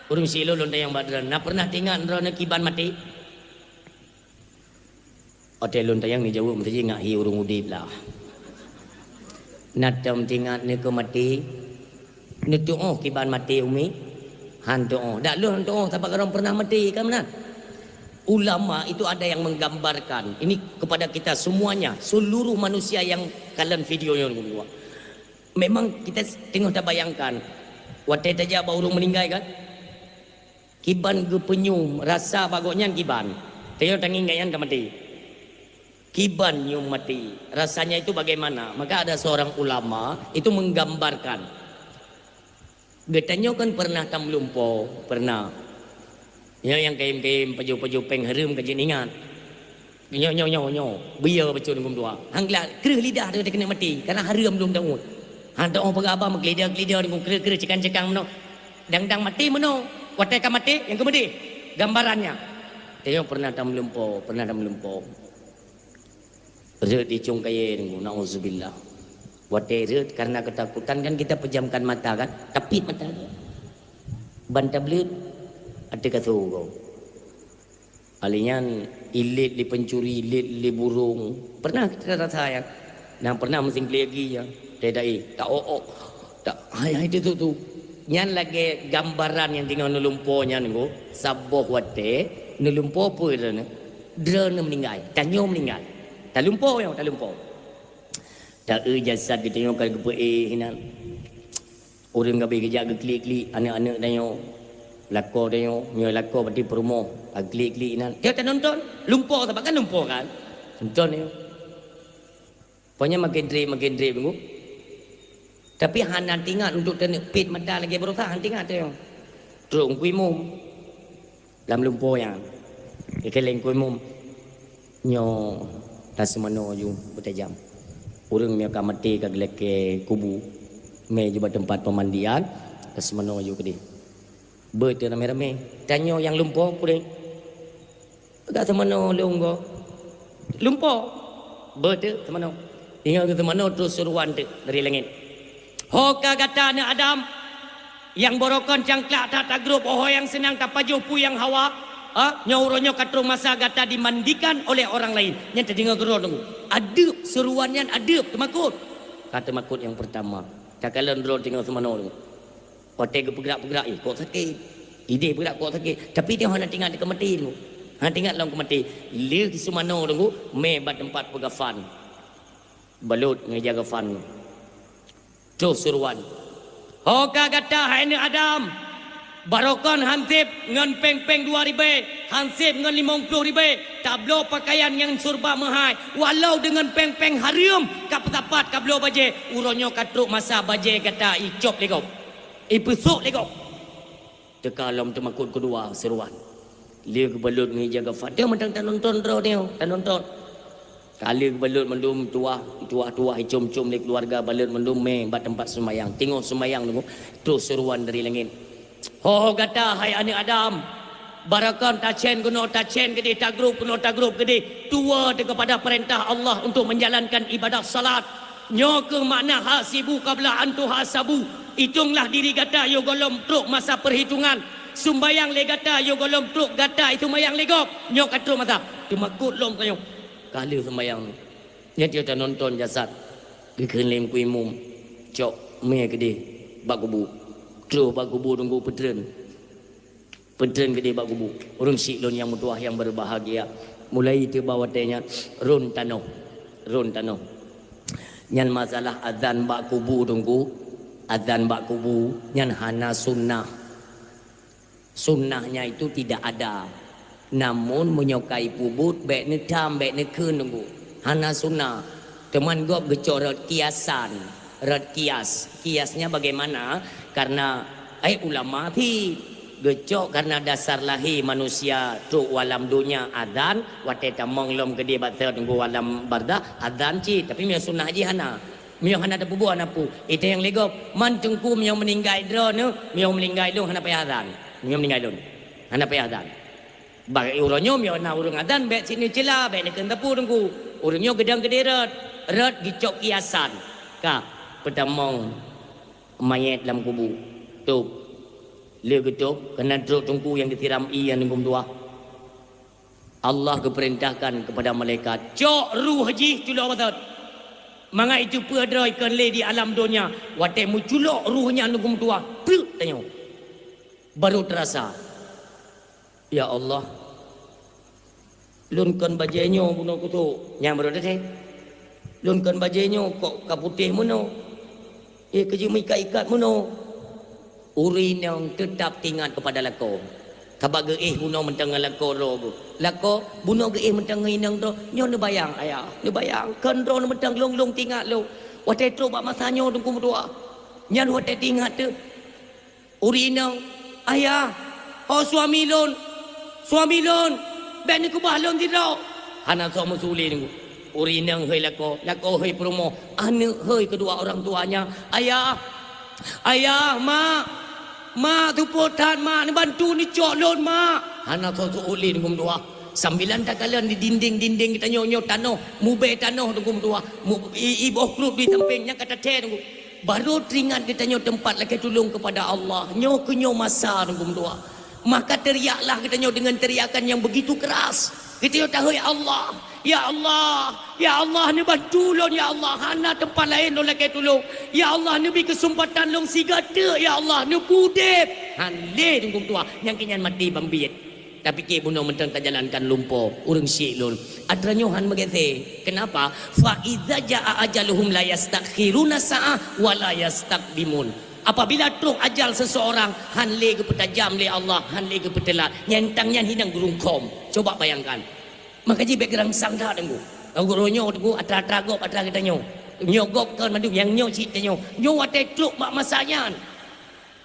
urang si lolon yang badran na pernah tengok nerana kiban mati hotel lon tayang ni jauh mesti ngak hi urang udip lah nadam tingat ni ke mati ni doa kiban mati umi han doa dak lu han doa sebab orang pernah mati kan benar ulama itu ada yang menggambarkan ini kepada kita semuanya seluruh manusia yang kalian videonya dulu memang kita tengok dah bayangkan watai saja baru meninggal kan kiban ke penyum rasa bagoknya kiban tengok tanging gayan ke mati kiban yang mati rasanya itu bagaimana maka ada seorang ulama itu menggambarkan getanya kan pernah tamlumpo pernah ya yang kaim paju pengharum kajian ingat nyo biar baca dengan doa hanglah kereh lidah dia kena mati karena harum belum daun hang doa pegaba mengelidah dengan kereh cekang meno dang mati meno watai ka mati yang kemedi gambarannya dia pernah tamlumpo Red di cungkaya dengan na'udzubillah. Watai red karena ketakutan kan kita pejamkan mata kan. Tapi mata dia. Banta belit. Ada kata kau. Alinya ilit di pencuri, ilit di burung. Pernah kita rasa ya. Dan pernah mesin lagi ya. Tidak tak tak hai itu tu. Nyan lagi gambaran yang tinggal nelumponya nego. Saboh watai nelumpo apa dia? Drone meninggal. Tanyo meninggal. Tak lumpur. Tak jasad kita tengok kalau kepe hinan. Orang gabe kerja ke klik anak-anak tengok. Lako tengok, nyo lako berarti perumo. Klik hinan. Dia tak nonton. Lumpur sebab kan lumpur kan. Nonton ni. Pokoknya makin drip tunggu. Tapi hana tinggal untuk pit mata lagi berusaha tinggal tengok. Terus kuimum. Dalam lumpur yang. Ikeleng kuimum. Nyo tas mano ju bertajam. Urang mi akan mati ke geleke kubu. Me juga tempat pemandian. Tas mano ju ke dia. Bertu rame-rame. Tanya yang lumpur pulih. Agak semano lunggo. Lumpur. Bertu semano. Tinggal ke semano terus suruhan tu dari langit. Hoka kata anak Adam. Yang borokon cangklak tak grup. Oh yang senang tak pajupu yang hawa. Nyauronyo katrung masa gata dimandikan oleh orang lain. Yang terdengar gerong. Adab seruan yang adab temakut. Kata makut yang pertama. Cakalan drone tinggal semana tu. Hotel bergerak-bergerak kok sakit. Ide bergerak kok sakit. Tapi dia nak tinggal dekat mati tu. Tinggal dalam kemati. Lia di semana tu mebat tempat pegafan. Balut ngejaga fan. Tu seruan. Hoka gata hai ni Adam. Barokan hansip ngan peng-peng 2,000, hansip ngan 50,000, tablo pakaian yang surba mahai, walau dengan peng-peng harium, kap-tapat kablo baje, uronyo katruk masa baje kata icop legok, ipesuk legok. Tekalom temakut kedua seruan. Dia kebalut ni jaga fat. Dia mentang tak nonton draw dia, tak nonton. Kali kebalut mendum tua cum-cum le keluarga balut mendum bat tempat semayang. Tengok semayang tu, terus seruan dari langit. Kata hai anak Adam, barakan tacen kuno tacen gede, tagrub kuno tagrub gede, tua kepada perintah Allah untuk menjalankan ibadah salat. Nyo ke makna hasibu qabla antu hasabu. Hitunglah diri gata yo golom truk masa perhitungan. Sumbayang le gata yo golom truk gata itu mayang legop. Nyo katruk masa temakut lom kayo. Kali sembayang nya dia tak nonton jasad. Kekelem kuimum. Cok me gede bak kubu. Terus bak kubu tunggu petren. Petren gede bak kubu. Urang siklon yang mutuah yang berbahagia. Mulai itu bawa tanya run tanoh. Nyan masalah azan bak kubu tunggu. Azan bak kubu nyan hana sunnah. Sunnahnya itu tidak ada. Namun menyukai pubut baik ni tam baik ni kun tunggu. Hana sunnah. Teman gop gecor kiasan. Rat kiasnya bagaimana? Karena ulama ti gecok karena dasar lahir manusia tu walam dunia adan wate tamong lom gede bater tunggu walam barda adan ci tapi mio sunnah ji hana mio hana ada bubu anapu itu yang legop man tengku mio meninggal drone mio meninggal dong hana payah adan mio meninggal dong hana payah adan bagi uronyo mio na urung adan bet sini cela bet nekan tapu tengku uronyo gedang gede rat gecok kiasan ka pedamong mayat dalam kubu tu dia getuk kena drop tungku yang ditiram yang nombor dua. Allah keperintahkan kepada malaikat cok ruh haji culok batat manga itu pedroi kan le di alam dunia wate mu culok ruhnya nombor dua pluk tanya baru terasa ya Allah lunkan bajenyo buno kutu yang baru dah lunkan bajenyo kok kaputih muno kerja ikat muno urin yang tetap tinggal kepada lako kabag buno mentang lako ro lako buno mentang inang ro nyo ne bayang ayah ne bayang kan ro mentang long tinggal lo wate tro ba masanyo tungku dua nyan wate tinggal tu urin ayah suami lon ben ku bahlon tiro hana so musuli nunggu urinang hei lako hei promo ane hei kedua orang tuanya ayah ma tu potan ma ni bantu ni cok lon ma hana so ulin gum dua 9 takalan di dinding kita nyonyo tanah mube tanah gum dua ibu klub di sampingnya kata ten baru teringat kita nyo tempat lagi tolong kepada Allah nyo masa gum dua maka teriaklah kita nyo dengan teriakan yang begitu keras kita tahu ya Allah ni bantu lon ya Allah hana tempat lain lon lagi tolong ya Allah ni beri kesempatan long sigada ya Allah ni pudep hanle tunggu tua yang kinyan mati bambiet tapi ke buno mentang tak jalankan lumpo urang syik lon adranyo han megete kenapa fa iza jaa ajaluhum la yastakhiruna sa'ah wa la yastaqdimun apabila truk ajal seseorang hanle ke petajam le Allah hanle ke petelat nyentangnya hidang gerungkom coba bayangkan maka ji background sang dah tenggu ronyo tenggu atra gop atra kita nyogop kan madu yang cita wate truk mak masayan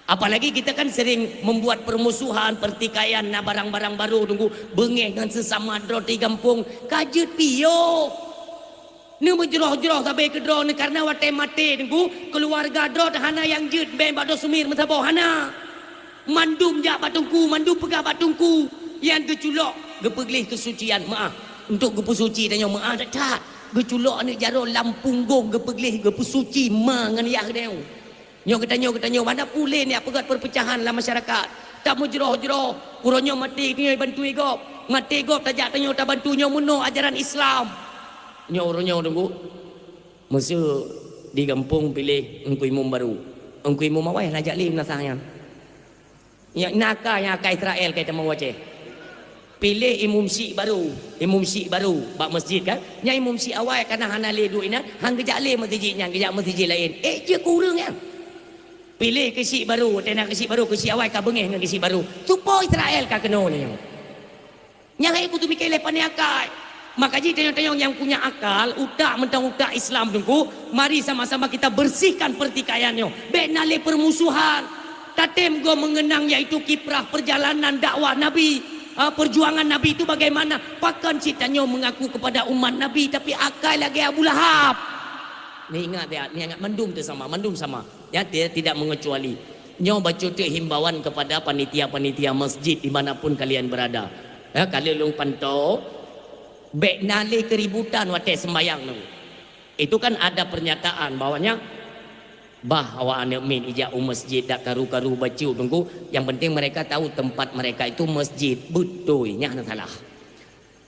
apalagi kita kan sering membuat permusuhan pertikaian na barang-barang baru tenggu bengeh dengan sesama dro di kampung kajet pio ni menjeroh-jeroh sampai ke dro ni karena wate mati tenggu keluarga dro hana yang jut ben bado sumir metaboh hana mandum jak batungku mandum pegah batungku yang keculok gepeglih kesucian maaf untuk gepu suci tanya maaf tak geculok ni jaro lampung gong gepeglih gepu suci mangan yah dia nyo kita mana pulih ni pegat perpecahan dalam masyarakat tak mujroh-jroh uronyo mati ni bantu igop mati igop tajak tanyo ta bantu nyo muno ajaran Islam nyo uronyo tunggu musuh di kampung pilih engku imam baru engku imam awai lajak lim nasahnya yang nakal yang akai Israel kata mau wajah pilih imam Syik baru bak masjid kan nya imam Syik awal kana hana le duit ina hang gejak le masjidnya gejak masjid lain je kurang kan pilih ke Syik baru tena ke Syik baru ke Syik awal ka bengih dengan ke Syik baru supo Israel ka kena ni nya hai putu mikir lepan ni akai maka ji tanyong-tanyong yang punya akal utak mentang utak Islam tunggu mari sama-sama kita bersihkan pertikaiannya be nale permusuhan tatem go mengenang yaitu kiprah perjalanan dakwah Nabi perjuangan Nabi itu bagaimana pakan citanya mengaku kepada umat Nabi tapi akal lagi Abu Lahab ni ingat ya ni ingat mendum sama ya tidak mengecuali nyo baca himbauan kepada panitia-panitia masjid dimanapun kalian berada ya kalian long pantau bek nale keributan wate sembayang tu itu kan ada pernyataan bahwanya bahwa anak min ijak masjid dak karu-karu baca tunggu yang penting mereka tahu tempat mereka itu masjid betul nya salah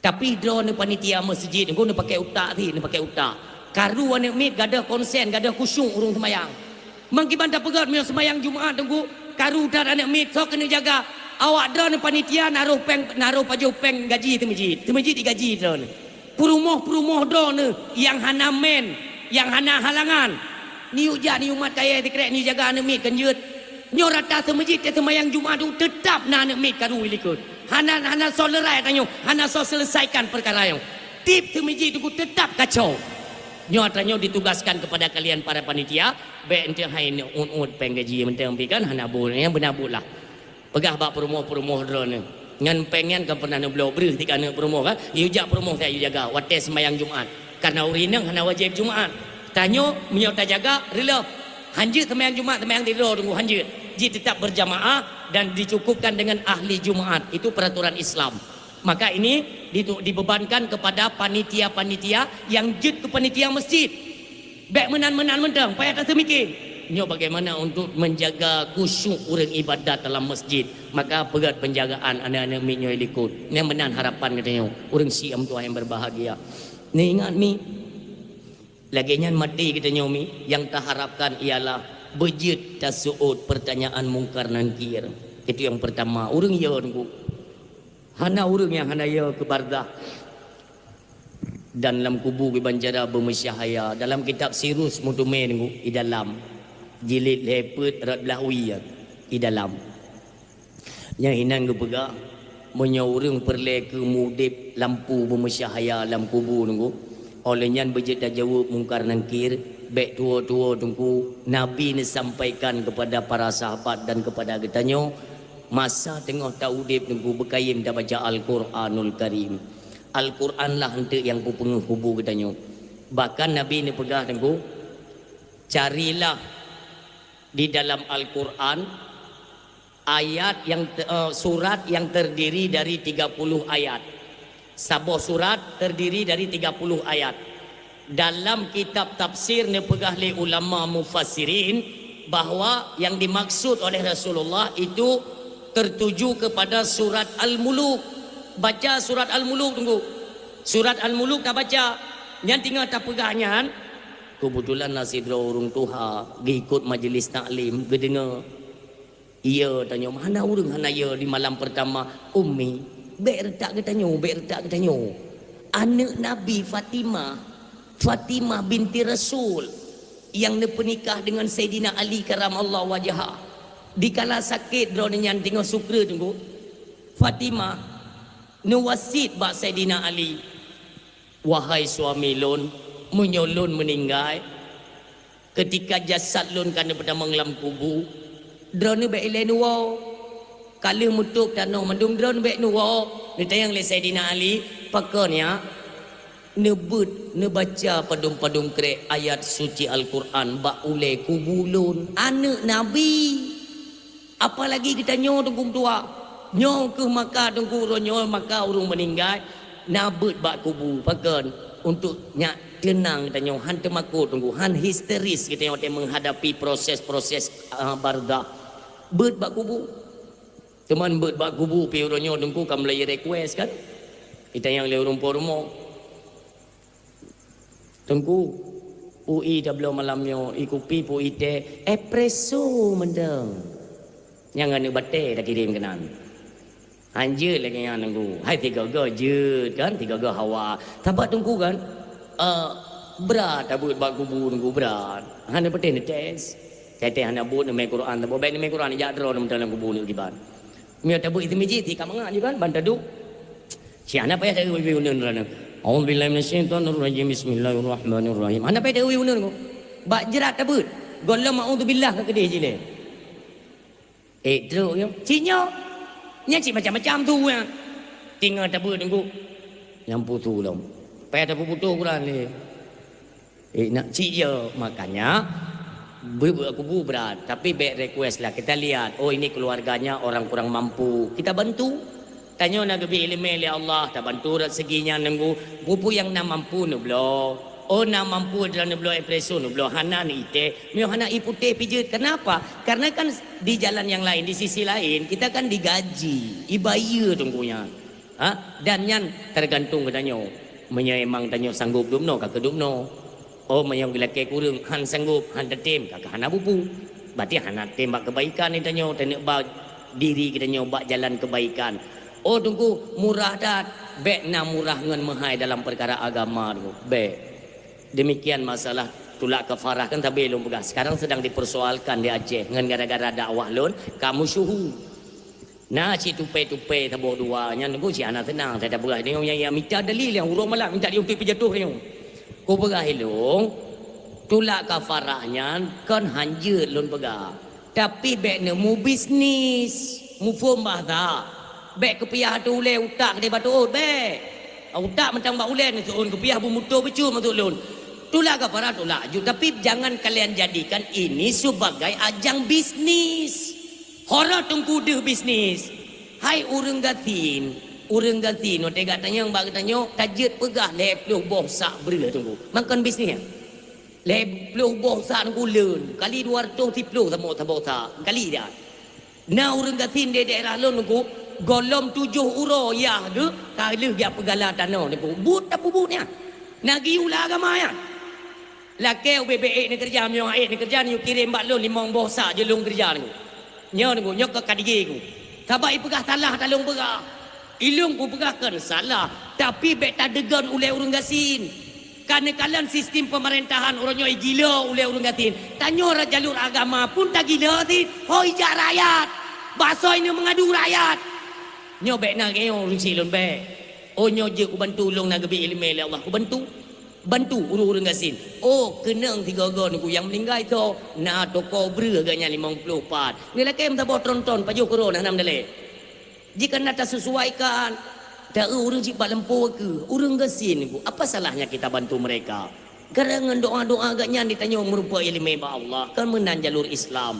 tapi drone panitia masjid tunggu ne pakai utak ti ne pakai utak karu anak min gada konsen gada khusyuk urung sembayang mangki banda pegat mi sembayang Jumaat tunggu karu dar anak min so kena jaga awak drone panitia naruh paju peng gaji tu masjid digaji drone perumoh drone yang hana men yang hana halangan ni ujar ni umat kaya dikrek ni jaga anak mit kenjut nyo rata semajid te semayang Jumaat tu tetap na anak mit karu likut hana solerai tanyo hana so selesaikan perkara yo tip semajid tu tetap kacau nyo tanyo ditugaskan kepada kalian para panitia be ente hai ne un peng gaji mentang pikan hana boleh benar-benar pegah bak perumoh drone ngan pengen ke pernah neblo breh tika ne perumoh kan ujak perumoh saya jaga wate sembayang Jumaat karena urinang hana wajib Jumaat tanyo menyo ta jaga rela hanjut sembahyang Jumaat sembahyang tidur tunggu hanjut ji tetap berjamaah dan dicukupkan dengan ahli Jumaat itu peraturan Islam maka ini dibebankan kepada panitia-panitia yang jut ke panitia masjid bek menan mentang payah tak semikir nyo bagaimana untuk menjaga khusyuk urang ibadat dalam masjid maka pegat penjagaan anak-anak mi nyo ikut ni menan harapan katanya urang siam tu yang berbahagia ni ingat mi lagi nyan mati kita nyomi yang tak harapkan ialah bejit tasuut pertanyaan mungkar nangkir itu yang pertama urang ya tunggu hana urang yang hana ya ke bardah dan dalam kubu ke banjara bermasyahaya dalam kitab sirus mutume tunggu di dalam jilid lepet rat belahwi di dalam yang hinan ke pegak menyaurung perle ke mudip lampu bermasyahaya dalam kubu tunggu olehnya bejit dah jawab mungkar nangkir baik tua-tua tunggu Nabi ni sampaikan kepada para sahabat dan kepada kitanya masa tengah taudip tunggu berkayim dah baca Al-Quranul Karim Al-Quran lah hentik yang pupenguh kubu kitanya bahkan Nabi ni pegah tunggu carilah di dalam Al-Quran ayat yang surat yang terdiri dari 30 ayat Sabuh surat terdiri dari 30 ayat. Dalam kitab tafsir ni pegah li ulama mufassirin bahawa yang dimaksud oleh Rasulullah itu tertuju kepada surat Al-Muluk. Baca surat Al-Muluk tunggu. Surat Al-Muluk tak baca. Yang tinggal tak pegahnya. Kebetulan nasidra urung tuha ikut majlis taklim gedengar. Ia tanya mana urang hana ia di malam pertama Ummi bertak ke tanya anak Nabi Fatimah binti Rasul yang pernikah dengan Sayyidina Ali karamallahu wajhah dikala sakit drone nyan tengok sukra tunggu Fatimah nuwasit bak Sayyidina Ali wahai suami lun menyolun meninggal ketika jasad lun kana pada menglam kubu drone be ile nuwa kalau mutuk tanah mendung drone be nuwa ni tayang le Sayyidina Ali pakarnya nebut nebaca padum-padum krek ayat suci Al-Quran bak ule kubulun anak Nabi apalagi kita nyo tunggung tua nyo ke Makkah tunggu nyo Makkah urung meninggal nabut bak kubu pakan untuk nyak tenang kita nyo han temakut tunggu han histeris kita nyo menghadapi proses-proses bardah bet bak kubu Teman bet bak kubu pi uronyo dengku kam lay request kan. Kita yang le rumpo-rumo. Tengku UI dah belum malamnya ikupi pu ite espresso mendeng. Yang anu bate dah kirim kenan. Anjir lagi yang nunggu. Hai 3 go je kan 3 go hawa. Tapak tengku kan berat abut bak kubu nunggu berat. Hana bate ni tes. Tete hana but nama Quran tapo baik nama Quran ja dro dalam kubu ni kiban. Mia tabu itu miji ti kamanga je kan bantadu. Siapa payah dari wiwi unen rana. A'udzubillahi minasyaitonirrajim. Bismillahirrahmanirrahim. Hana payah dari wiwi unen ko. Bak jerat tabut. Golam a'udzubillah ke kedih jile. Terus yo. Cinyo. Nya cik macam-macam tu ya. Tinggal tabut nunggu. Yang putu lom. Payah tabu putu Quran ni. Nak cik je makanya kubu berat, tapi baik request lah kita lihat, oh ini keluarganya orang kurang mampu, kita bantu. Tanya nak lebih ilmu oleh Allah, tak bantu rezekinya nunggu. Bubu yang nak mampu nublo, oh nak mampu adalah nublo espresso nublo hana ni ite, mio hana ipute pijit. Kenapa? Karena kan di jalan yang lain, di sisi lain kita kan digaji, ibayar tunggunya. Dan yang tergantung katanya, menyemang tanya sanggup dumno kak dumno. Oh mayang lelaki kurang han sanggup han tetem kakak hana bubu. Berarti hana tembak kebaikan ni tanya tanya ba diri kita nyoba jalan kebaikan. Oh tunggu murah dah. Bek na murah ngan mahai dalam perkara agama tu. Bek. Demikian masalah tulak kafarah kan tapi belum pegas. Sekarang sedang dipersoalkan di Aceh ngan gara-gara dakwah lon kamu suhu. Nah si tupe-tupe tabuh dua nya nunggu si anak tenang tak ada beras dia yang minta dalil yang urang malam minta dia untuk pijatuh dia. Ku pegah hilung tulak kafarahnya kan hanjir lun pegah tapi bek nemu bisnis mu fombah tak bek kepiah tu ule utak dia batu bek utak macam bak ulen tu on kepiah bu motor becu masuk lun tulak kafarah tulak ju tapi jangan kalian jadikan ini sebagai ajang bisnis hora tungku deh bisnis hai urang gatin urang ganti no tega tanya bak tanya tajet pegah lepluh boh sak berla tunggu makan bisnisnya lepluh boh sak tunggu leun kali 230 tamo tak kali dah na urang ganti di daerah lon tunggu golom 7 uro ya de kali dia pegala tanah tunggu but apa butnya nagi ulah agama ya lakeu BBE ni kerja myo ni kerja ni kirim bak lon 5 boh sak je lon kerja ni nyo tunggu nyok ke kadige ku tabai pegah talah talung pegah ilung ku pegahkan salah tapi bek tak degan oleh urang gasin kerana kalian sistem pemerintahan orangnya gila oleh urang gasin tanya jalur agama pun tak gila tin hoi jak rakyat bahasa ini mengadu rakyat nyo bek nak nyo urang silon bek oh nyo je ku bantu ulung nak gebi ilmu oleh Allah ku bantu urang gasin oh kenang 3 gon ku yang meninggal tu na toko ber agaknya 54 ni laki minta bawa tronton paju corona nam dale jika nak sesuaikan tak orang cipat lempu ke orang gasin apa salahnya kita bantu mereka kerana doa-doa agaknya ditanya merupa ilmu Allah kan menan jalur Islam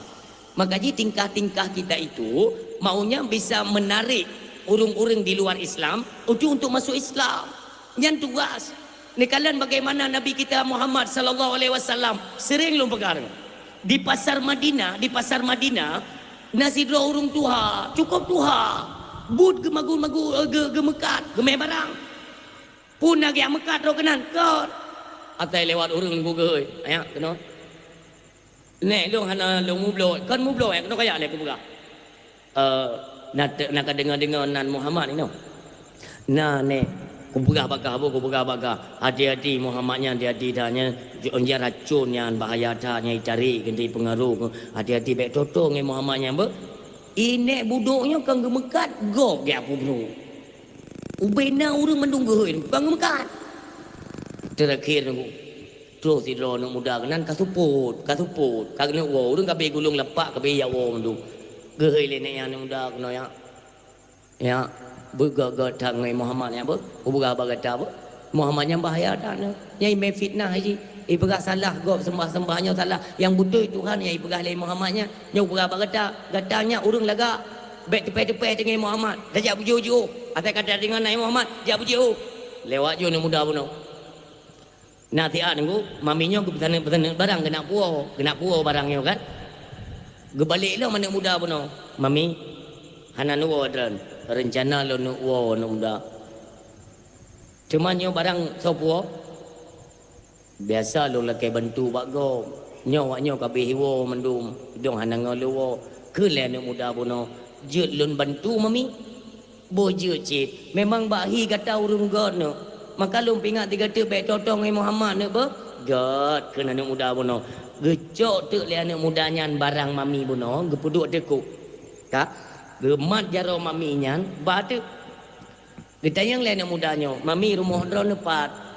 maka tingkah-tingkah kita itu maunya bisa menarik orang-orang di luar Islam untuk masuk Islam yang tugas ni kalian bagaimana Nabi kita Muhammad sallallahu alaihi wasallam sering lu pegang di pasar Madinah nasi dua orang tuha cukup tuha but gemagu-magu gemekat gemeh barang pun nak yang mekat ro kenan kau atai lewat urang gugoi aya kena nek long hana long mublo kan mublo kena kaya le ku buka nak dengar nan Muhammad ni no nah nek ku buka bakah hati-hati Muhammadnya hati-hati dahnya onja racun yang bahaya dahnya cari ganti pengaruh hati-hati baik toto ngai Muhammadnya be ini buduknya kan gemekat gok dia apa bro ubena urang mendunggu kan gemekat terakhir nunggu terus tidro nak muda kenan kasuput kagena wo urang kabe gulung lepak kabe ya wo mendu gehei le nek yang muda kena ya bergaga tang ngai Muhammad ya apa ubuga bagata apa Muhammadnya bahaya dah nyai me fitnah haji ibegah salah gop sembah-sembahnya salah yang betul Tuhan yang ibegah lain Muhammadnya nyau berapa gatanya urang laga baik tepai-tepai dengan Muhammad dajak bujo-bujo atai kata dengan naik Muhammad jak bujo lewat jo ni muda puno nanti nunggu maminya ke petani barang kena puau barangnya kan gebalik lah mana muda puno mami Hanan wo dran rencana lo nu wo nu muda. Cuma nyo barang sopo. Biasa lo laki bantu bago. Nyo wak nyo kabeh wo mendum. Dong hanan ngolo wo. Kele nu muda bono. Jut lun bantu mami. Bojo cit. Memang bahi kata urung god no. Maka lun pingat tiga tu baik totong ai Muhammad ne ba. God kena nu muda bono. Gecok tu le anak muda nyan barang mami bono. Gepuduk tekuk. Kak. Gemat jaro mami nyan. Ba tu. Getayang le anak mudanya. Mami rumah dro nepat.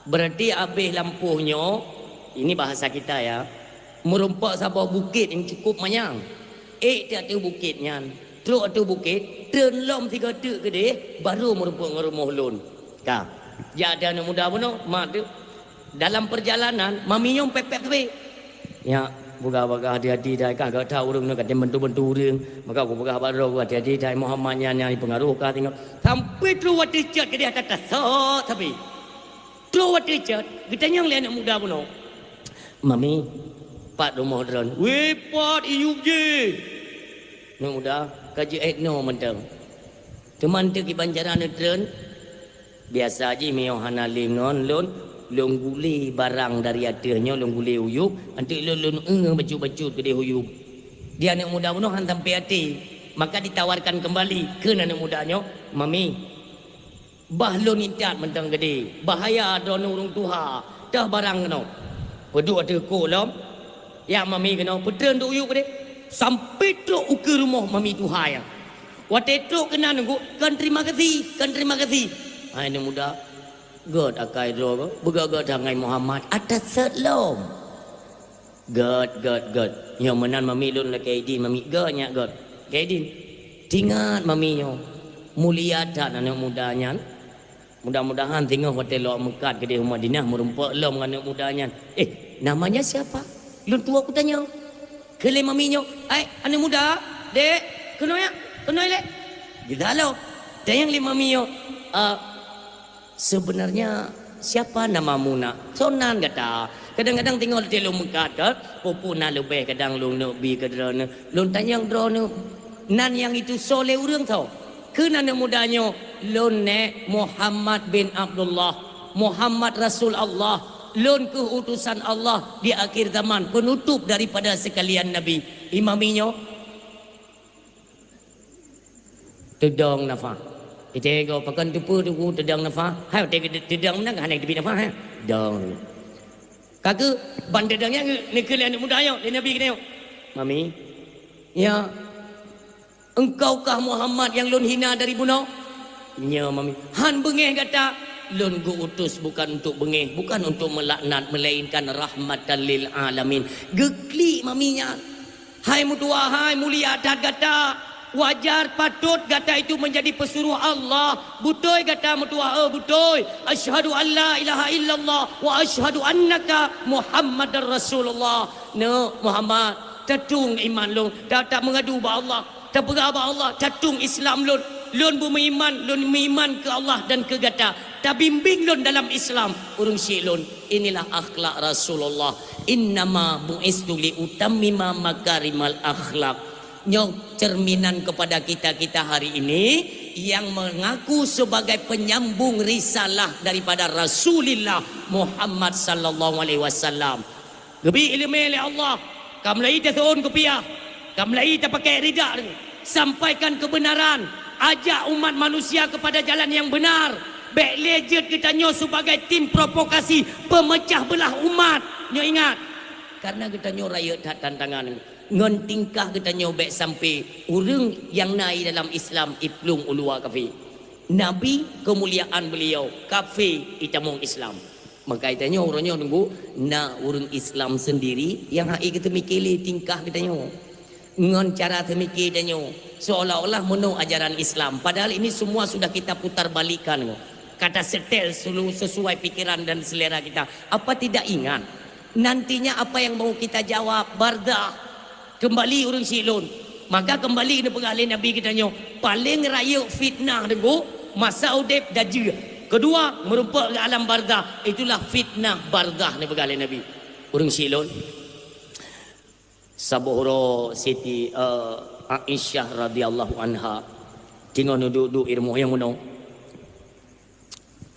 Berarti habis lampuhnya, ini bahasa kita ya, merompak sabah bukit yang cukup manyang. Tak tu bukitnya, teruk tu bukit, terlom 3 tuk ke dia, baru merompak ngerumah lun. Kah, ya ada anak muda pun, mak tu, dalam perjalanan, maminya pepek-pepek. Ya, buka-buka hati-hati dah, kagak tahu orang nak dia bentu-bentu orang. Maka aku buka baru hati-hati dah Muhammadnya yang pengaruh kah tengok. Sampai tu waktu cat ke dia kata so tapi. Terus waktu cat, kita nyang le anak muda pun. Mami, pat rumah dron. Weh pat iuk je. Anak muda, kaji etno mentang. Cuman tu ki banjaran dron. Biasa je meo hanalim non lon. Long guli barang dari atasnya, long guli uyuk. Nanti lon baju-baju ke dia uyuk. Dia anak muda pun han sampai hati. Maka ditawarkan kembali ke anak mudanya. Mami, bahlon intat mentang gede. Bahaya drone urung tuha. Dah barang kena. Peduk ada kolam. Ya mami kena. Pedern tu uyuk gede. Sampai tu uke rumah mami tuha yang. Waktu tu kena nunggu. Kan terima kasih. Kan terima kasih. Hai ni muda. God akai draw. Begagak dangai Muhammad. Atas setlom. God. Yang menan mami lun lah kaidin. Mami God nyak God. Kaidin. Tingat mami nyo. Mulia tak anak mudanya. Mudah-mudahan tengok hotel Luar Mekat ke di Madinah merumpak lom dengan anak mudanya. Namanya siapa? Lun tua aku tanya. Kele maminyo. Anak muda, dek, kena ya? Kena lek. Kita lo. Tanya le maminyo. Sebenarnya siapa namamu nak? Sonan kata. Kadang-kadang tengok hotel Luar Mekat ke, popuna lebih kadang lun nabi ke drone. Lun tanya drone. Nan yang itu soleh urang tau. Kena anak mudanya lun Muhammad bin Abdullah, Muhammad Rasul Allah, lun keutusan Allah di akhir zaman, penutup daripada sekalian nabi. Imaminya tedang nafah. Kita go pakan tupu tedang nafah. Hai tedang mana kan nabi nafah ha. Dang. Kaka bandedangnya ni kalian anak mudanya, ni nabi kena. Mami. Ya. Engkaukah Muhammad yang lun hina dari bunuh? Ya mami. Han bengih kata, lun gu utus bukan untuk bengih, bukan untuk melaknat, melainkan rahmatan lil alamin. Geklik maminya. Hai mutua, hai mulia adat kata, wajar patut kata itu menjadi pesuruh Allah. Butoy kata mutua, butoy. Asyhadu an la ilaha illallah wa asyhadu annaka Muhammadar Rasulullah. No Muhammad, tatung iman lu, tak mengadu ba Allah. Tak berabah Allah, catung Islam lun. Lun beriman, lun beriman ke Allah dan ke gata. Tak bimbing lun dalam Islam. Urung syik lun. Inilah akhlak Rasulullah. Innama bu'istu li'utammima makarimal akhlak. Nyok cerminan kepada kita hari ini yang mengaku sebagai penyambung risalah daripada Rasulullah Muhammad sallallahu alaihi wasallam. Gebi ilmu oleh Allah. Kamlai tahun kepiah. Kamlai tak pakai ridak. Sampaikan kebenaran, ajak umat manusia kepada jalan yang benar. Back legend kita nyo sebagai tim provokasi pemecah belah umat. Nyo ingat, karena kita nyo raya tantangan ngon tingkah kita nyo back sampai urang yang naik dalam Islam iplung ulua kafe. Nabi kemuliaan beliau, kafe itamong Islam. Maka kita nyo orangnya tunggu na urang Islam sendiri yang hak kita mikili tingkah kita nyo. Ngon cara temikir dan seolah-olah menu ajaran Islam. Padahal ini semua sudah kita putar balikan. Kata setel sesuai pikiran dan selera kita. Apa tidak ingat? Nantinya apa yang mau kita jawab? Bardah. Kembali urang silun. Maka kembali ke pengalih Nabi kita paling raya fitnah dengu masa udip daja. Kedua merupakan ke alam bardah. Itulah fitnah bardah ni pengalih Nabi. Urang silun. Sabuhro Siti Aisyah radhiyallahu anha tengok duduk di rumah yang mana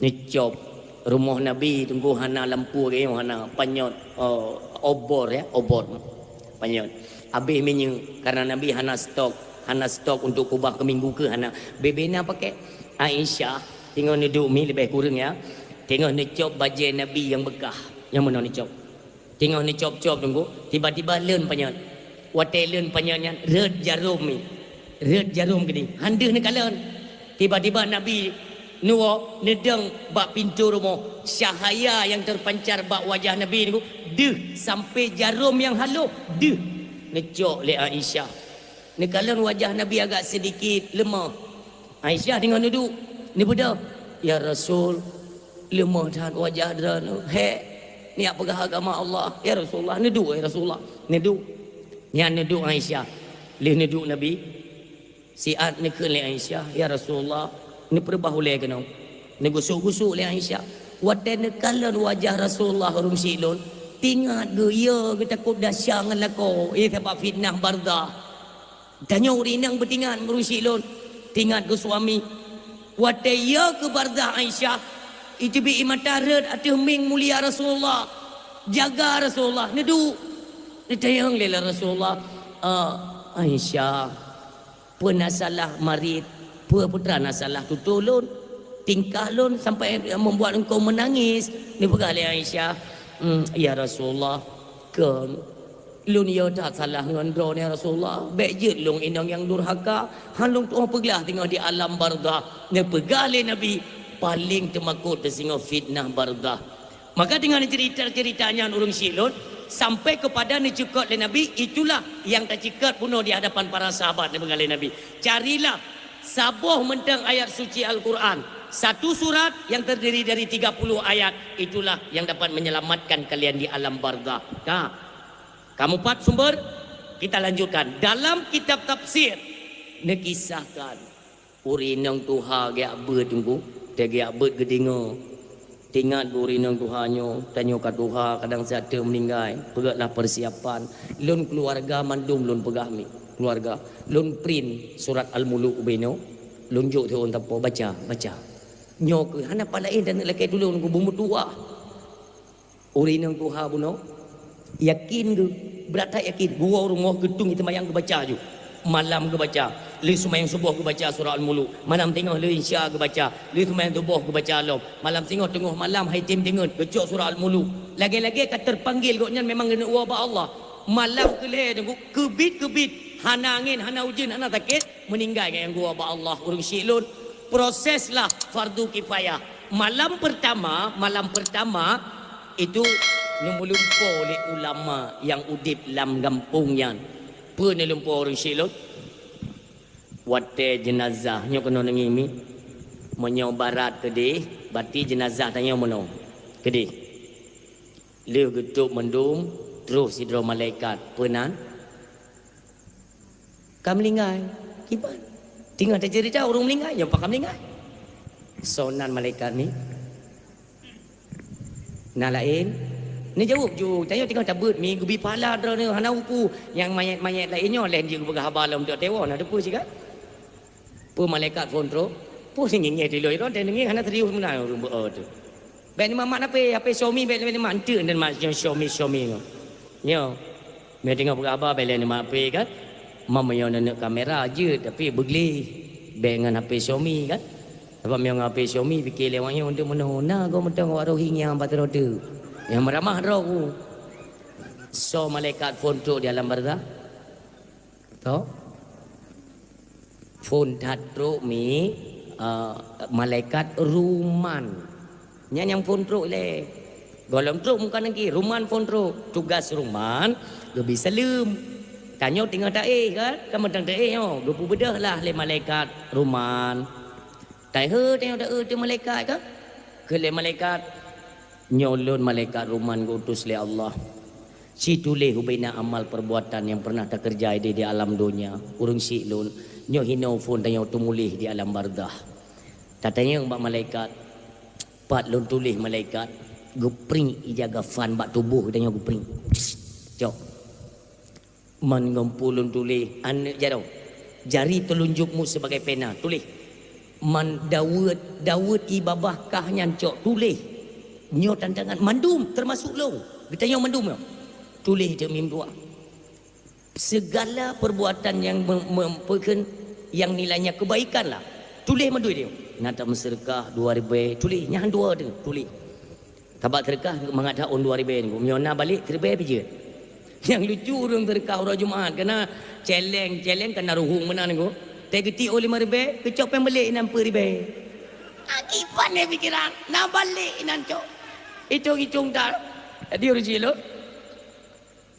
ni cop rumah Nabi tunggu hana lampu ke hana panyot obor ya obor panyot habis minyak karena Nabi hana stok untuk kubah ke minggu ke hana bebena pakai Aisyah tengok duduk mi lebih kurang ya tengok ni cop baju Nabi yang bekah yang mana ni cop tengok ni cop tunggu tiba-tiba len panyot watai len panyotnya red jarum gini handa ni kalen tiba-tiba Nabi nuo nedeng bak pintu rumah cahaya yang terpancar bak wajah Nabi ni deh sampai jarum yang halus deh ngecok le Aisyah ni kalau wajah Nabi agak sedikit lemah Aisyah tengok duduk ni budak ya Rasul lemah dah wajah dia ni apa agama Allah ya Rasulullah neduk ya Rasulullah neduk yang neduk Aisyah le neduk Nabi siat ni ke le Aisyah ya Rasulullah ni perbah oleh kena ni gusuk-gusuk oleh Aisyah waten kalan wajah Rasulullah orang silon tingat ge ya ke takut dahsyat dengan lako sebab fitnah bardah tanya urinang bertingat orang silon tingat ke suami waten ya ke bardah Aisyah itu bi imatarat ati heming mulia Rasulullah jaga Rasulullah ni du ni tayang lela Rasulullah Aisyah pernah salah marid putra nasalah tu tolong tingkah lon sampai membuat engkau menangis ni pegali Aisyah ya Rasulullah kan lun ya tak salah dengan dro ni Rasulullah baik je long inang yang durhaka halung tu pegelah tengok di alam bardah ni pegali Nabi paling temakut tersinga fitnah bardah maka dengan cerita-ceritanya orang silon sampai kepada ni cekot oleh Nabi itulah yang tak cekat bunuh di hadapan para sahabat ni pegali Nabi carilah sabuh mentang ayat suci Al-Quran satu surat yang terdiri dari 30 ayat itulah yang dapat menyelamatkan kalian di alam barzah. Kamu 4 sumber kita lanjutkan dalam kitab tafsir nekisahkan urinang Tuhan gak bertunggu dia ber gedinga tingat urinang Tuhannya tanya ke Tuhan kadang satu meninggal pegatlah persiapan lun keluarga mandum lun pegahmi keluarga lun print surat Al-Muluk beno lunjuk tu orang tapo baca nyok hana palain dan lelaki dulu nunggu bumbu tua urinang Tuhan buno yakin ke berat tak yakin gua rumah gedung itu mayang ke baca ju malam ke baca li sumayang subuh ke baca surah Al-Muluk malam tengah li insya ke baca li sumayang subuh ke baca alam malam tengah malam hai tim tengah kecok surah Al-Muluk lagi-lagi kat terpanggil goknya memang kena uwa Allah malam kelih tunggu kebit hana angin hana hujan hana sakit meninggal yang gua ba Allah urang silun proseslah fardu kifayah malam pertama itu lumpo oleh ulama yang udip lam kampungnya pernah lumpo orang silun wate jenazah nyo kena ngimi menyo barat tadi bati jenazah tanya mono kedi liu getuk mendung terus hidro malaikat penan kamu meninggal kiban tinggal cerita orang meninggal yang pakam meninggal sonan malaikat ni nalain ni jawab ju tanya tinggal tabut mi gubi pala dra ni hana upu yang mayat lainnya lain je berah balam dak tewa ada apa sih kan pu malaikat kontrol pu sing ngeng di loi ron dan ngeng hana terius menang orang tu ben mamak apa suami ben mantu dan mak suami yo me tengok berapa belen mak pe kan mama yang nak kamera je tapi begli dengan HP Xiaomi kan sebab yang HP Xiaomi fikir lewatnya untuk menona kau mentang warohing yang patro tu yang meramah roh so malaikat phone tu di alam barzah to phone tatro mi malaikat ruman yang phone tu le golong tu bukan lagi ruman phone tu tugas ruman lebih salam tanya tinggal tak kan kamu tang tak yo 20 bedah lah le malaikat ruman tai tengok tak tu malaikat kan ke le malaikat nyolon malaikat ruman utus le Allah si tulis hubina amal perbuatan yang pernah terkerja di alam dunia urang si lun nyo hino phone tanya tu mulih di alam barzah tatanya mbak malaikat pat lun tulis malaikat gupring ijaga fan bak tubuh tanya gupring cok man ngumpulun tulis anak jaro jari telunjukmu sebagai pena, tulis. Man Dawud ibabahkah nyancok, tulis. Nyo tantangan mandum termasuk lo. Kita yang mandum yo. Tulis je mim dua. Segala perbuatan yang yang nilainya kebaikan lah. Tulis mandum dia. Nata menserkah 2000, tulis nyahan dua tu, tulis. Tabak terkah mengadah on 2000 ni. Miona balik terbaik je. Yang lucu orang terkah orang Jumaat kena challenge kena ruhung mana ni ko. Tegeti oleh 5000, kecok pen balik 6000. Akibat ni fikiran, nak balik nan cok. Hitung tak. Dia urus lo.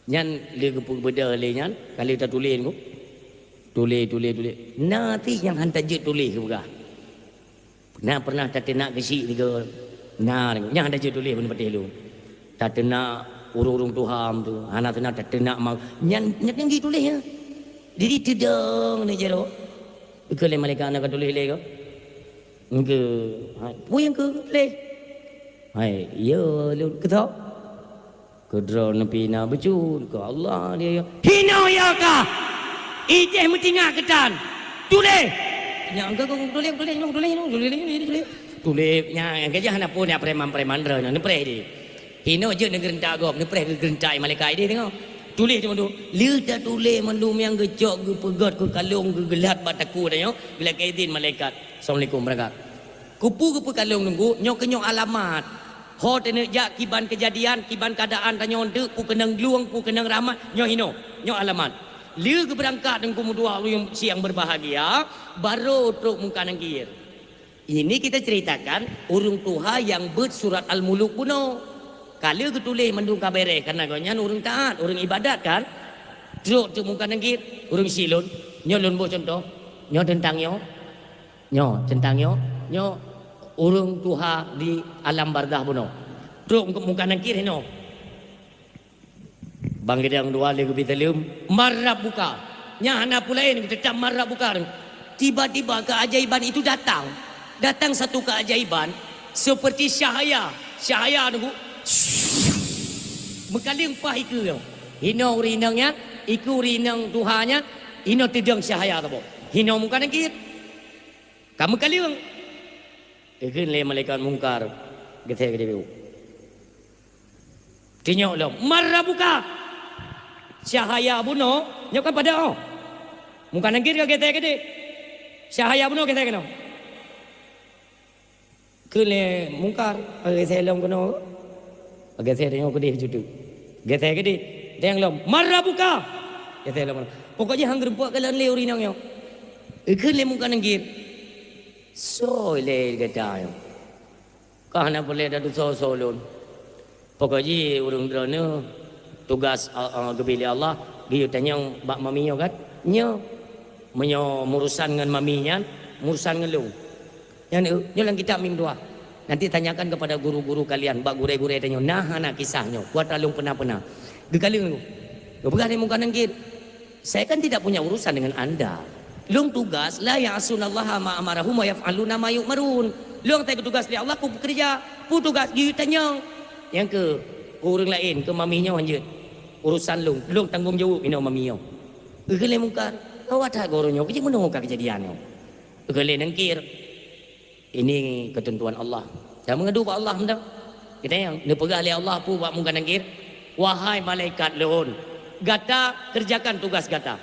Nyan le gepuk beda le nyan, kalau tak tulis ko. Tulis. Nanti yang hantar je tulis ke bukan. Pernah tak nak kesi tiga. Nah, yang hantar je tulis pun patih lu. Tak nak urung Tuhan tu. Anak tu nak tak nak mau. Nyan gitu tulis ya. Jadi tidang ni jero. Ke le malaikat nak tulis le ko. Engke. Puing ke le. Hai, ya lu ketok. Kedra nepi na becul ke Allah dia. Hino ya ka. Ijeh metingah ketan. Tulis. Yang ke tulis. Tulis yang kerja hana pun ya preman re ni pre dia. Hino je negeri tak gop, ni pre gerentai malaikat dia tengok. Tulis cuma tu. Liu tak tulis mandum yang gejok ke pegat ke kalung ke gelat bataku dah yo. Bila kaidin malaikat. Assalamualaikum berkat. Kupu kalung nunggu nyok alamat. Ho tene ja kiban kejadian, kiban keadaan tanya onde ku kenang luang, ku kenang rahmat, nyo hino, nyo alamat. Liu ke berangkat dengan kumu dua yang siang berbahagia, baru truk muka nangkir. Ini kita ceritakan urung Tuhan yang ber surat Al-Muluk puno. Kalau ke tulis mendung kabere karena gonya urung taat, urung ibadat kan. Truk muka nangkir, urung silun, nyo lun bo contoh, nyo tentang nyo urung Tuhan di alam barzah puno. Truk muka nangkir hino. Bang gedang dua lagi kita lium marab buka. Nyana pula ini tetap marab buka. Tiba-tiba keajaiban itu datang. Datang satu keajaiban seperti cahaya nunggu. Mekaling pah iku. Hino urinangnya, iku urinang Tuhannya, hino tidang cahaya tabo. Hino muka nangkir. Kamu kaliung. Ikin le malaikat mungkar gede biu. Tinyok lo marah buka. Cahaya buno nyokan pada oh. Muka nangkir ke gede. Cahaya buno gede keno. Kele mungkar gede lom keno. Gede tengok gede jutu. Gede. Tengok lo marah buka. Gede lom. Pokoknya hang gerempuk kalan le urinang yo. Ikin le muka nangkir. Soleh kata yo. Kahana boleh dah solon. Pokoknya urung drone tugas gebili Allah dia tanya bak maminya kan. Nya menyo murusan dengan maminya, murusan dengan lu. Yang ni dalam kitab mim dua. Nanti tanyakan kepada guru-guru kalian, bak gure-gure tanya nah anak kisahnya. Kuat alung pernah. Gekali lu. Bukan muka nangkit. Saya kan tidak punya urusan dengan Anda. Lung tugas la ya'sunallaha ma amarahum wa yaf'aluna ma yu'marun. Lung tak tugas li Allah ku bekerja, pu tugas dia tanya. Yang ke orang lain ke maminya anjeut. Urusan lung tanggung jawab ino maminya. Egele mungkar. Awak tak goronyo ke menunggu kejadiannya. Egele nangkir. Ini ketentuan Allah. Jangan mengadu pak Allah hendak. Kita yang nepegah li Allah pu buat mungkar nangkir. Wahai malaikat lehun, gata kerjakan tugas gata.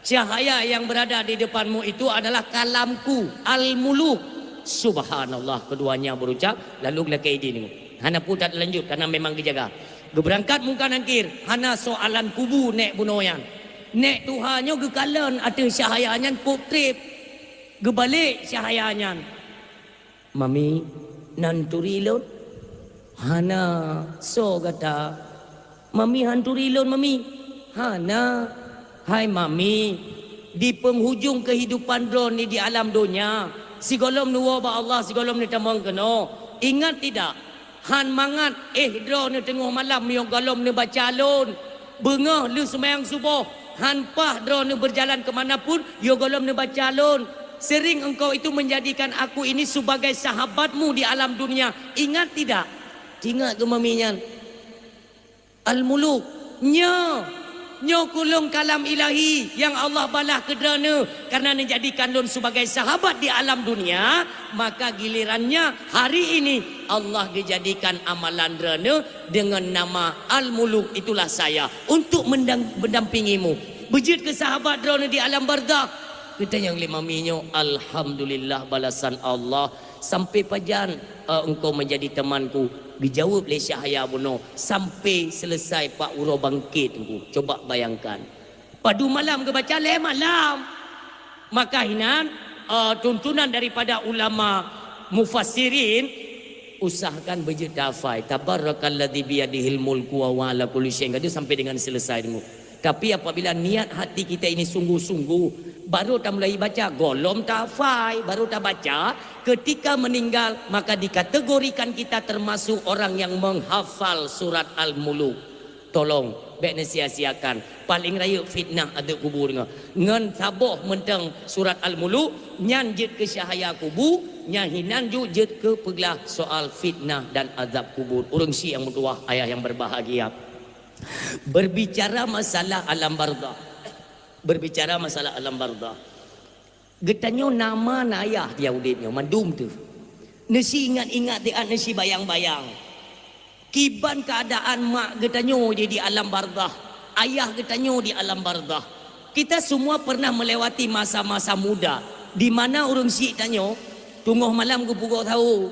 Cahaya yang berada di depanmu itu adalah kalamku Al-Muluk. Subhanallah, keduanya berucap lalu gelakai dini. Hana putat lanjut karena memang dijaga. Geberangkat muka nangkir, hana soalan kubu nek bunoyan. Nek Tuhannya gekalan ada cahayanya potrip. Gebalik cahayanya. Mami nanturilon. Hana so kata. Mami hanturilon mami. Hana. Hai mami, di penghujung kehidupan drone ni di alam dunia, si golom nuwa ba Allah, si golom ni tamang keno. Ingat tidak? Han mangat drone ni tengah malam yo golom ni baca alun. Bengah lu sembahyang subuh. Han pah drone ni berjalan ke manapun, yo golom ni baca alun. Sering engkau itu menjadikan aku ini sebagai sahabatmu di alam dunia. Ingat tidak? Ingat ke maminya? Al-Muluk. Nya. Nyo kulung kalam ilahi yang Allah balah kederana karena menjadikan lun sebagai sahabat di alam dunia, maka gilirannya hari ini Allah dijadikan amalan derana dengan nama Al-Muluk, itulah saya untuk mendampingimu. Bejit ke sahabat derana di alam barzakh. Kita yang lima minyo, alhamdulillah balasan Allah sampai pajan engkau menjadi temanku. Dijawab oleh Syahaya Buno sampai selesai Pak Uro bangkit tu. Coba bayangkan. Padu malam ke baca le malam. Maka hinan tuntunan daripada ulama mufassirin, usahakan bejit dafai. Tabarakalladzi biyadihil mulku wa ala kulli syai'in qadir sampai dengan selesai dulu. Tapi apabila niat hati kita ini sungguh-sungguh, baru tak mulai baca, golom tak fai, baru tak baca, ketika meninggal maka dikategorikan kita termasuk orang yang menghafal surat Al-Muluk. Tolong, baik sia-siakan. Paling raya fitnah ada kubur ngan saboh mentang surat Al-Muluk, nyan jet ke syahaya kubur, nyan hinan ju jet ke peglah soal fitnah dan azab kubur. Urang si yang mutuah, ayah yang berbahagia. Berbicara masalah alam barzakh. Berbicara masalah alam barzakh. Getanyo nama ayah dia udipnya mandum tu. Nasi ingat-ingat dia, nasi bayang-bayang. Kiban keadaan mak getanyo dia di alam barzakh. Ayah getanyo di alam barzakh. Kita semua pernah melewati masa-masa muda di mana urang si tanyo tunggu malam ke pukul tahu.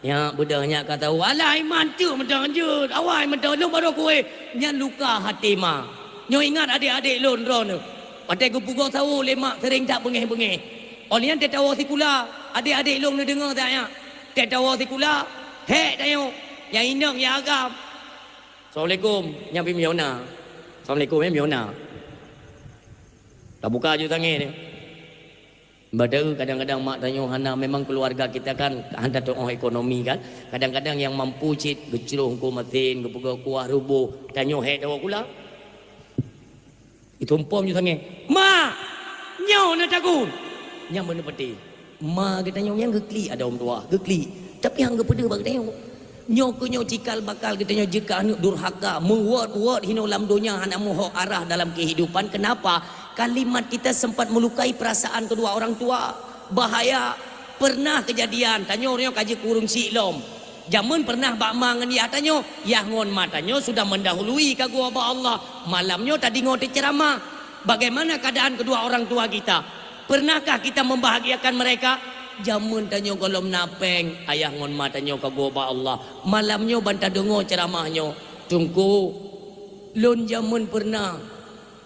Ya bedahnya kata walai mantu medang je awai medang lu baru kowe nyan luka hati ma nyo ingat adik-adik lun ron patai ku pukul tahu lemak sering tak bengeh-bengeh olian te tawa sikula adik-adik lun ni dengar tak ya te tawa sikula he tayo yang inang ya agam. Assalamualaikum nya Miona. Assalamualaikum Miona. Tak buka je tangan dia. Badai kadang-kadang mak tanya hana memang keluarga kita kan handa tengok ekonomi kan. Kadang-kadang yang mampu cit geceruh ko matin ke pegau kuah rubuh tanya he tawa kula. Itu umpam je sange. Ma, nyo na takun. Nya mana peti. Ma kita tanya yang gekli ada orang tua, gekli. Tapi hang gepede bag tanya. Nyo ku nyo cikal bakal kita tanya jika anu durhaka, mewot-wot hino lam dunia hana moho arah dalam kehidupan. Kenapa? Kalimat kita sempat melukai perasaan kedua orang tua. Bahaya. Pernah kejadian tanya orang kaji kurung si lom. Jamun pernah bak mangan ya tanya ya ngon matanya sudah mendahului ka gua ba Allah. Malamnya tadi ngote ceramah. Bagaimana keadaan kedua orang tua kita? Pernahkah kita membahagiakan mereka? Jamun tanya golom napeng ayah ngon matanya ka gua ba Allah. Malamnya banta dengo ceramahnya. Tunggu. Lon jamun pernah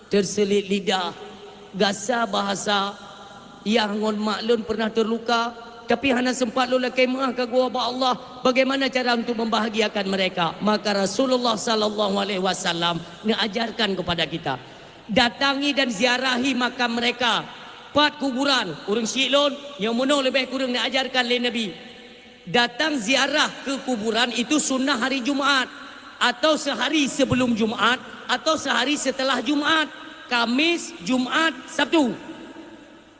terselit lidah, gasa bahasa, yang ngon maklun pernah terluka, tapi hana sempat lu lakai maah ke gua ba Allah. Bagaimana cara untuk membahagiakan mereka? Maka Rasulullah sallallahu alaihi wasallam mengajarkan kepada kita, datangi dan ziarahi makam mereka. 4 kuburan, urang silon yang mono lebih kurang diajarkan oleh Nabi. Datang ziarah ke kuburan itu sunnah hari Jumaat atau sehari sebelum Jumaat atau sehari setelah Jumaat, Kamis, Jumaat, Sabtu.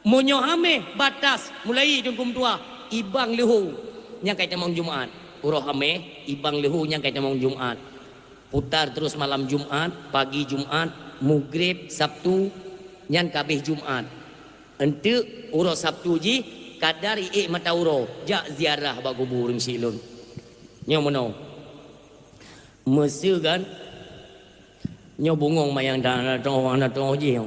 Monyohame batas mulai jungkum tua ibang lehu nya kait mong Jumaat. Urohame ibang lehu nya kait mong Jumaat. Putar terus malam Jumaat, pagi Jumaat, Maghrib Sabtu, nyan kabeh Jumaat. Ente uro Sabtu ji kadar mata uro jak ziarah ba kubur silun. Nya mono. Mesir kan nyo bungong mayang dah tong je.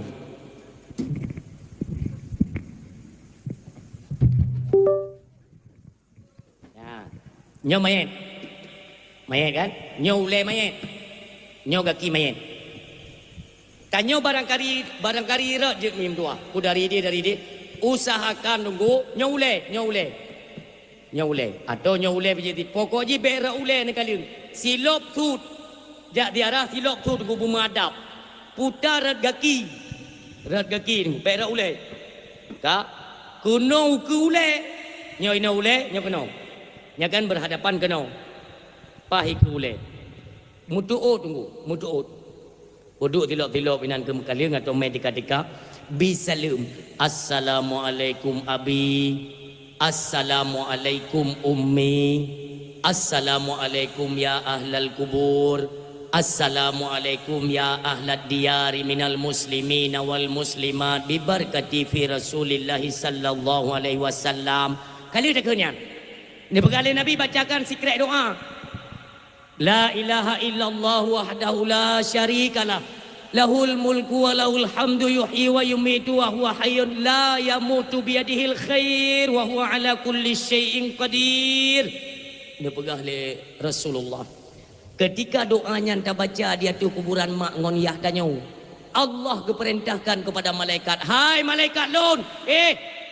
Ya. Nyo mayat. Mayat kan? Nyo ule mayat. Nyo gaki mayat. Tanyo barangkali rak je mim tua. Ku dari dia usahakan tunggu nyo ule. Nyo ule. Atau nyo ule begitu. Pokok je berak ule ni kali. Silop tut. Jak diarah silok tu tunggu bumadap. Putar rat gaki ni berak ule. Ka kuno ke ule. Nyo ina ule, nyo keno. Nya kan berhadapan keno. Pahi ke ule. Mutuot tunggu, mutuot. Uduk tilok-tilok inan ke mekaling atau medika-dika. Bisalam. Assalamualaikum abi. Assalamualaikum ummi. Assalamualaikum ya ahlal kubur. Assalamualaikum ya ahlad diyari minal muslimin wal muslimat bi barakati fi Rasulillah sallallahu alaihi wasallam. Kali dah kenyang. Ni berkali Nabi bacakan secret doa. La ilaha illallah wahdahu la syarikalah. Lahul mulku wa lahul hamdu yuhyi wa yumitu wa huwa hayyun la yamutu biyadihil khair wa huwa ala kulli syai'in qadir. Dia pegah le Rasulullah. Ketika doanya anda baca dia tu kuburan mak ngon yah danyo. Allah keperintahkan kepada malaikat, hai malaikat lon,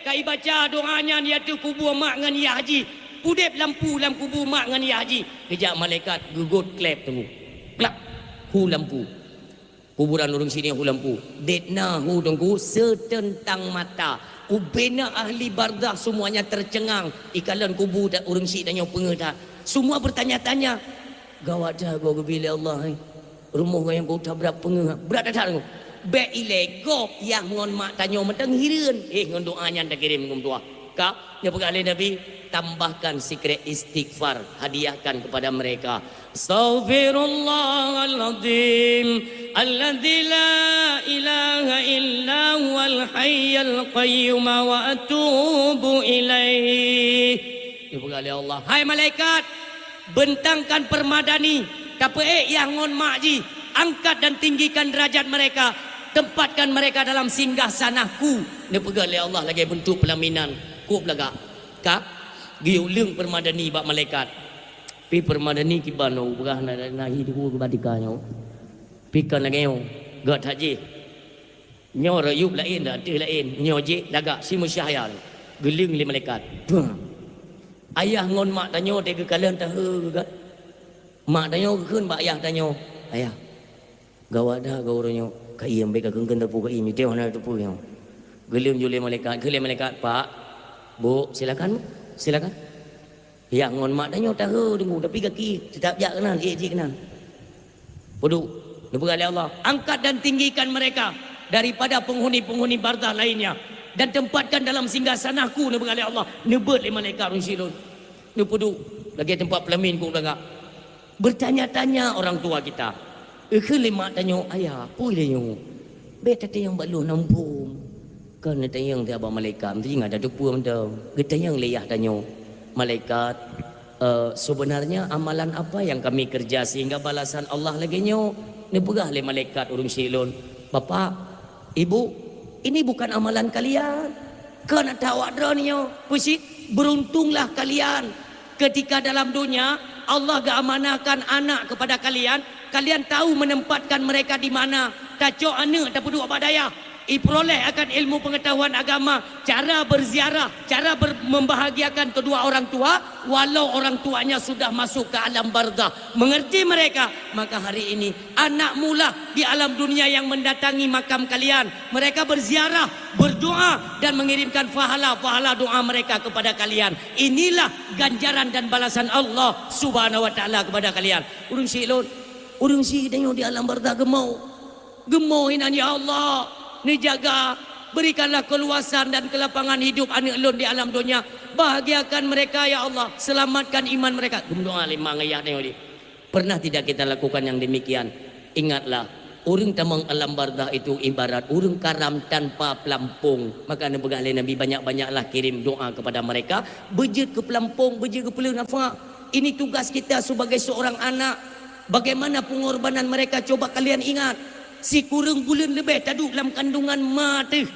kai baca doanya dia tu kubur mak ngan yah haji. Pudep lampu dalam kubur mak ngan yah haji. Kejap malaikat gugut klep tunggu. Klap hu lampu. Kuburan orang sini hu lampu. Detna hu tunggu setentang mata. Ubena ahli bardah semuanya tercengang. Ikalan kubur dak orang sini danyo pengeta. Semua bertanya-tanya. Gawat dah kau bila Allah rumah kau yang kau tabrak pengah berat dah tu be ilego yang ngon mak tanyo mentang hireun ngon doanya anda kirim ngum doa ka nya pegale Nabi tambahkan secret istighfar hadiahkan kepada mereka astaghfirullahaladzim alladzi la ilaha illa huwal hayyul qayyum wa atubu ilaihi. Dia pegale Allah, hai malaikat bentangkan permadani KPE yang ngon makji, angkat dan tinggikan derajat mereka, tempatkan mereka dalam singgah sanahku. Dia pegang oleh Allah lagi bentuk pelaminan ku belaga ka giulung permadani bak malaikat pi permadani kibano berah nahi di ku badikanya pi kan lagi gat haji nyo rayub lain dah teh lain nyo je lagak si musyahayal geling li malaikat. Ayah ngon mak tanyo tega kalian tahu juga. Mak tanyo keun bak ayah tanyo. Ayah. Gawat dah gauronyo. Kai ambe ka keun tepu kai mi teu na tepu yo. Gelim jule malaikat, gelim malaikat, Pak. Bu, silakan. Silakan. Ya ngon mak tanyo tahu dengu tapi kaki tetap jak kenan, ji kenan. Bodoh. Diberkati Allah. Angkat dan tinggikan mereka daripada penghuni-penghuni barzah lainnya. Dan tempatkan dalam singgasanahku ni berkali Allah nebet lima malaikat orang silun ni pudu lagi tempat pelamin ku belakang bertanya-tanya orang tua kita ke lima tanya ayah pui leyo beta tayang balu nampung kan tayang dia abang malaikat mesti ada depu mendam getayang leyah tanya malaikat sebenarnya amalan apa yang kami kerja sehingga balasan Allah lagi nyo ni pegah le malaikat orang silun bapak ibu ini bukan amalan kalian. Kena tahu adronyo. Pusit beruntunglah kalian ketika dalam dunia Allah gak amanahkan anak kepada kalian. Kalian tahu menempatkan mereka di mana. Tak cok anak tak perlu apa daya. Iperoleh akan ilmu pengetahuan agama, cara berziarah, cara membahagiakan kedua orang tua walau orang tuanya sudah masuk ke alam barzah. Mengerti mereka, maka hari ini anak mula di alam dunia yang mendatangi makam kalian. Mereka berziarah, berdoa dan mengirimkan pahala-pahala doa mereka kepada kalian. Inilah ganjaran dan balasan Allah Subhanahu wa taala kepada kalian. Urang silon, urang si tengok di alam barzah gemau. Gemau hinan ya Allah. Ni jaga, berikanlah keluasan dan kelapangan hidup anak lun di alam dunia. Bahagiakan mereka ya Allah, selamatkan iman mereka. Berdoa lima ngayah tengok ni. Pernah tidak kita lakukan yang demikian? Ingatlah, orang tamang alam barzah itu ibarat orang karam tanpa pelampung. Maka Nabi banyak-banyaklah kirim doa kepada mereka. Berjet ke pelampung, berjet ke pelun nafak. Ini tugas kita sebagai seorang anak. Bagaimana pengorbanan mereka coba kalian ingat. Si kurang bulan lebih taduk dalam kandungan mati.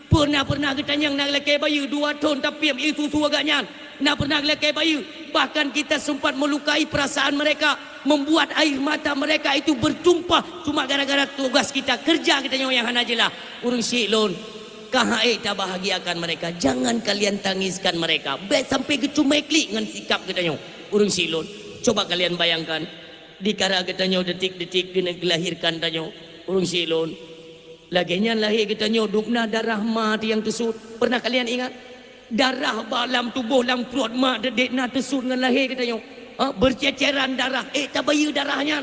Pernah kita yang nak lekai bayi 2 tahun tapi itu susu agaknya. Nak pernah lekai bayi. Bahkan kita sempat melukai perasaan mereka. Membuat air mata mereka itu bertumpah. Cuma gara-gara tugas kita. Kerja kita yang hana je lah. Urang silon. Kahai tak bahagiakan mereka. Jangan kalian tangiskan mereka. Baik sampai ke cuma klik dengan sikap kita yang. Urang silon. Coba kalian bayangkan. Di kara kita detik-detik kena dilahirkan tanya. Urang silon laginya lahir kita nyodukna darah mat yang tesut. Pernah kalian ingat darah dalam tubuh dalam perut mak dedekna tesut dengan lahir kita nyo berceceran darah tabayu darahnya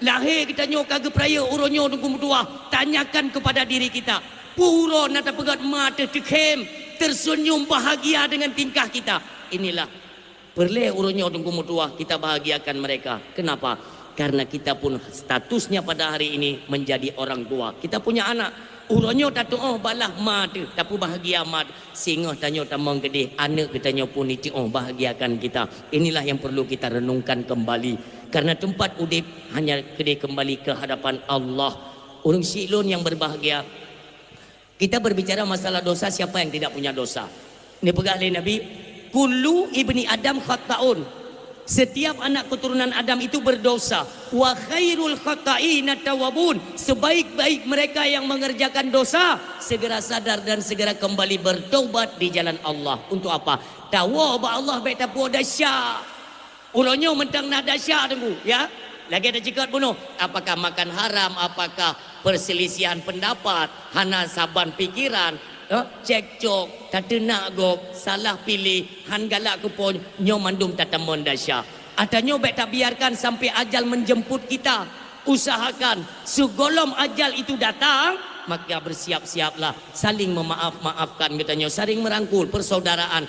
lahir kita nyo kagak peraya uronyo tunggu tua. Tanyakan kepada diri kita puro nata pegat mata tekem tersenyum bahagia dengan tingkah kita. Inilah perle uronyo tunggu tua kita bahagiakan mereka. Kenapa? Karena kita pun statusnya pada hari ini menjadi orang tua. Kita punya anak. Uronyo tak oh balah ma tu, tapi bahagia ma. Singoh tanyo tamang gede, anak kitanya pun itu oh bahagiakan kita. Inilah yang perlu kita renungkan kembali. Karena tempat udip hanya gede kembali ke hadapan Allah. Orang silun yang berbahagia. Kita berbicara masalah dosa, siapa yang tidak punya dosa? Ini pegang oleh Nabi, kullu ibni Adam khata'un. Setiap anak keturunan Adam itu berdosa. Wa khairul khata'ina tawabun. Sebaik-baik mereka yang mengerjakan dosa segera sadar dan segera kembali bertaubat di jalan Allah. Untuk apa? Tawab Allah baik tapu dahsyat. Uronyo mentang nak dahsyat tunggu, ya. Lagi ada cikat bunuh. Apakah makan haram, apakah perselisihan pendapat, hana saban pikiran, cekcok, tak nak gok, salah pilih, han galak kupon, nyo mandum tatamon dasya. Atau baik tak biarkan sampai ajal menjemput kita. Usahakan segolom ajal itu datang, maka bersiap-siaplah, saling memaaf-maafkan katanya, saling merangkul persaudaraan.